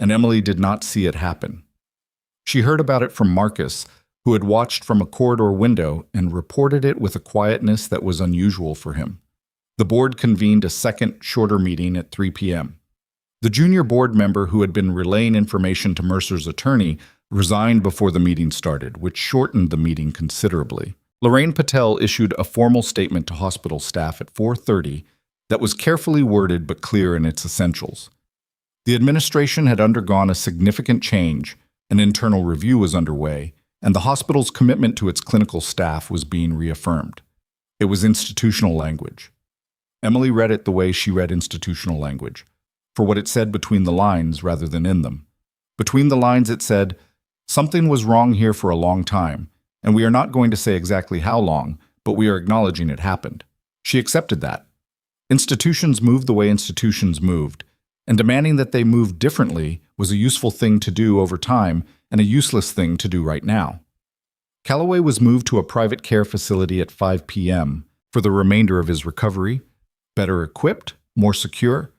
and Emily did not see it happen. She heard about it from Marcus, who had watched from a corridor window and reported it with a quietness that was unusual for him. The board convened a second, shorter meeting at 3 p.m. The junior board member who had been relaying information to Mercer's attorney resigned before the meeting started, which shortened the meeting considerably. Lorraine Patel issued a formal statement to hospital staff at 4:30 that was carefully worded but clear in its essentials. The administration had undergone a significant change, an internal review was underway, and the hospital's commitment to its clinical staff was being reaffirmed. It was institutional language. Emily read it the way she read institutional language. for what it said between the lines rather than in them. Between the lines it said, "Something was wrong here for a long time, and we are not going to say exactly how long, but we are acknowledging it happened." She accepted that. Institutions moved the way institutions moved, and demanding that they move differently was a useful thing to do over time and a useless thing to do right now. Calloway was moved to a private care facility at 5 p.m. for the remainder of his recovery, better equipped, more secure,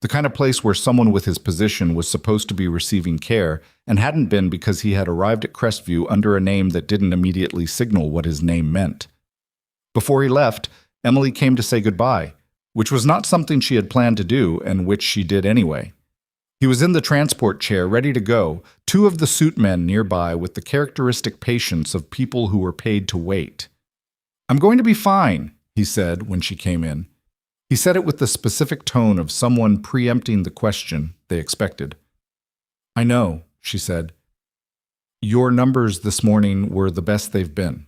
the kind of place where someone with his position was supposed to be receiving care and hadn't been because he had arrived at Crestview under a name that didn't immediately signal what his name meant. Before he left, Emily came to say goodbye, which was not something she had planned to do and which she did anyway. He was in the transport chair, ready to go, two of the suit men nearby with the characteristic patience of people who were paid to wait. "I'm going to be fine," he said when she came in. He said it with the specific tone of someone preempting the question they expected. "I know," she said. "Your numbers this morning were the best they've been."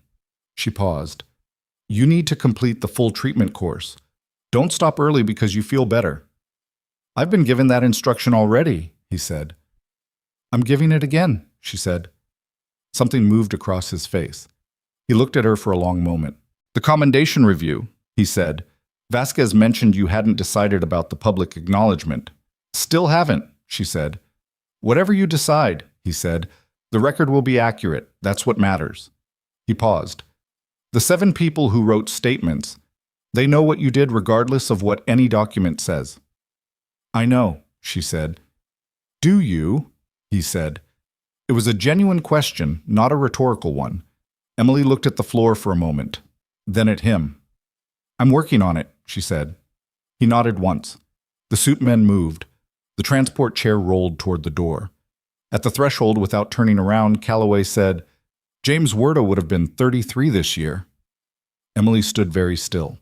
She paused. "You need to complete the full treatment course. Don't stop early because you feel better." "I've been given that instruction already," he said. "I'm giving it again," she said. Something moved across his face. He looked at her for a long moment. "The commendation review," he said. "Vasquez mentioned you hadn't decided about the public acknowledgement." "Still haven't," she said. "Whatever you decide," he said, "the record will be accurate. That's what matters." He paused. "The 7 people who wrote statements, they know what you did regardless of what any document says." "I know," she said. "Do you?" he said. It was a genuine question, not a rhetorical one. Emily looked at the floor for a moment, then at him. "I'm working on it," she said. He nodded once. The suit men moved. The transport chair rolled toward the door. At the threshold, without turning around, Calloway said, "James Werda would have been 33 this year." Emily stood very still.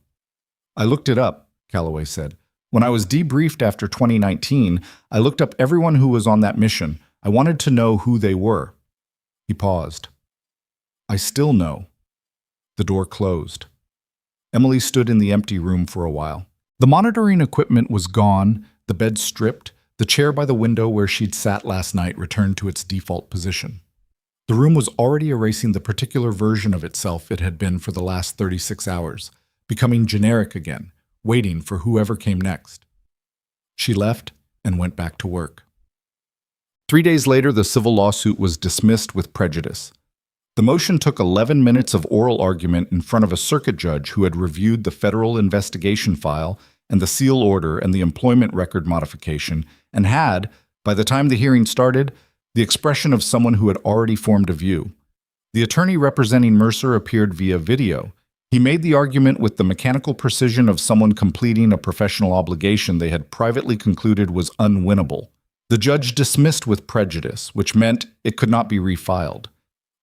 "I looked it up," Calloway said. "When I was debriefed after 2019, I looked up everyone who was on that mission. I wanted to know who they were." He paused. "I still know." The door closed. Emily stood in the empty room for a while. The monitoring equipment was gone, the bed stripped, the chair by the window where she'd sat last night returned to its default position. The room was already erasing the particular version of itself it had been for the last 36 hours, becoming generic again, waiting for whoever came next. She left and went back to work. 3 days later, the civil lawsuit was dismissed with prejudice. The motion took 11 minutes of oral argument in front of a circuit judge who had reviewed the federal investigation file and the seal order and the employment record modification, and had, by the time the hearing started, the expression of someone who had already formed a view. The attorney representing Mercer appeared via video. He made the argument with the mechanical precision of someone completing a professional obligation they had privately concluded was unwinnable. The judge dismissed with prejudice, which meant it could not be refiled.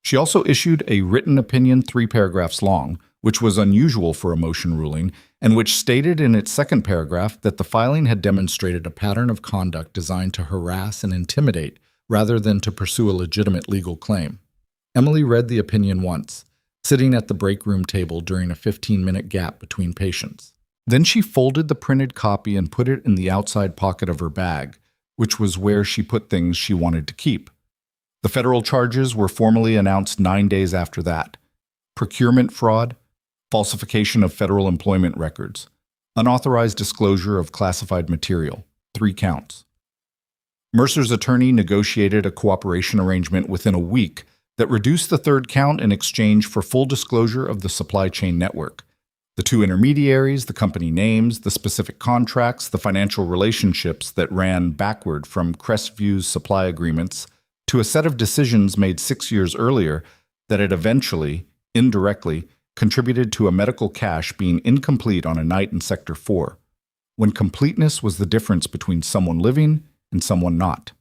She also issued a written opinion 3 paragraphs long, which was unusual for a motion ruling, and which stated in its second paragraph that the filing had demonstrated a pattern of conduct designed to harass and intimidate rather than to pursue a legitimate legal claim. Emily read the opinion once, sitting at the break room table during a 15-minute gap between patients. Then she folded the printed copy and put it in the outside pocket of her bag, which was where she put things she wanted to keep. The federal charges were formally announced 9 days after that. Procurement fraud, falsification of federal employment records, unauthorized disclosure of classified material, 3 counts. Mercer's attorney negotiated a cooperation arrangement within a week that reduced the 3rd count in exchange for full disclosure of the supply chain network. The 2 intermediaries, the company names, the specific contracts, the financial relationships that ran backward from Crestview's supply agreements to a set of decisions made 6 years earlier that had eventually, indirectly, contributed to a medical cache being incomplete on a night in Sector 4, when completeness was the difference between someone living and someone not.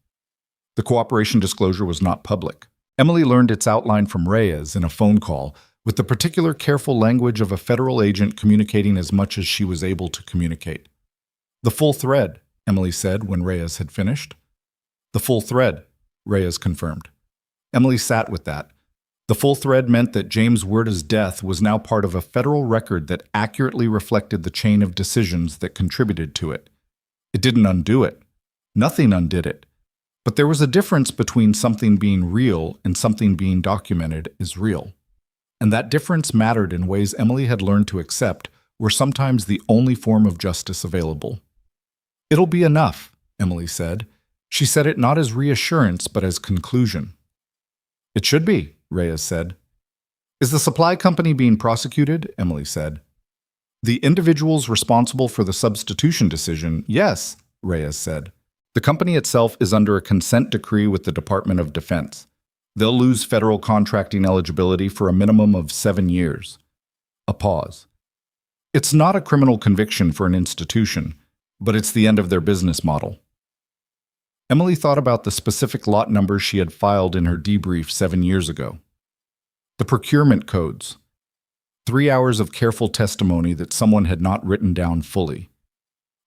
The cooperation disclosure was not public. Emily learned its outline from Reyes in a phone call, with the particular careful language of a federal agent communicating as much as she was able to communicate. "The full thread," Emily said when Reyes had finished. "The full thread," Reyes confirmed. Emily sat with that. The full thread meant that James Werda's death was now part of a federal record that accurately reflected the chain of decisions that contributed to it. It didn't undo it. Nothing undid it. But there was a difference between something being real and something being documented as real. And that difference mattered in ways Emily had learned to accept were sometimes the only form of justice available. "It'll be enough," Emily said. She said it not as reassurance, but as conclusion. "It should be," Reyes said. "Is the supply company being prosecuted?" Emily said. "The individuals responsible for the substitution decision, yes," Reyes said. "The company itself is under a consent decree with the Department of Defense. They'll lose federal contracting eligibility for a minimum of 7 years. A pause. "It's not a criminal conviction for an institution, but it's the end of their business model." Emily thought about the specific lot numbers she had filed in her debrief 7 years ago. The procurement codes. 3 hours of careful testimony that someone had not written down fully.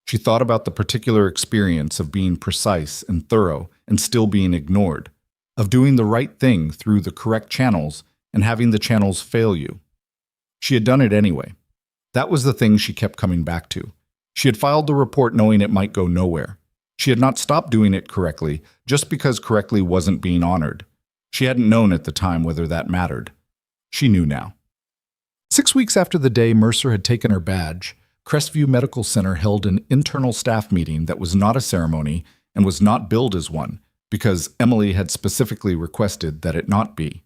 She thought about the particular experience of being precise and thorough and still being ignored, of doing the right thing through the correct channels and having the channels fail you. She had done it anyway. That was the thing she kept coming back to. She had filed the report knowing it might go nowhere. She had not stopped doing it correctly just because correctly wasn't being honored. She hadn't known at the time whether that mattered. She knew now. 6 weeks after the day Mercer had taken her badge, Crestview Medical Center held an internal staff meeting that was not a ceremony and was not billed as one, because Emily had specifically requested that it not be.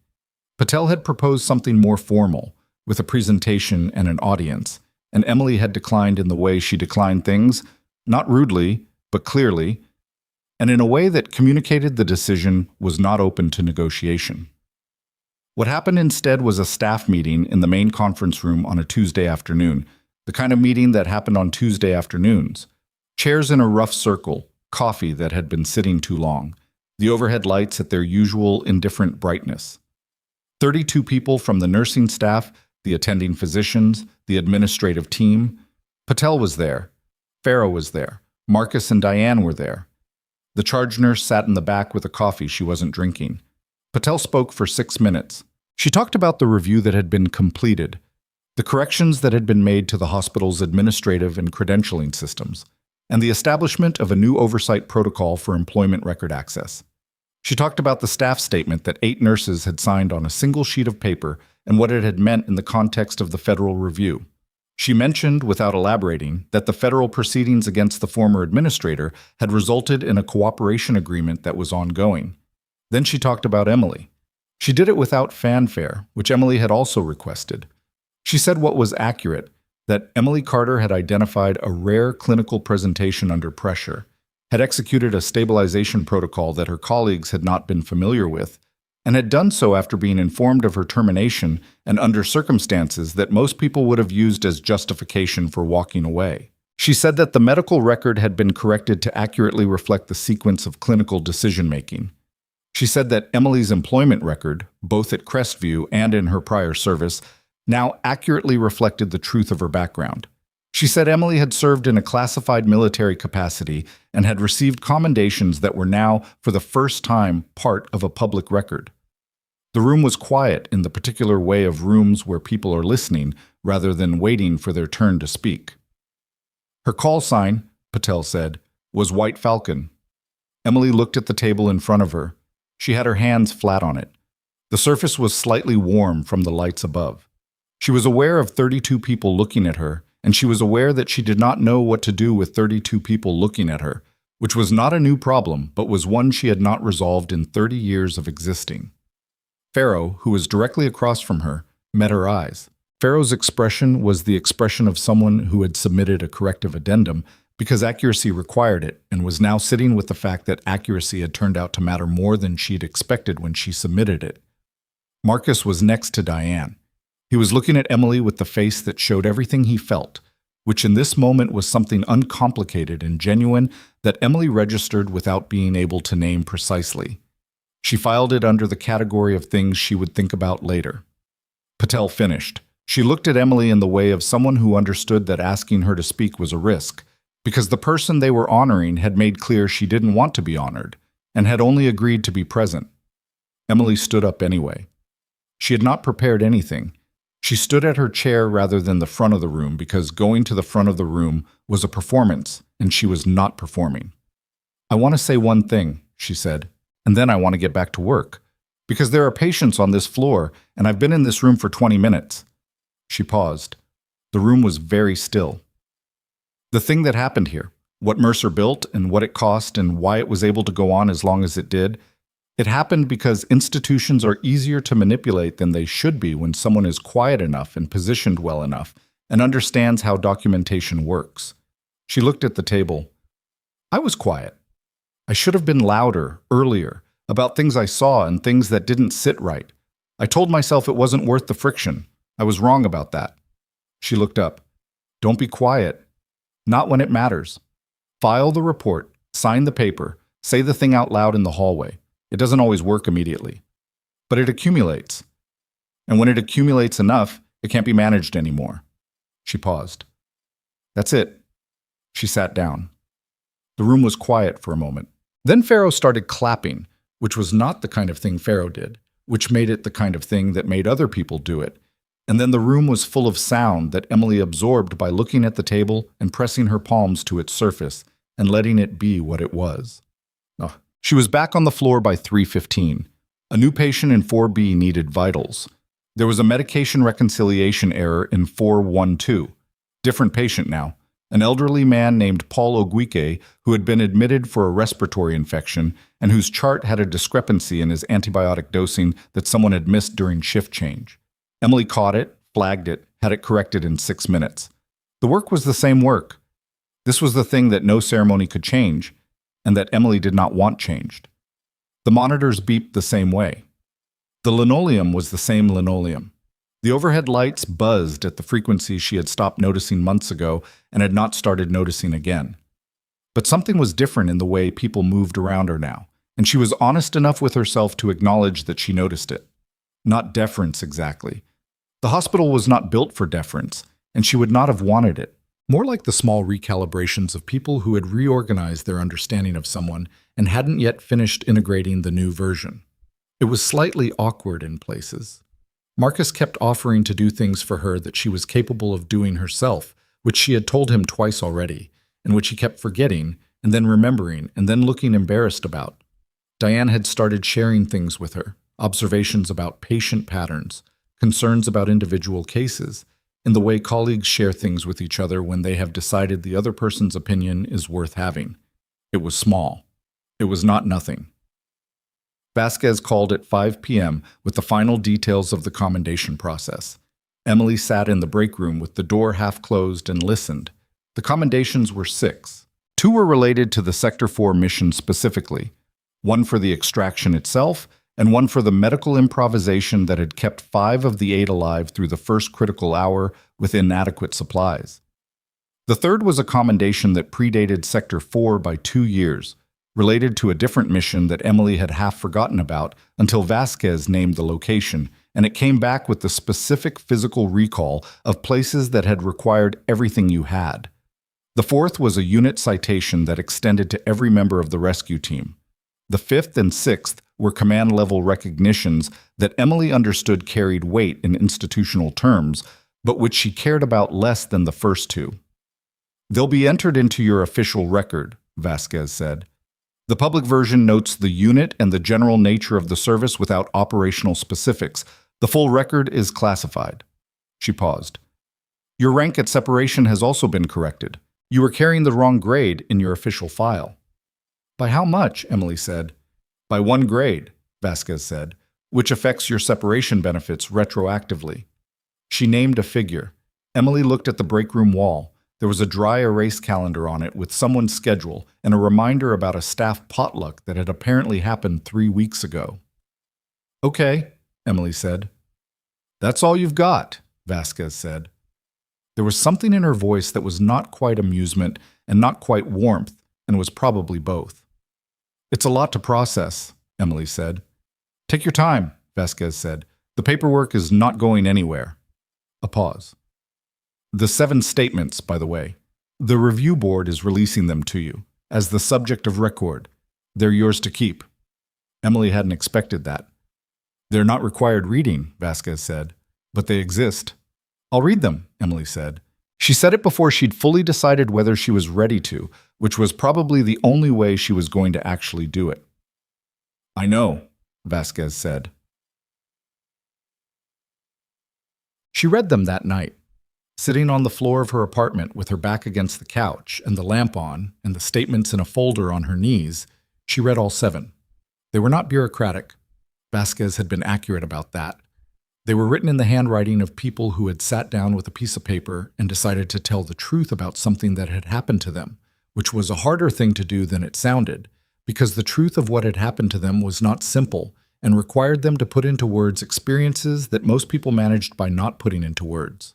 Patel had proposed something more formal, with a presentation and an audience, and Emily had declined in the way she declined things, not rudely, but clearly, and in a way that communicated the decision was not open to negotiation. What happened instead was a staff meeting in the main conference room on a Tuesday afternoon, the kind of meeting that happened on Tuesday afternoons. Chairs in a rough circle, coffee that had been sitting too long, the overhead lights at their usual indifferent brightness. 32 people from the nursing staff, the attending physicians, the administrative team. Patel was there. Farrow was there. Marcus and Diane were there. The charge nurse sat in the back with a coffee she wasn't drinking. Patel spoke for 6 minutes. She talked about the review that had been completed, the corrections that had been made to the hospital's administrative and credentialing systems, and the establishment of a new oversight protocol for employment record access. She talked about the staff statement that 8 nurses had signed on a single sheet of paper and what it had meant in the context of the federal review. She mentioned, without elaborating, that the federal proceedings against the former administrator had resulted in a cooperation agreement that was ongoing. Then she talked about Emily. She did it without fanfare, which Emily had also requested. She said what was accurate, that Emily Carter had identified a rare clinical presentation under pressure, had executed a stabilization protocol that her colleagues had not been familiar with, and had done so after being informed of her termination and under circumstances that most people would have used as justification for walking away. She said that the medical record had been corrected to accurately reflect the sequence of clinical decision-making. She said that Emily's employment record, both at Crestview and in her prior service, now accurately reflected the truth of her background. She said Emily had served in a classified military capacity and had received commendations that were now, for the first time, part of a public record. The room was quiet in the particular way of rooms where people are listening rather than waiting for their turn to speak. Her call sign, Patel said, was White Falcon. Emily looked at the table in front of her. She had her hands flat on it. The surface was slightly warm from the lights above. She was aware of 32 people looking at her, and she was aware that she did not know what to do with 32 people looking at her, which was not a new problem, but was one she had not resolved in 30 years of existing. Farrow, who was directly across from her, met her eyes. Farrow's expression was the expression of someone who had submitted a corrective addendum because accuracy required it and was now sitting with the fact that accuracy had turned out to matter more than she'd expected when she submitted it. Marcus was next to Diane. He was looking at Emily with the face that showed everything he felt, which in this moment was something uncomplicated and genuine that Emily registered without being able to name precisely. She filed it under the category of things she would think about later. Patel finished. She looked at Emily in the way of someone who understood that asking her to speak was a risk, because the person they were honoring had made clear she didn't want to be honored, and had only agreed to be present. Emily stood up anyway. She had not prepared anything. She stood at her chair rather than the front of the room because going to the front of the room was a performance, and she was not performing. I want to say one thing, she said, and then I want to get back to work. Because there are patients on this floor, and I've been in this room for 20 minutes. She paused. The room was very still. The thing that happened here, what Mercer built and what it cost and why it was able to go on as long as it did, it happened because institutions are easier to manipulate than they should be when someone is quiet enough and positioned well enough and understands how documentation works. She looked at the table. I was quiet. I should have been louder, earlier, about things I saw and things that didn't sit right. I told myself it wasn't worth the friction. I was wrong about that. She looked up. Don't be quiet. Not when it matters. File the report, sign the paper, say the thing out loud in the hallway. It doesn't always work immediately. But it accumulates. And when it accumulates enough, it can't be managed anymore. She paused. That's it. She sat down. The room was quiet for a moment. Then Pharaoh started clapping, which was not the kind of thing Pharaoh did, which made it the kind of thing that made other people do it. And then the room was full of sound that Emily absorbed by looking at the table and pressing her palms to its surface and letting it be what it was. Oh. She was back on the floor by 3:15. A new patient in 4B needed vitals. There was a medication reconciliation error in 412. Different patient now. An elderly man named Paul Oguike who had been admitted for a respiratory infection and whose chart had a discrepancy in his antibiotic dosing that someone had missed during shift change. Emily caught it, flagged it, had it corrected in 6 minutes. The work was the same work. This was the thing that no ceremony could change, and that Emily did not want changed. The monitors beeped the same way. The linoleum was the same linoleum. The overhead lights buzzed at the frequency she had stopped noticing months ago and had not started noticing again. But something was different in the way people moved around her now, and she was honest enough with herself to acknowledge that she noticed it. Not deference exactly. The hospital was not built for deference, and she would not have wanted it. More like the small recalibrations of people who had reorganized their understanding of someone and hadn't yet finished integrating the new version. It was slightly awkward in places. Marcus kept offering to do things for her that she was capable of doing herself, which she had told him twice already, and which he kept forgetting, and then remembering, and then looking embarrassed about. Diane had started sharing things with her, observations about patient patterns, concerns about individual cases, in the way colleagues share things with each other when they have decided the other person's opinion is worth having. It was small. It was not nothing. Vasquez called at 5 p.m. with the final details of the commendation process. Emily sat in the break room with the door half closed and listened. The commendations were 6. 2 were related to the Sector 4 mission specifically, 1 for the extraction itself, and 1 for the medical improvisation that had kept 5 of the 8 alive through the first critical hour with inadequate supplies. The 3rd was a commendation that predated Sector 4 by 2 years, related to a different mission that Emily had half forgotten about until Vasquez named the location, and it came back with the specific physical recall of places that had required everything you had. The 4th was a unit citation that extended to every member of the rescue team. The 5th and 6th were command-level recognitions that Emily understood carried weight in institutional terms, but which she cared about less than the first 2. They'll be entered into your official record, Vasquez said. The public version notes the unit and the general nature of the service without operational specifics. The full record is classified. She paused. Your rank at separation has also been corrected. You were carrying the wrong grade in your official file. By how much? Emily said. By 1 grade, Vasquez said, which affects your separation benefits retroactively. She named a figure. Emily looked at the break room wall. There was a dry erase calendar on it with someone's schedule and a reminder about a staff potluck that had apparently happened 3 weeks ago. Okay, Emily said. That's all you've got, Vasquez said. There was something in her voice that was not quite amusement and not quite warmth, and was probably both. It's a lot to process, Emily said. Take your time, Vasquez said. The paperwork is not going anywhere. A pause. The 7 statements, by the way. The review board is releasing them to you, as the subject of record. They're yours to keep. Emily hadn't expected that. They're not required reading, Vasquez said, but they exist. I'll read them, Emily said. She said it before she'd fully decided whether she was ready to, which was probably the only way she was going to actually do it. "I know," Vasquez said. She read them that night, sitting on the floor of her apartment with her back against the couch and the lamp on and the statements in a folder on her knees. She read all 7. They were not bureaucratic. Vasquez had been accurate about that. They were written in the handwriting of people who had sat down with a piece of paper and decided to tell the truth about something that had happened to them, which was a harder thing to do than it sounded, because the truth of what had happened to them was not simple and required them to put into words experiences that most people managed by not putting into words.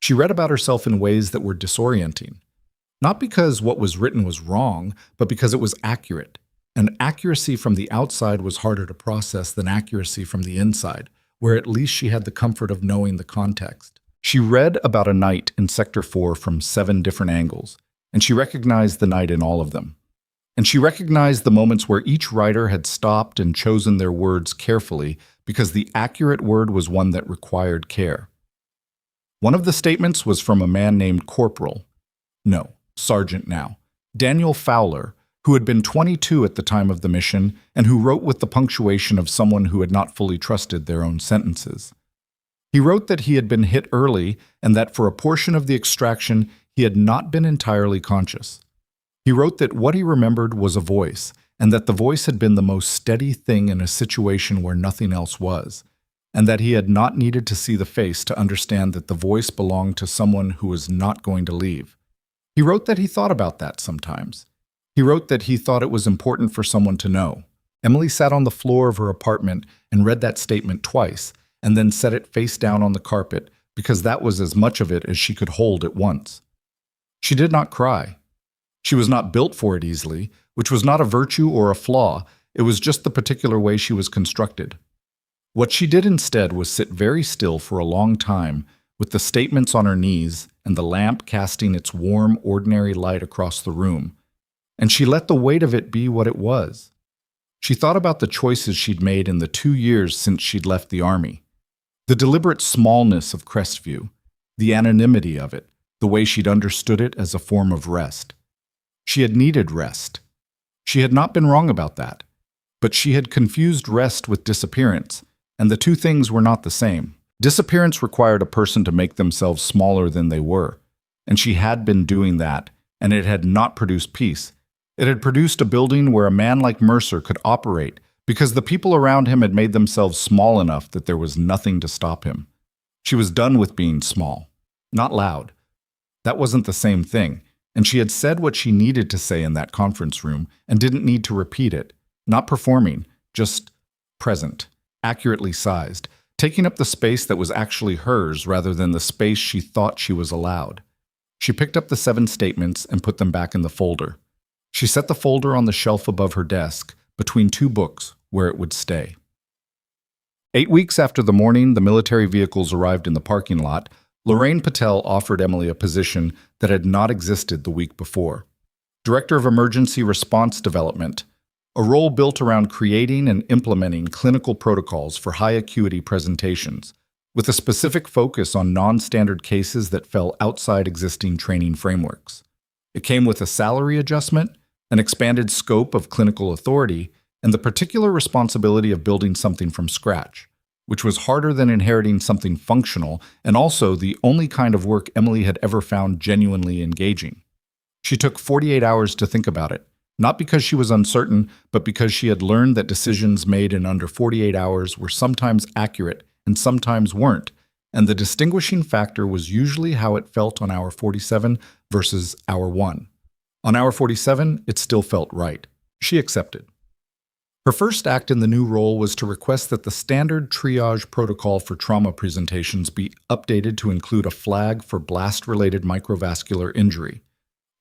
She read about herself in ways that were disorienting, not because what was written was wrong, but because it was accurate. And accuracy from the outside was harder to process than accuracy from the inside, where at least she had the comfort of knowing the context. She read about a night in Sector 4 from 7 different angles, and she recognized the night in all of them. And she recognized the moments where each writer had stopped and chosen their words carefully because the accurate word was one that required care. One of the statements was from a man named Sergeant now, Daniel Fowler, who had been 22 at the time of the mission and who wrote with the punctuation of someone who had not fully trusted their own sentences. He wrote that he had been hit early and that for a portion of the extraction he had not been entirely conscious. He wrote that what he remembered was a voice, and that the voice had been the most steady thing in a situation where nothing else was, and that he had not needed to see the face to understand that the voice belonged to someone who was not going to leave. He wrote that he thought about that sometimes. He wrote that he thought it was important for someone to know. Emily sat on the floor of her apartment and read that statement twice, and then set it face down on the carpet, because that was as much of it as she could hold at once. She did not cry. She was not built for it easily, which was not a virtue or a flaw. It was just the particular way she was constructed. What she did instead was sit very still for a long time, with the statements on her knees and the lamp casting its warm, ordinary light across the room. And she let the weight of it be what it was. She thought about the choices she'd made in the 2 years since she'd left the army. The deliberate smallness of Crestview, the anonymity of it, the way she'd understood it as a form of rest. She had needed rest. She had not been wrong about that, but she had confused rest with disappearance, and the two things were not the same. Disappearance required a person to make themselves smaller than they were, and she had been doing that, and it had not produced peace. It had produced a building where a man like Mercer could operate because the people around him had made themselves small enough that there was nothing to stop him. She was done with being small, not loud. That wasn't the same thing. And she had said what she needed to say in that conference room and didn't need to repeat it, not performing, just present, accurately sized, taking up the space that was actually hers rather than the space she thought she was allowed. She picked up the 7 statements and put them back in the folder. She set the folder on the shelf above her desk, between 2 books, where it would stay. 8 weeks after the morning the military vehicles arrived in the parking lot, Lorraine Patel offered Emily a position that had not existed the week before. Director of Emergency Response Development, a role built around creating and implementing clinical protocols for high-acuity presentations, with a specific focus on non-standard cases that fell outside existing training frameworks. It came with a salary adjustment, an expanded scope of clinical authority, and the particular responsibility of building something from scratch, which was harder than inheriting something functional and also the only kind of work Emily had ever found genuinely engaging. She took 48 hours to think about it, not because she was uncertain, but because she had learned that decisions made in under 48 hours were sometimes accurate and sometimes weren't, and the distinguishing factor was usually how it felt on hour 47 versus hour 1. On hour 47, it still felt right. She accepted. Her first act in the new role was to request that the standard triage protocol for trauma presentations be updated to include a flag for blast-related microvascular injury.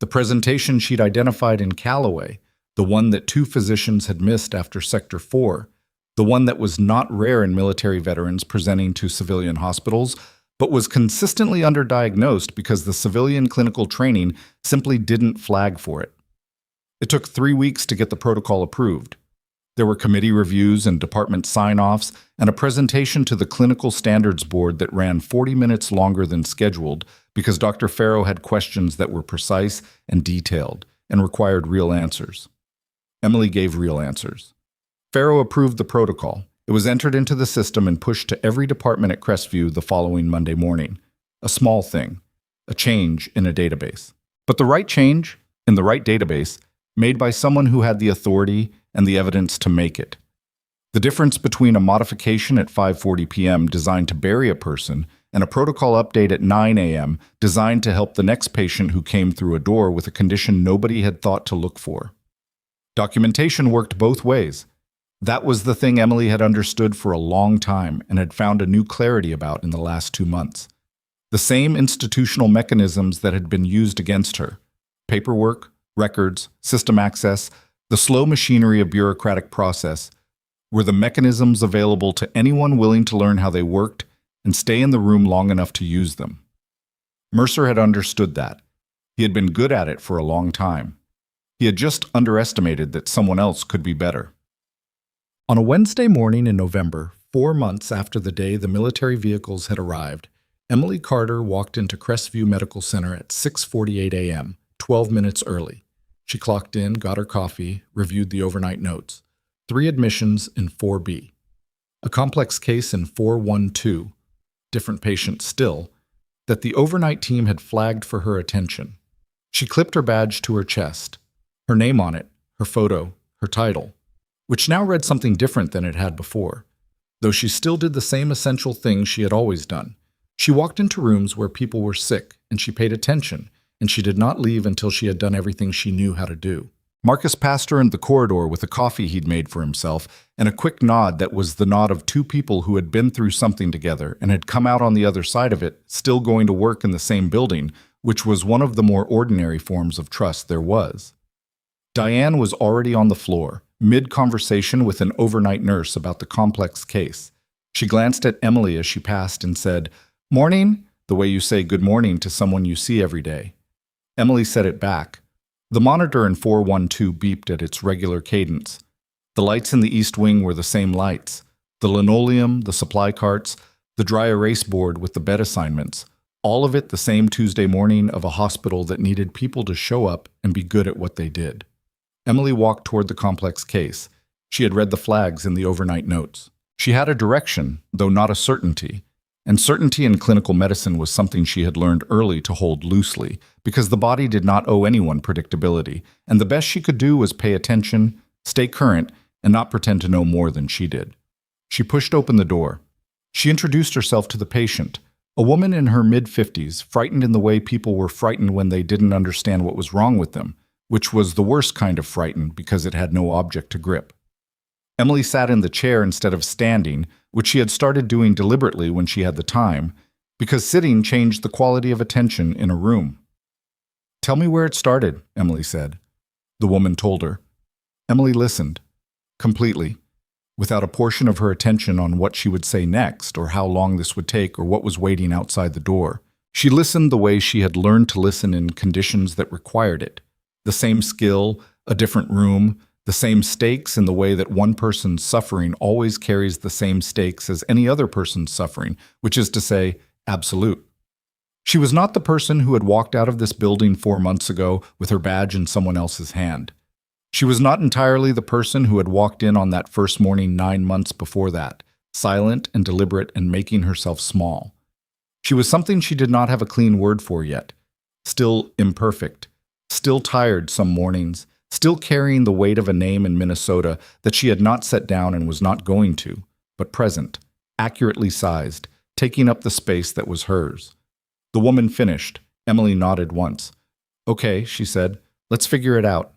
The presentation she'd identified in Callaway, the one that 2 physicians had missed after Sector 4, the one that was not rare in military veterans presenting to civilian hospitals, but was consistently underdiagnosed because the civilian clinical training simply didn't flag for it. It took 3 weeks to get the protocol approved. There were committee reviews and department sign-offs and a presentation to the Clinical Standards Board that ran 40 minutes longer than scheduled because Dr. Farrow had questions that were precise and detailed and required real answers. Emily gave real answers. Farrow approved the protocol. It was entered into the system and pushed to every department at Crestview the following Monday morning. A small thing, a change in a database. But the right change, in the right database, made by someone who had the authority and the evidence to make it. The difference between a modification at 5:40 p.m. designed to bury a person and a protocol update at 9 a.m. designed to help the next patient who came through a door with a condition nobody had thought to look for. Documentation worked both ways. That was the thing Emily had understood for a long time and had found a new clarity about in the last 2 months. The same institutional mechanisms that had been used against her, paperwork, records, system access, the slow machinery of bureaucratic process, were the mechanisms available to anyone willing to learn how they worked and stay in the room long enough to use them. Mercer had understood that. He had been good at it for a long time. He had just underestimated that someone else could be better. On a Wednesday morning in November, 4 months after the day the military vehicles had arrived, Emily Carter walked into Crestview Medical Center at 6:48 a.m., 12 minutes early. She clocked in, got her coffee, reviewed the overnight notes. 3 admissions in 4B. A complex case in 412, different patient still, that the overnight team had flagged for her attention. She clipped her badge to her chest, her name on it, her photo, her title, which now read something different than it had before, though she still did the same essential things she had always done. She walked into rooms where people were sick, and she paid attention, and she did not leave until she had done everything she knew how to do. Marcus passed her in the corridor with a coffee he'd made for himself and a quick nod that was the nod of 2 people who had been through something together and had come out on the other side of it, still going to work in the same building, which was one of the more ordinary forms of trust there was. Diane was already on the floor, mid-conversation with an overnight nurse about the complex case. She glanced at Emily as she passed and said, "Morning," the way you say good morning to someone you see every day. Emily said it back. The monitor in 412 beeped at its regular cadence. The lights in the east wing were the same lights. The linoleum, the supply carts, the dry erase board with the bed assignments, all of it the same Tuesday morning of a hospital that needed people to show up and be good at what they did. Emily walked toward the complex case. She had read the flags in the overnight notes. She had a direction, though not a certainty. And certainty in clinical medicine was something she had learned early to hold loosely, because the body did not owe anyone predictability, and the best she could do was pay attention, stay current, and not pretend to know more than she did. She pushed open the door. She introduced herself to the patient, a woman in her mid-50s, frightened in the way people were frightened when they didn't understand what was wrong with them, which was the worst kind of frightened because it had no object to grip. Emily sat in the chair instead of standing, which she had started doing deliberately when she had the time, because sitting changed the quality of attention in a room. "Tell me where it started," Emily said. The woman told her. Emily listened, completely, without a portion of her attention on what she would say next, or how long this would take, or what was waiting outside the door. She listened the way she had learned to listen in conditions that required it. The same skill, a different room, the same stakes in the way that one person's suffering always carries the same stakes as any other person's suffering, which is to say, absolute. She was not the person who had walked out of this building 4 months ago with her badge in someone else's hand. She was not entirely the person who had walked in on that first morning 9 months before that, silent and deliberate and making herself small. She was something she did not have a clean word for yet, still imperfect, still tired some mornings, still carrying the weight of a name in Minnesota that she had not set down and was not going to, but present, accurately sized, taking up the space that was hers. The woman finished. Emily nodded once. "Okay," she said, "let's figure it out."